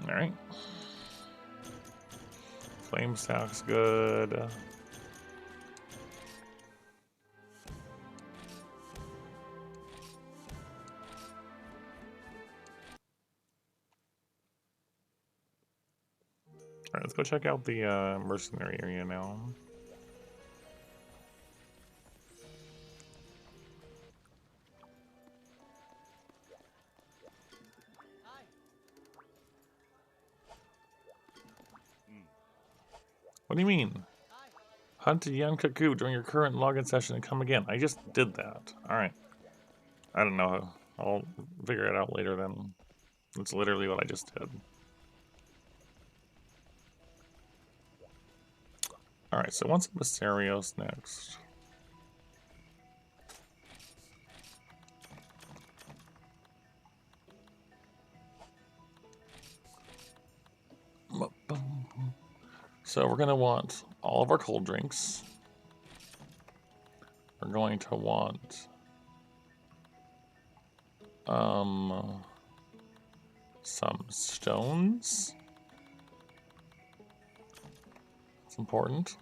All right. Flame stack's good. Alright, let's go check out the mercenary area now. What do you mean? Hunt a young cuckoo during your current login session and come again. I just did that. Alright. I don't know. I'll figure it out later then. That's literally what I just did. Alright, so what's Mysterios next? So we're going to want all of our cold drinks. We're going to want some stones. It's important.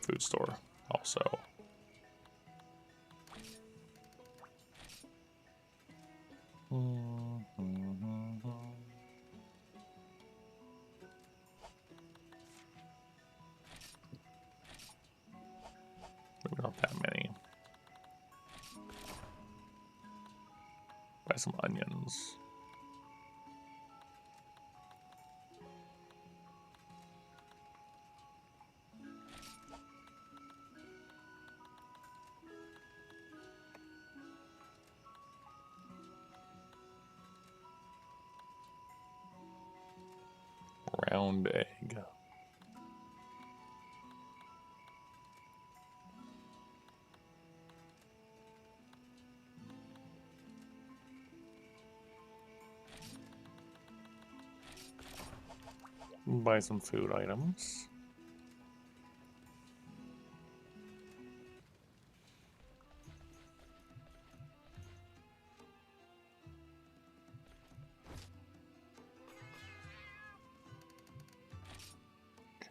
Food store also. Maybe not that many. Buy some onions. Round egg. Buy some food items.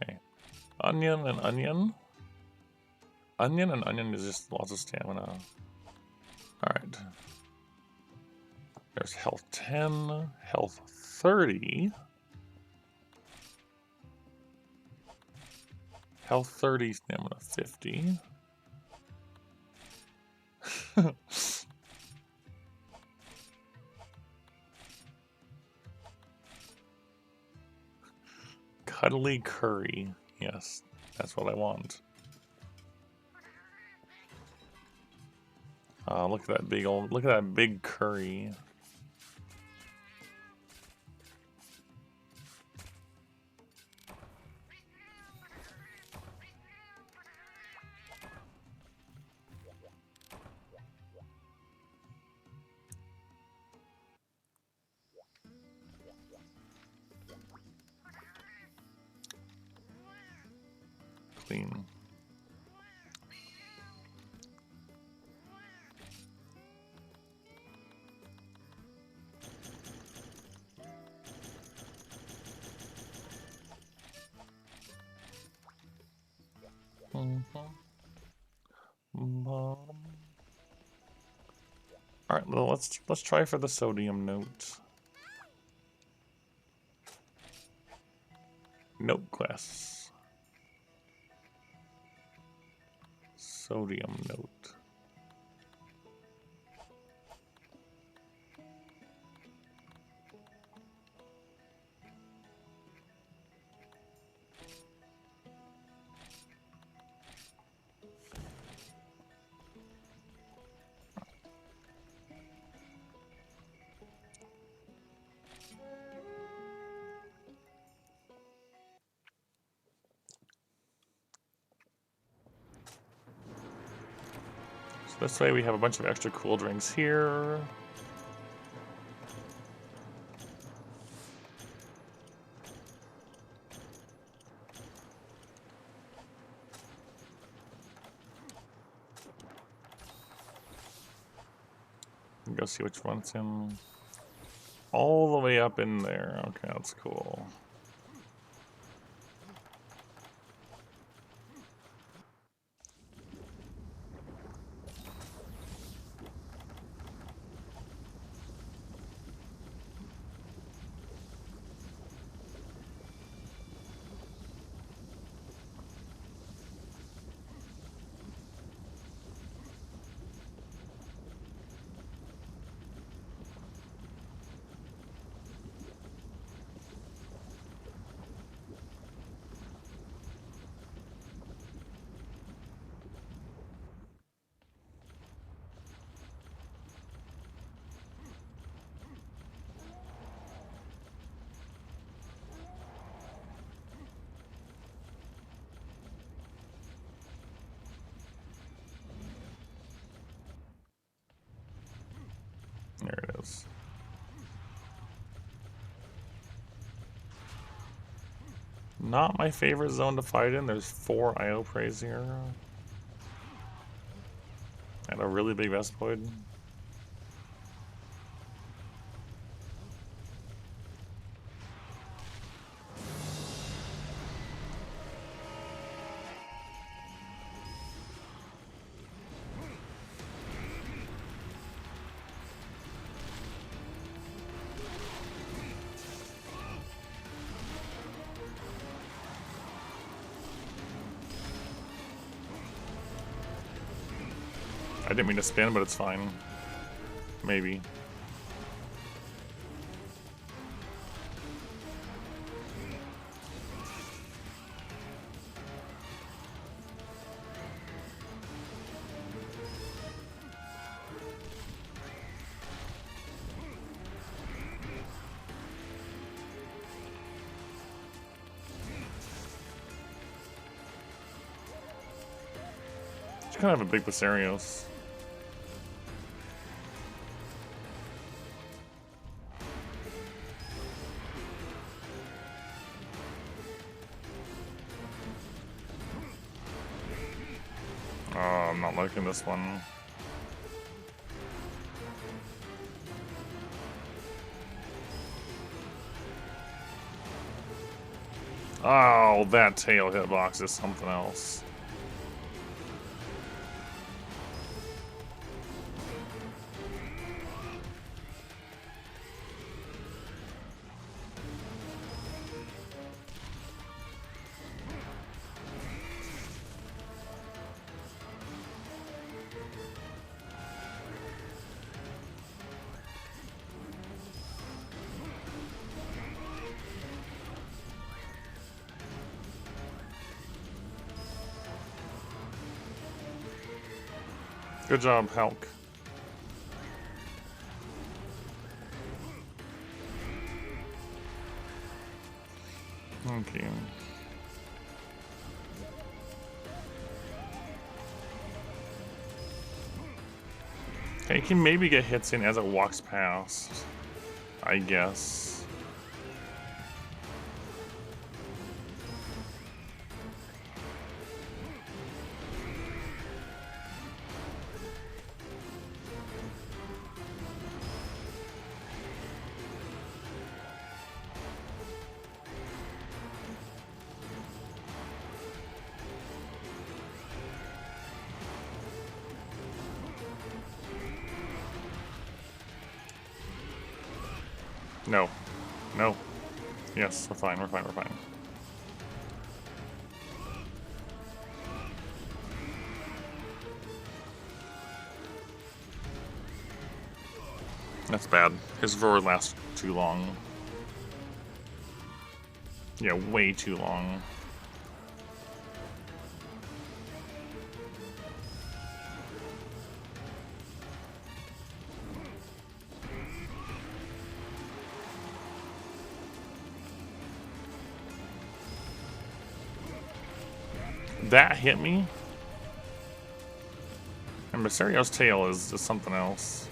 Okay. Onion and onion. Onion and onion is just lots of stamina. Alright. There's health 10, health 30. Health 30, stamina 50. Cuddly curry. Yes, that's what I want. Look at that look at that big curry. clean. All right, well, let's try for the sodium note. Note class. Sodium note. So this way we have a bunch of extra cool drinks here. Go see which one's in. All the way up in there. Okay, that's cool. There it is. Not my favorite zone to fight in. There's 4 IO Preys here. And a really big Vespoid. I didn't mean to spin, but it's fine. Maybe. Just kind of have a big Viserios. Oh, I'm not liking this one. Oh, that tail hitbox is something else. Good job, Hulk. Okay. Okay, you can maybe get hits in as it walks past, I guess. No. No. Yes, we're fine, we're fine, we're fine. That's bad. His roar lasts too long. Yeah, way too long. That hit me. And Mysterio's tail is just something else.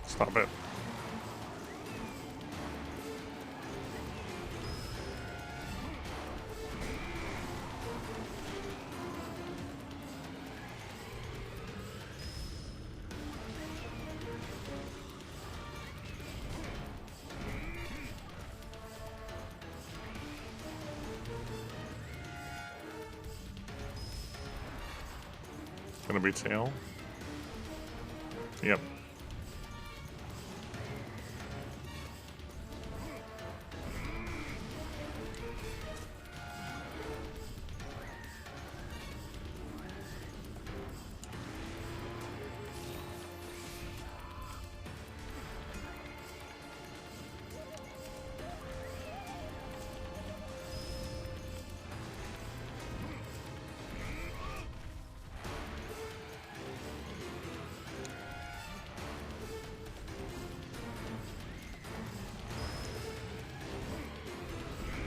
Stop it. Gonna be tail. Yep.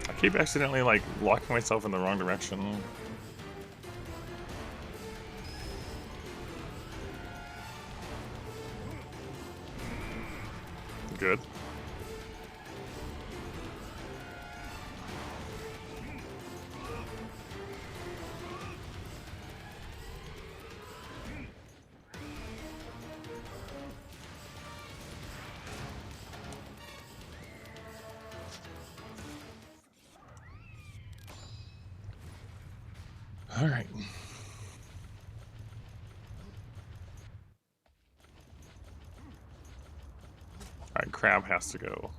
I keep accidentally, like, locking myself in the wrong direction. Good. All right. All right, Crab has to go.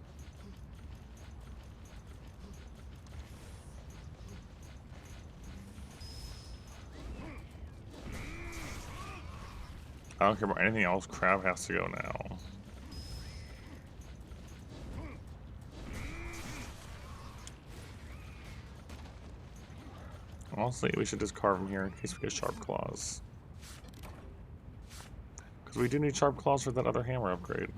I don't care about anything else. Crab has to go now. Honestly, we should just carve him here in case we get Sharp Claws. Because we do need Sharp Claws for that other hammer upgrade.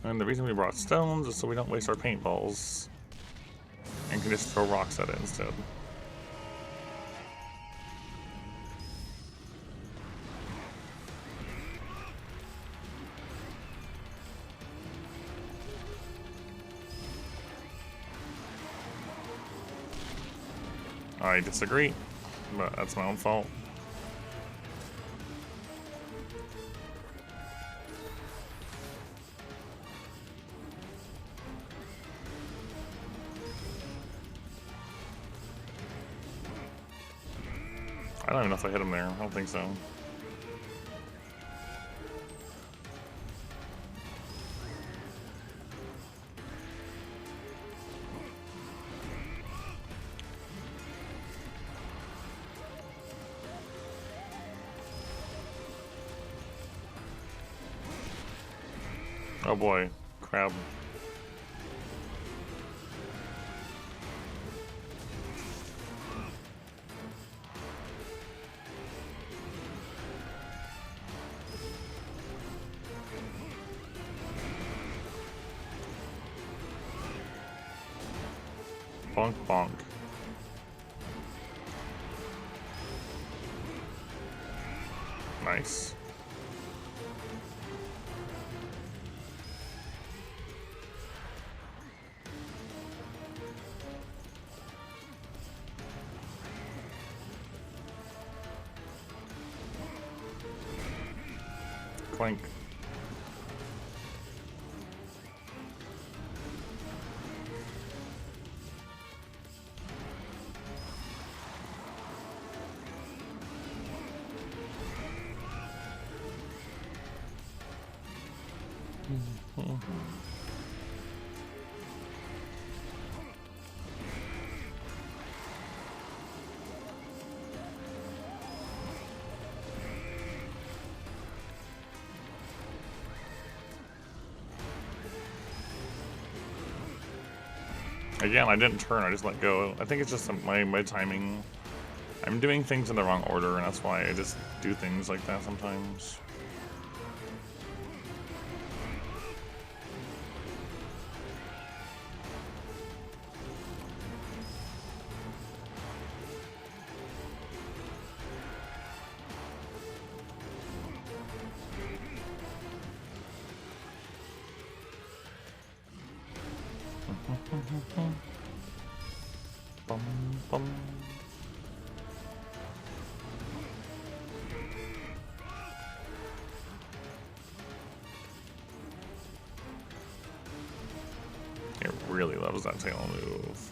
And the reason we brought stones is so we don't waste our paintballs. And can just throw rocks at it instead. I disagree, but that's my own fault. I don't even know if I hit him there. I don't think so. Oh boy, Crab. Bonk bonk. Nice. Clink. Again, I didn't turn, I just let go. I think it's just my timing. I'm doing things in the wrong order, and that's why I just do things like that sometimes. Bum, bum. It really loves that tail move.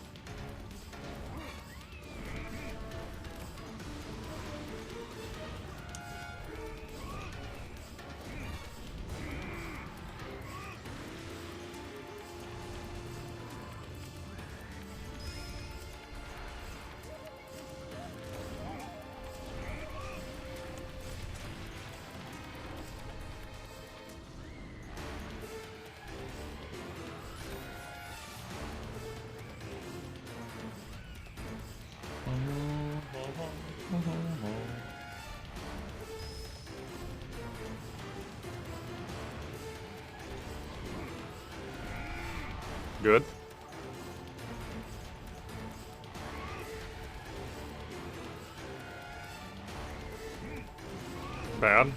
Good. Bad. It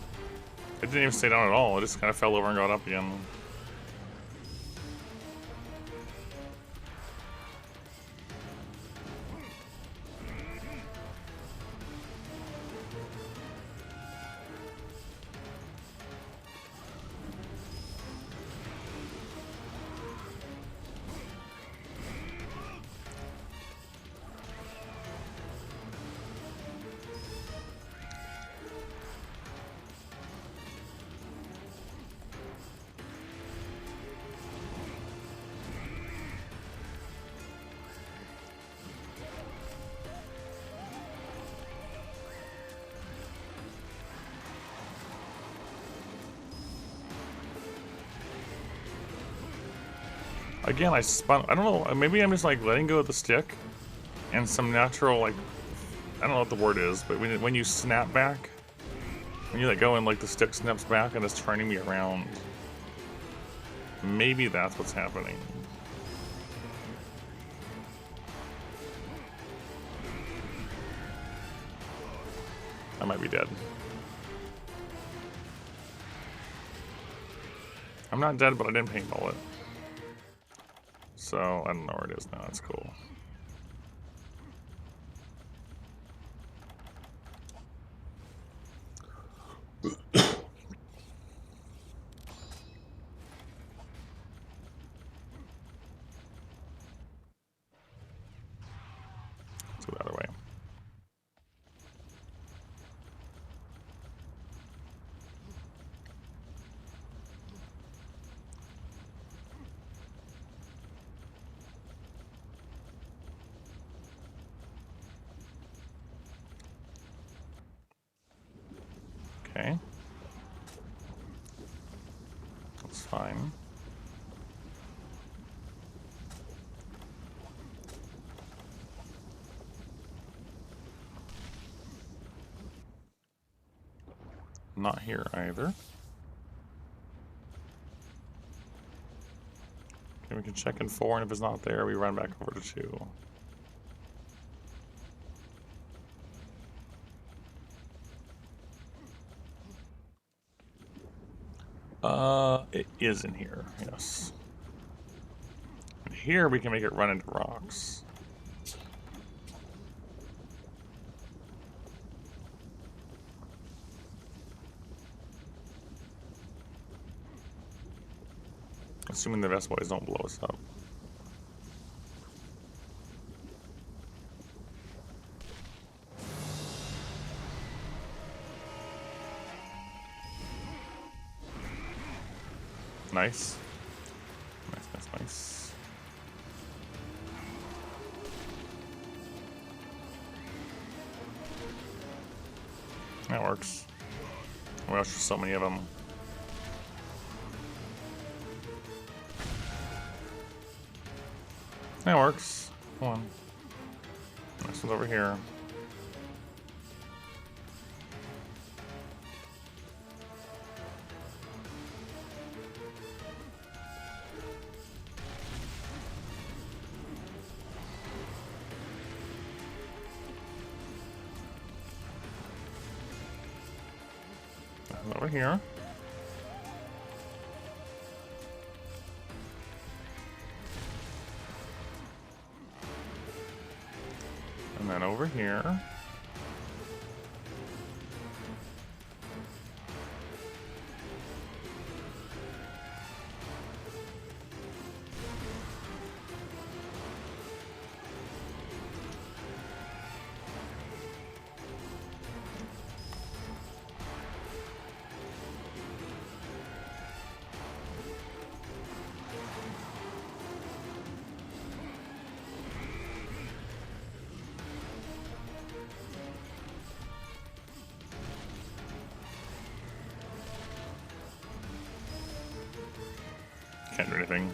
didn't even stay down at all. It just kind of fell over and got up again. Again, I spun. I don't know. Maybe I'm just like letting go of the stick, and some natural like I don't know what the word is, but when you snap back, when you let go and like the stick snaps back and it's turning me around. Maybe that's what's happening. I might be dead. I'm not dead, but I didn't paintball it. So, I don't know where it is now, that's cool. Let's go the other way. Okay. That's fine. Not here either. Okay, we can check in 4, and if it's not there, we run back over to 2. It is in here, yes. And here we can make it run into rocks. Assuming the Vest Boys don't blow us up. Nice. Nice. That works. Oh gosh, there's so many of them. That works. Come on. This one's over here. Over here. And then over here. Can't do anything.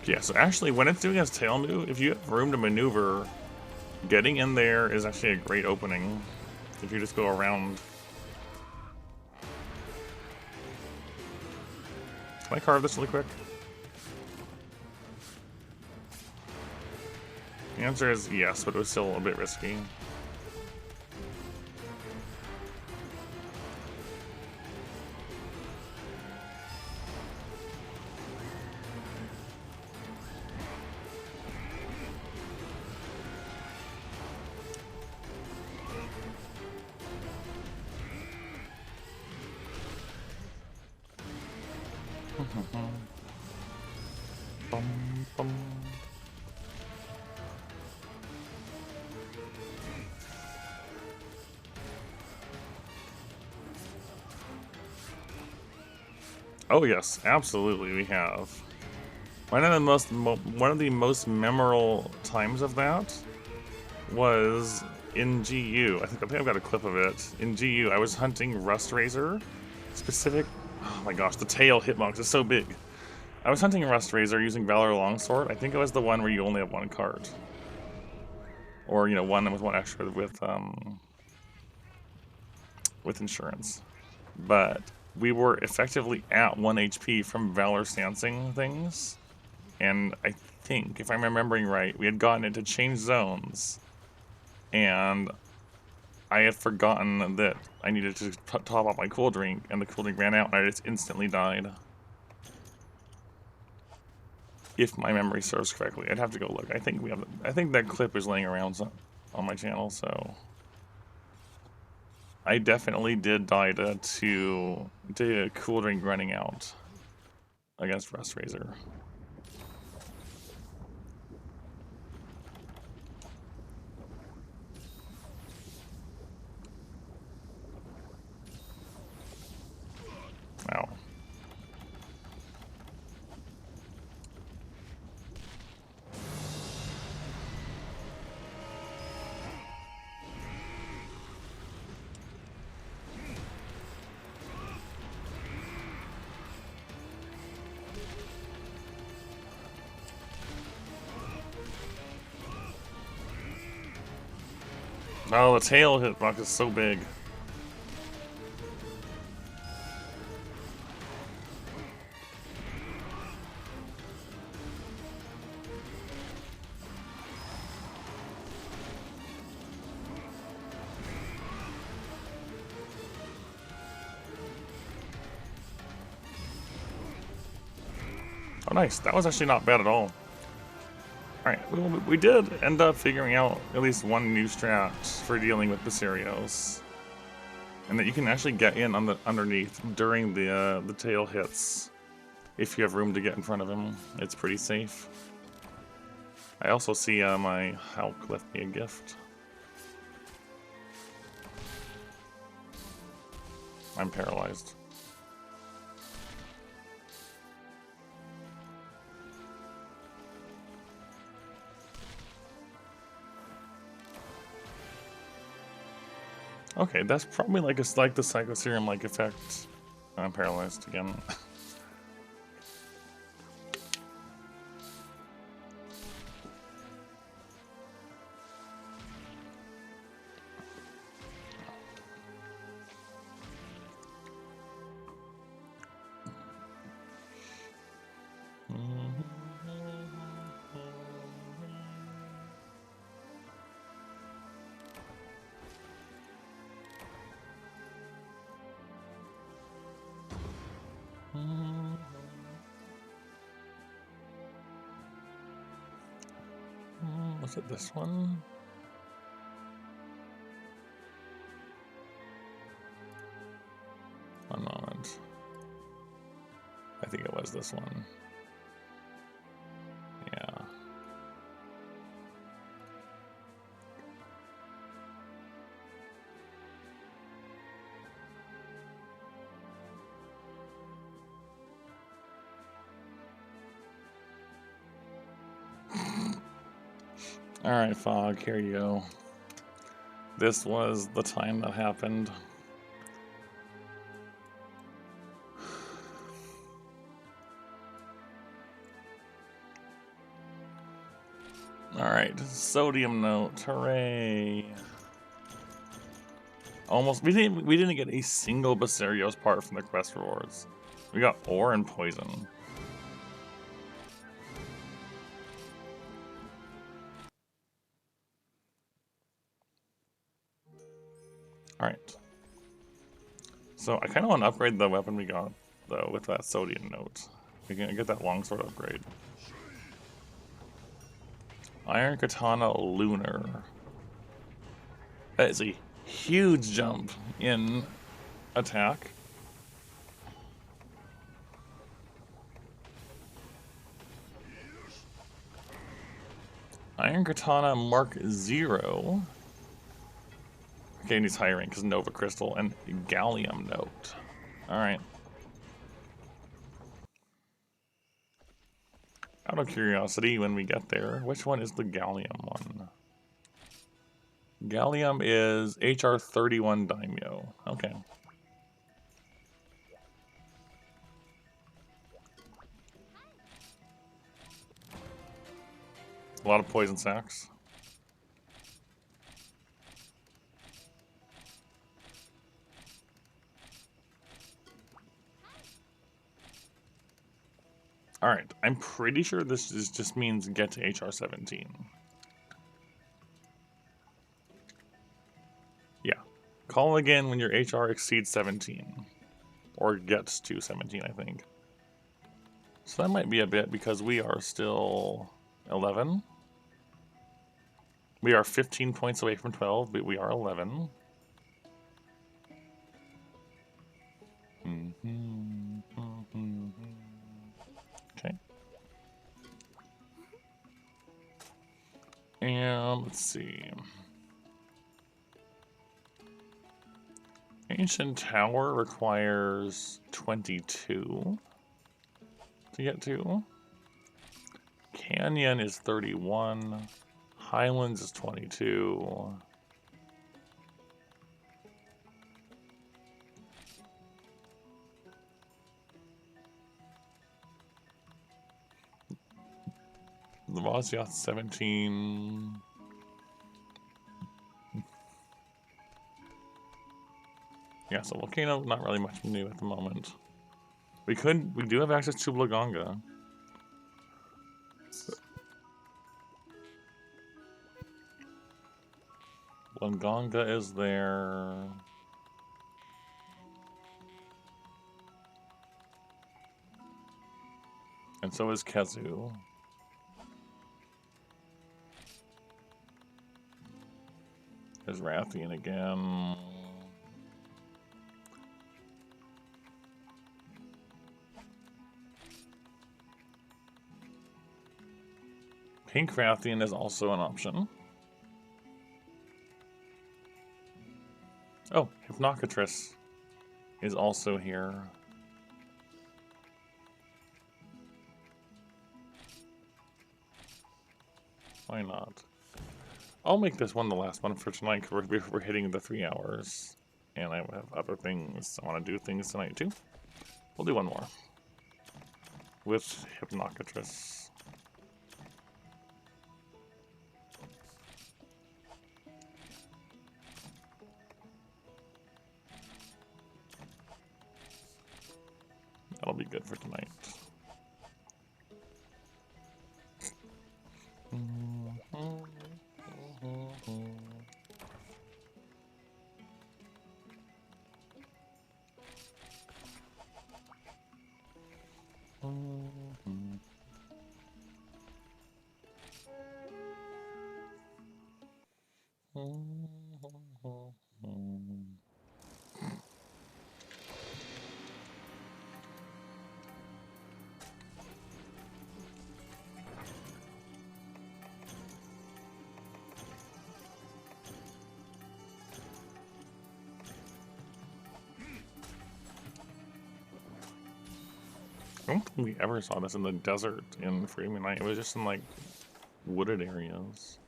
Yeah, so actually when it's doing its tail move, if you have room to maneuver, getting in there is actually a great opening. If you just go around. Can I carve this really quick? The answer is yes, but it was still a bit risky. Bum, bum. Oh yes, absolutely we have. One of the most memorable times of that was in GU. I think I've got a clip of it. In GU, I was hunting Rust Razor. Oh my gosh, the tail hitbox is so big. I was hunting Rust Razor using Valor Longsword. I think it was the one where you only have one card. Or, you know, one with one extra with insurance. But we were effectively at 1 HP from Valor stancing things. And I think, if I'm remembering right, we had gotten it to change zones. And I had forgotten that I needed to top up my cool drink, and the cool drink ran out, and I just instantly died. If my memory serves correctly, I'd have to go look. I think that clip is laying around on my channel, so I definitely did die to cool drink running out against Rust Razor. Ow. Oh, the tail hitbox is so big. Oh, nice. That was actually not bad at all. Alright, well, we did end up figuring out at least one new strat for dealing with Basarios. And that you can actually get in on the underneath during the tail hits. If you have room to get in front of him, it's pretty safe. I also see my Hulk left me a gift. I'm paralyzed. Okay, that's probably like it's like the Psycho-Serum like effect. I'm paralyzed again. Was it this one? One moment. I think it was this one. Yeah. Alright, Fog, here you go. This was the time that happened. Alright, Sodium Note, hooray. Almost, we didn't get a single Basarios part from the quest rewards. We got ore and poison. Alright. So I kind of want to upgrade the weapon we got, though, with that Sodium Note. We can get that longsword upgrade. Iron Katana Lunar. That is a huge jump in attack. Iron Katana Mark 0. Okay, and he's higher rank because Nova Crystal and Gallium Note. Alright. Out of curiosity, when we get there, which one is the Gallium one? Gallium is HR 31 Daimyo. Okay. A lot of poison sacks. Alright, I'm pretty sure this just means get to HR 17. Yeah. Call again when your HR exceeds 17. Or gets to 17, I think. So that might be a bit because we are still 11. We are 15 points away from 12, but we are 11. Okay. And let's see. Ancient Tower requires 22 to get to. Canyon is 31. Highlands is 22. The Vosyath 17. Yeah, so Volcano, not really much new at the moment. We do have access to Blaganga. Blaganga is there. And so is Kazu. There's Rathian again. Pink Rathian is also an option. Oh, Hypnocatress is also here. Why not? I'll make this one the last one for tonight because we're hitting the 3 hours. And I have other things. I want to do things tonight too. We'll do one more. With Hypnocatress. That'll be good for tonight. I don't think we ever saw this in the desert in Freeman Night. It was just in like wooded areas.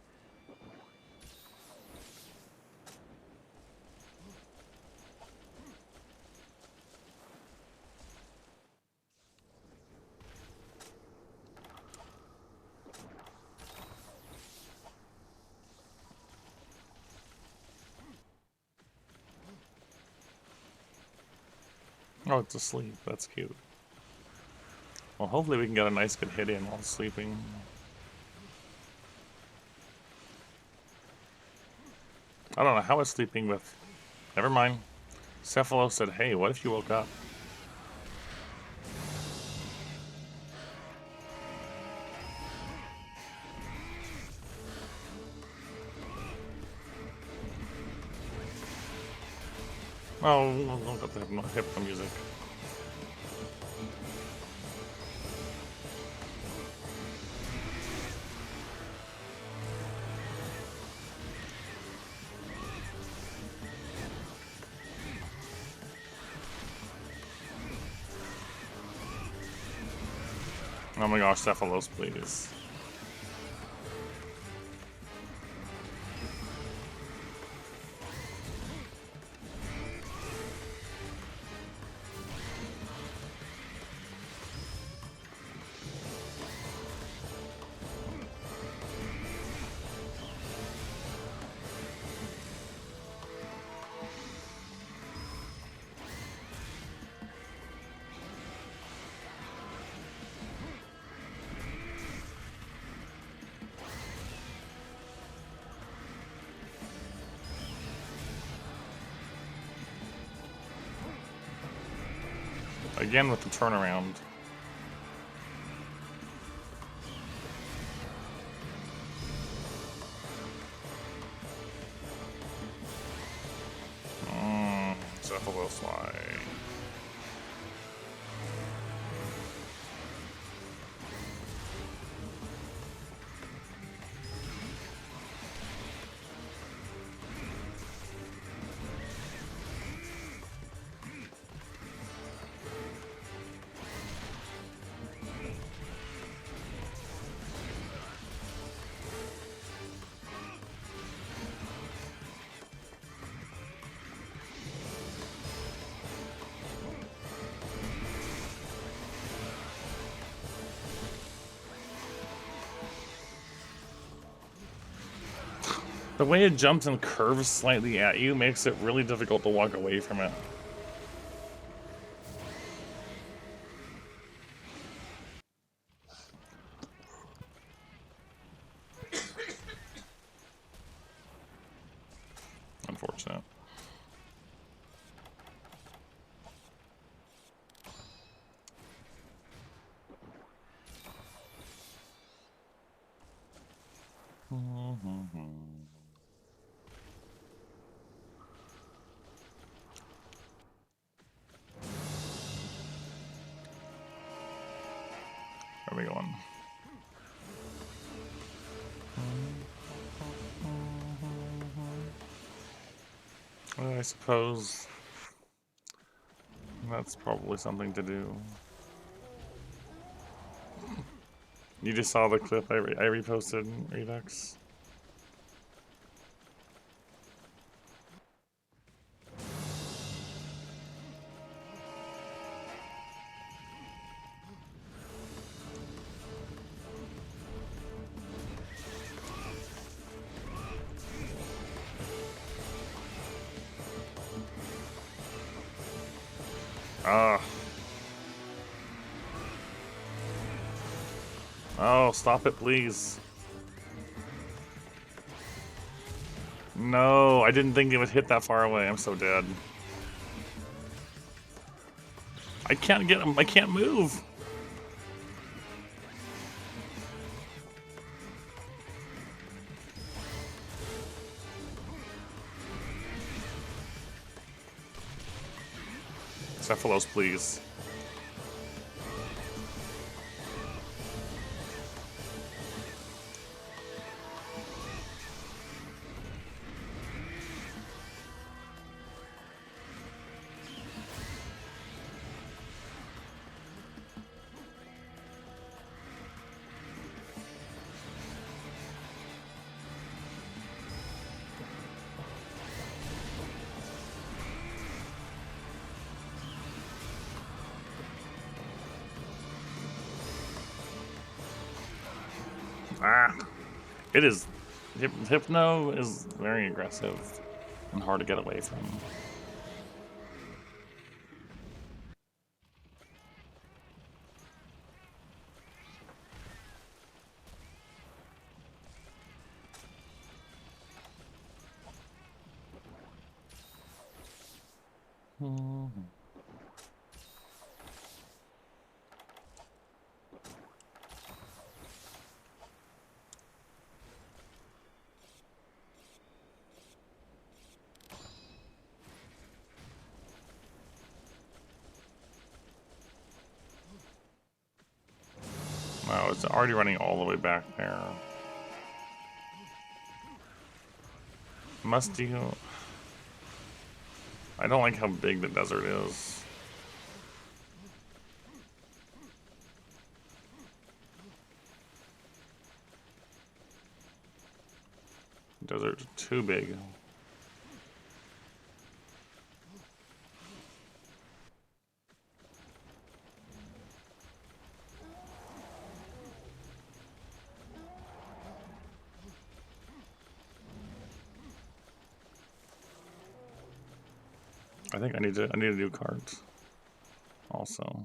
Oh, it's asleep. That's cute. Well, hopefully we can get a nice good hit in while sleeping. I don't know how it's sleeping with. Never mind. Cephalo said, hey, what if you woke up? Oh, look at the hypno music. Oh my gosh, Cephalos, please. Again with the turnaround. Cephalos fly. The way it jumps and curves slightly at you makes it really difficult to walk away from it. Unfortunate. Where are we going? Well, I suppose that's probably something to do. You just saw the clip I reposted, Redux? Ah. Oh, stop it, please. No, I didn't think it would hit that far away. I'm so dead. I can't get him. I can't move. Cephalos, please. Ah. It is. Hypno is very aggressive and hard to get away from. Wow, it's already running all the way back there. Must you? I don't like how big the desert is. Desert's too big. I think I need a new cart. Also.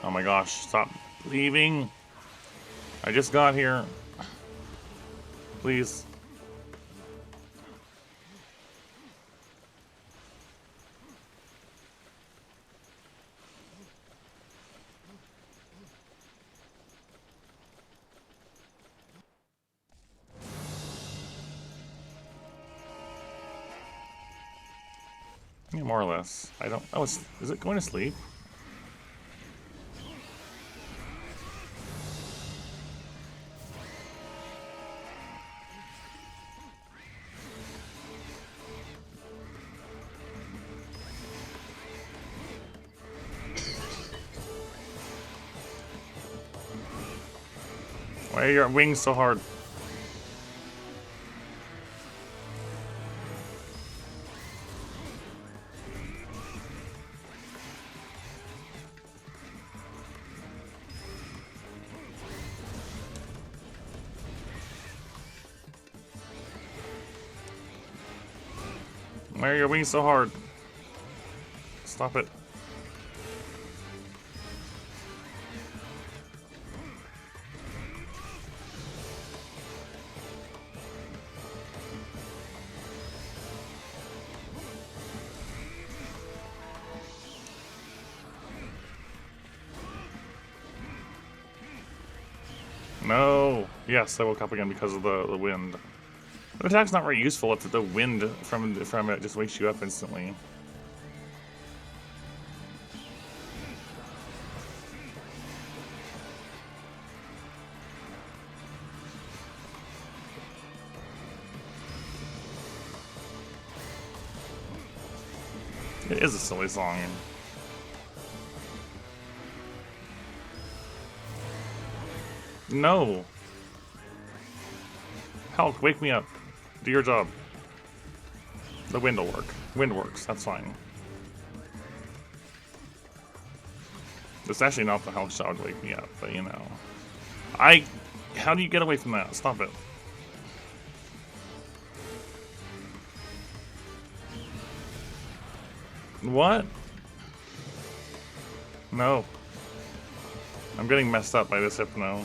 Oh my gosh! Stop leaving! I just got here. Please. Yeah, more or less. I don't. Oh, is it going to sleep? Why are your wings so hard? Why are your wings so hard? Stop it. No. Yes, I woke up again because of the wind. The attack's not very useful if the wind from it just wakes you up instantly. It is a silly song. No. Hulk, wake me up. Do your job. The wind will work. Wind works, that's fine. It's actually not the Hulk shot to wake me up, but you know. How do you get away from that? Stop it. What? No. I'm getting messed up by this Hypno.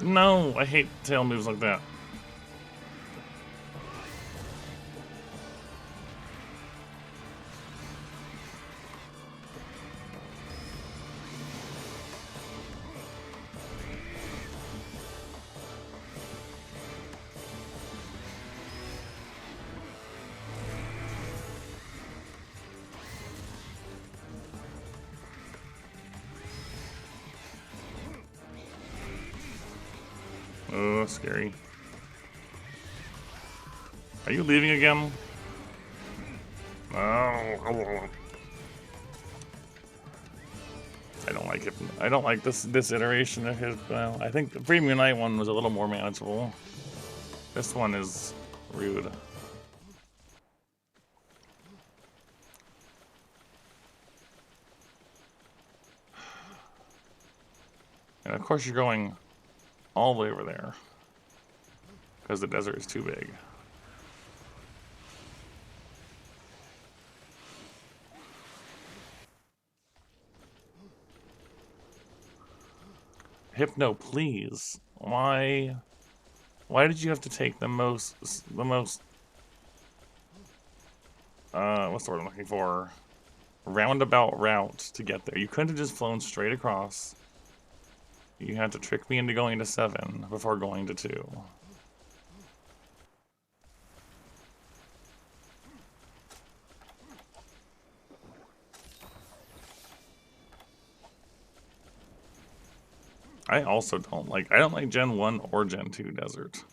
No, I hate tail moves like that. Oh, scary. Are you leaving again? Oh. I don't like it. I don't like this iteration of his. Well, I think the Premium Night one was a little more manageable. This one is rude. And of course you're going all the way over there. Because the desert is too big. Hypno, please. Why did you have to take the most, what's the word I'm looking for? Roundabout route to get there. You couldn't have just flown straight across. You had to trick me into going to 7 before going to 2. I also don't like Gen 1 or Gen 2 Desert.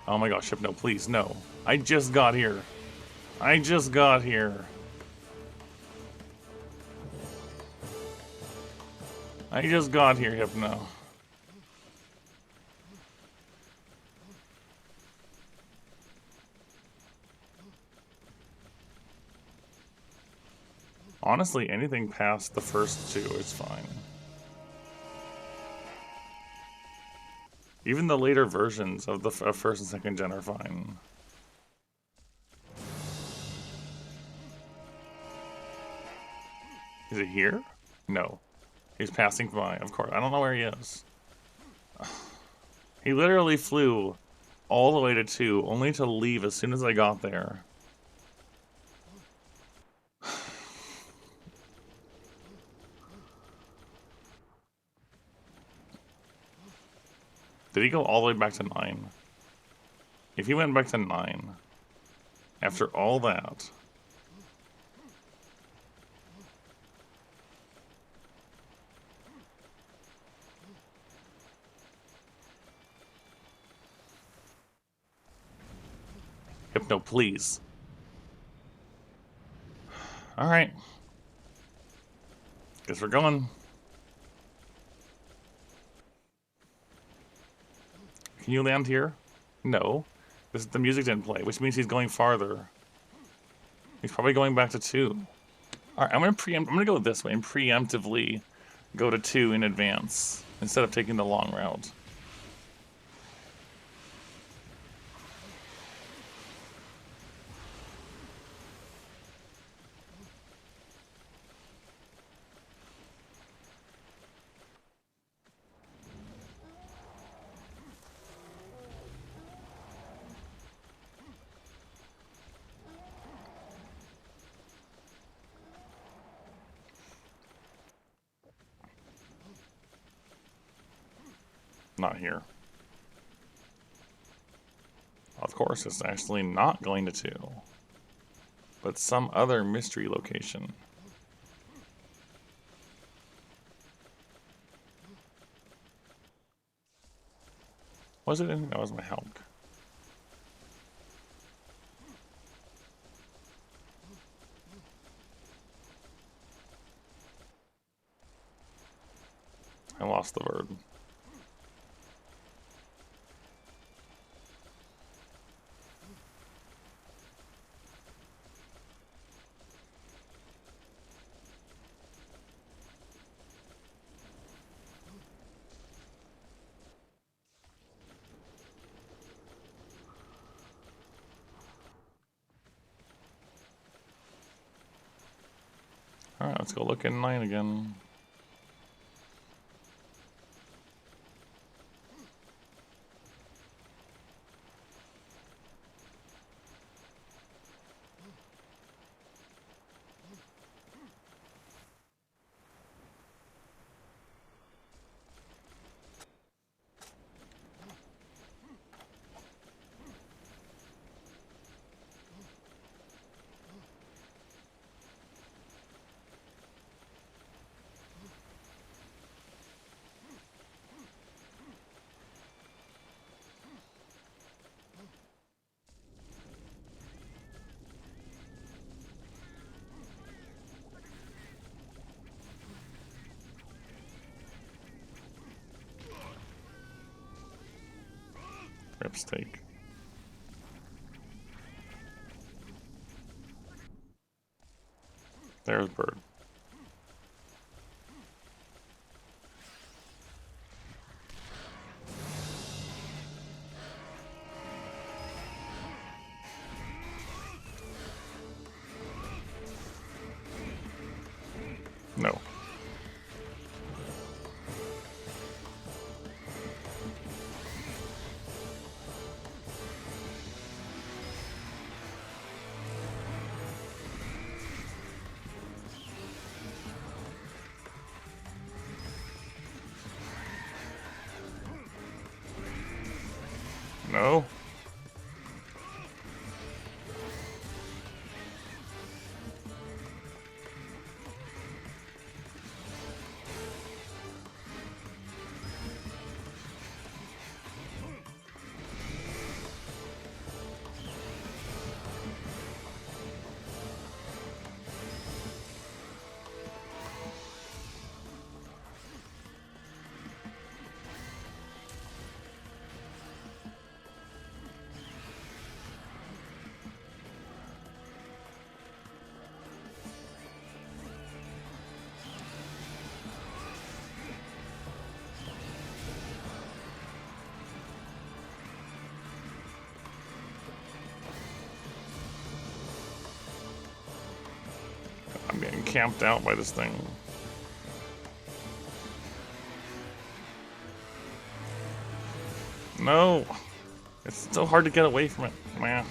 Oh my gosh, Hypno, please, no. I just got here. I just got here. I just got here, Hypno. Honestly, anything past the first 2 is fine. Even the later versions of the first and second gen are fine. Is it here? No. He's passing by, of course. I don't know where he is. He literally flew all the way to 2, only to leave as soon as I got there. Did he go all the way back to 9? If he went back to 9, after all that... Hypno, please. Alright. Guess we're going. Can you land here? No. The music didn't play, which means he's going farther. He's probably going back to 2. Alright, I'm gonna go this way and preemptively go to 2 in advance instead of taking the long route. Not here. Of course, it's actually not going to 2. But some other mystery location. Was it in? That was my help. I lost the bird. Alright, let's go look in 9 again. Ripstake. There's bird. No. No. I'm getting camped out by this thing. No! It's so hard to get away from it, man.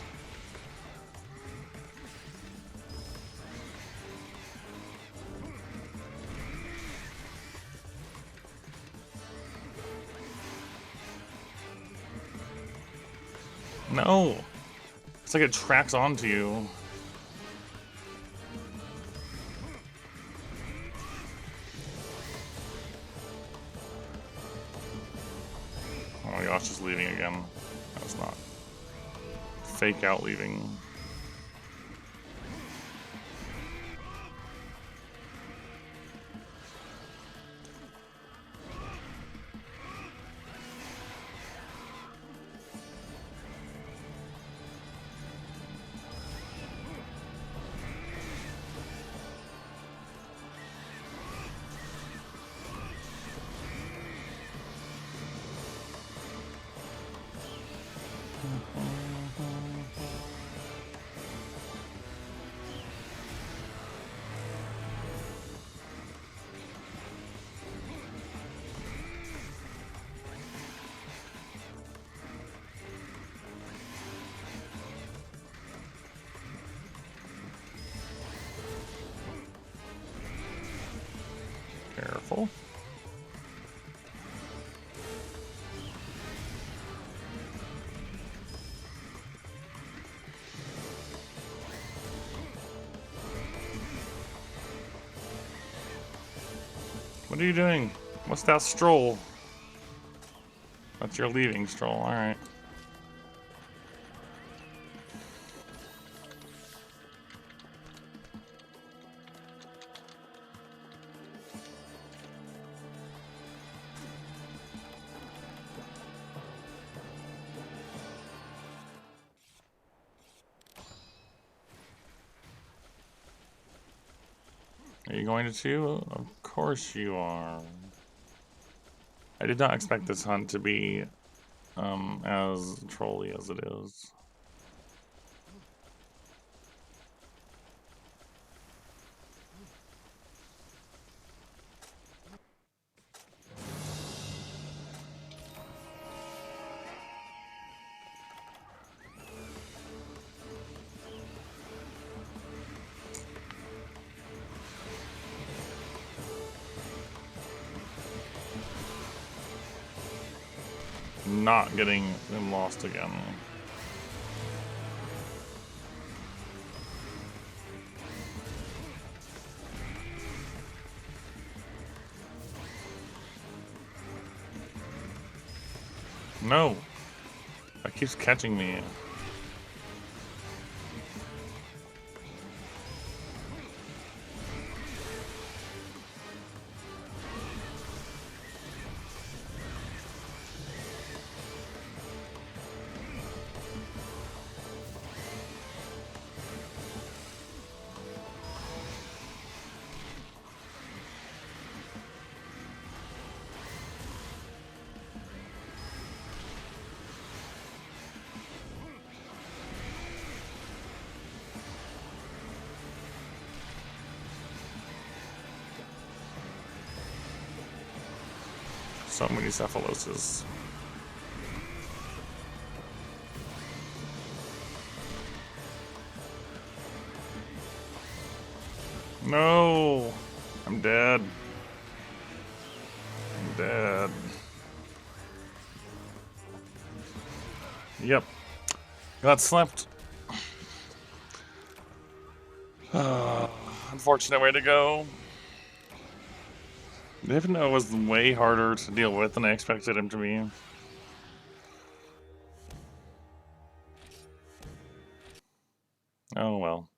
No! It's like it tracks onto you. Oh my gosh, just leaving again. That's not. Fake out leaving. Careful. What are you doing? What's that stroll? That's your leaving stroll, alright. Are you going to two? Of course you are. I did not expect this hunt to be as trolly as it is. Not getting them lost again. No! That keeps catching me. So many cephaloses. No! I'm dead. I'm dead. Yep. Got slept. Unfortunate way to go. Hypno was way harder to deal with than I expected him to be. Oh well.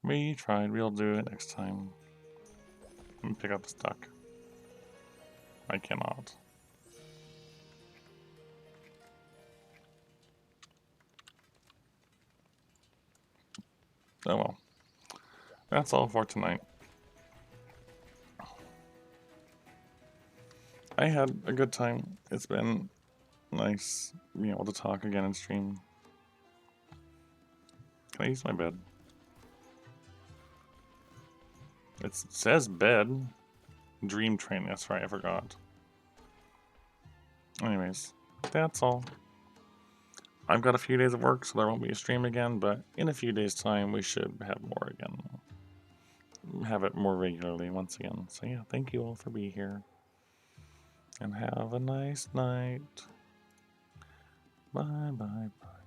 We tried. We'll do it next time. Let me pick up this duck. I cannot. Oh well. That's all for tonight. I had a good time. It's been nice being able to talk again and stream. Can I use my bed? It says bed. Dream train, that's right, I forgot. Anyways, that's all. I've got a few days of work, so there won't be a stream again, but in a few days' time, we should have more again. Have it more regularly once again. So yeah, thank you all for being here. And have a nice night. Bye, bye, bye.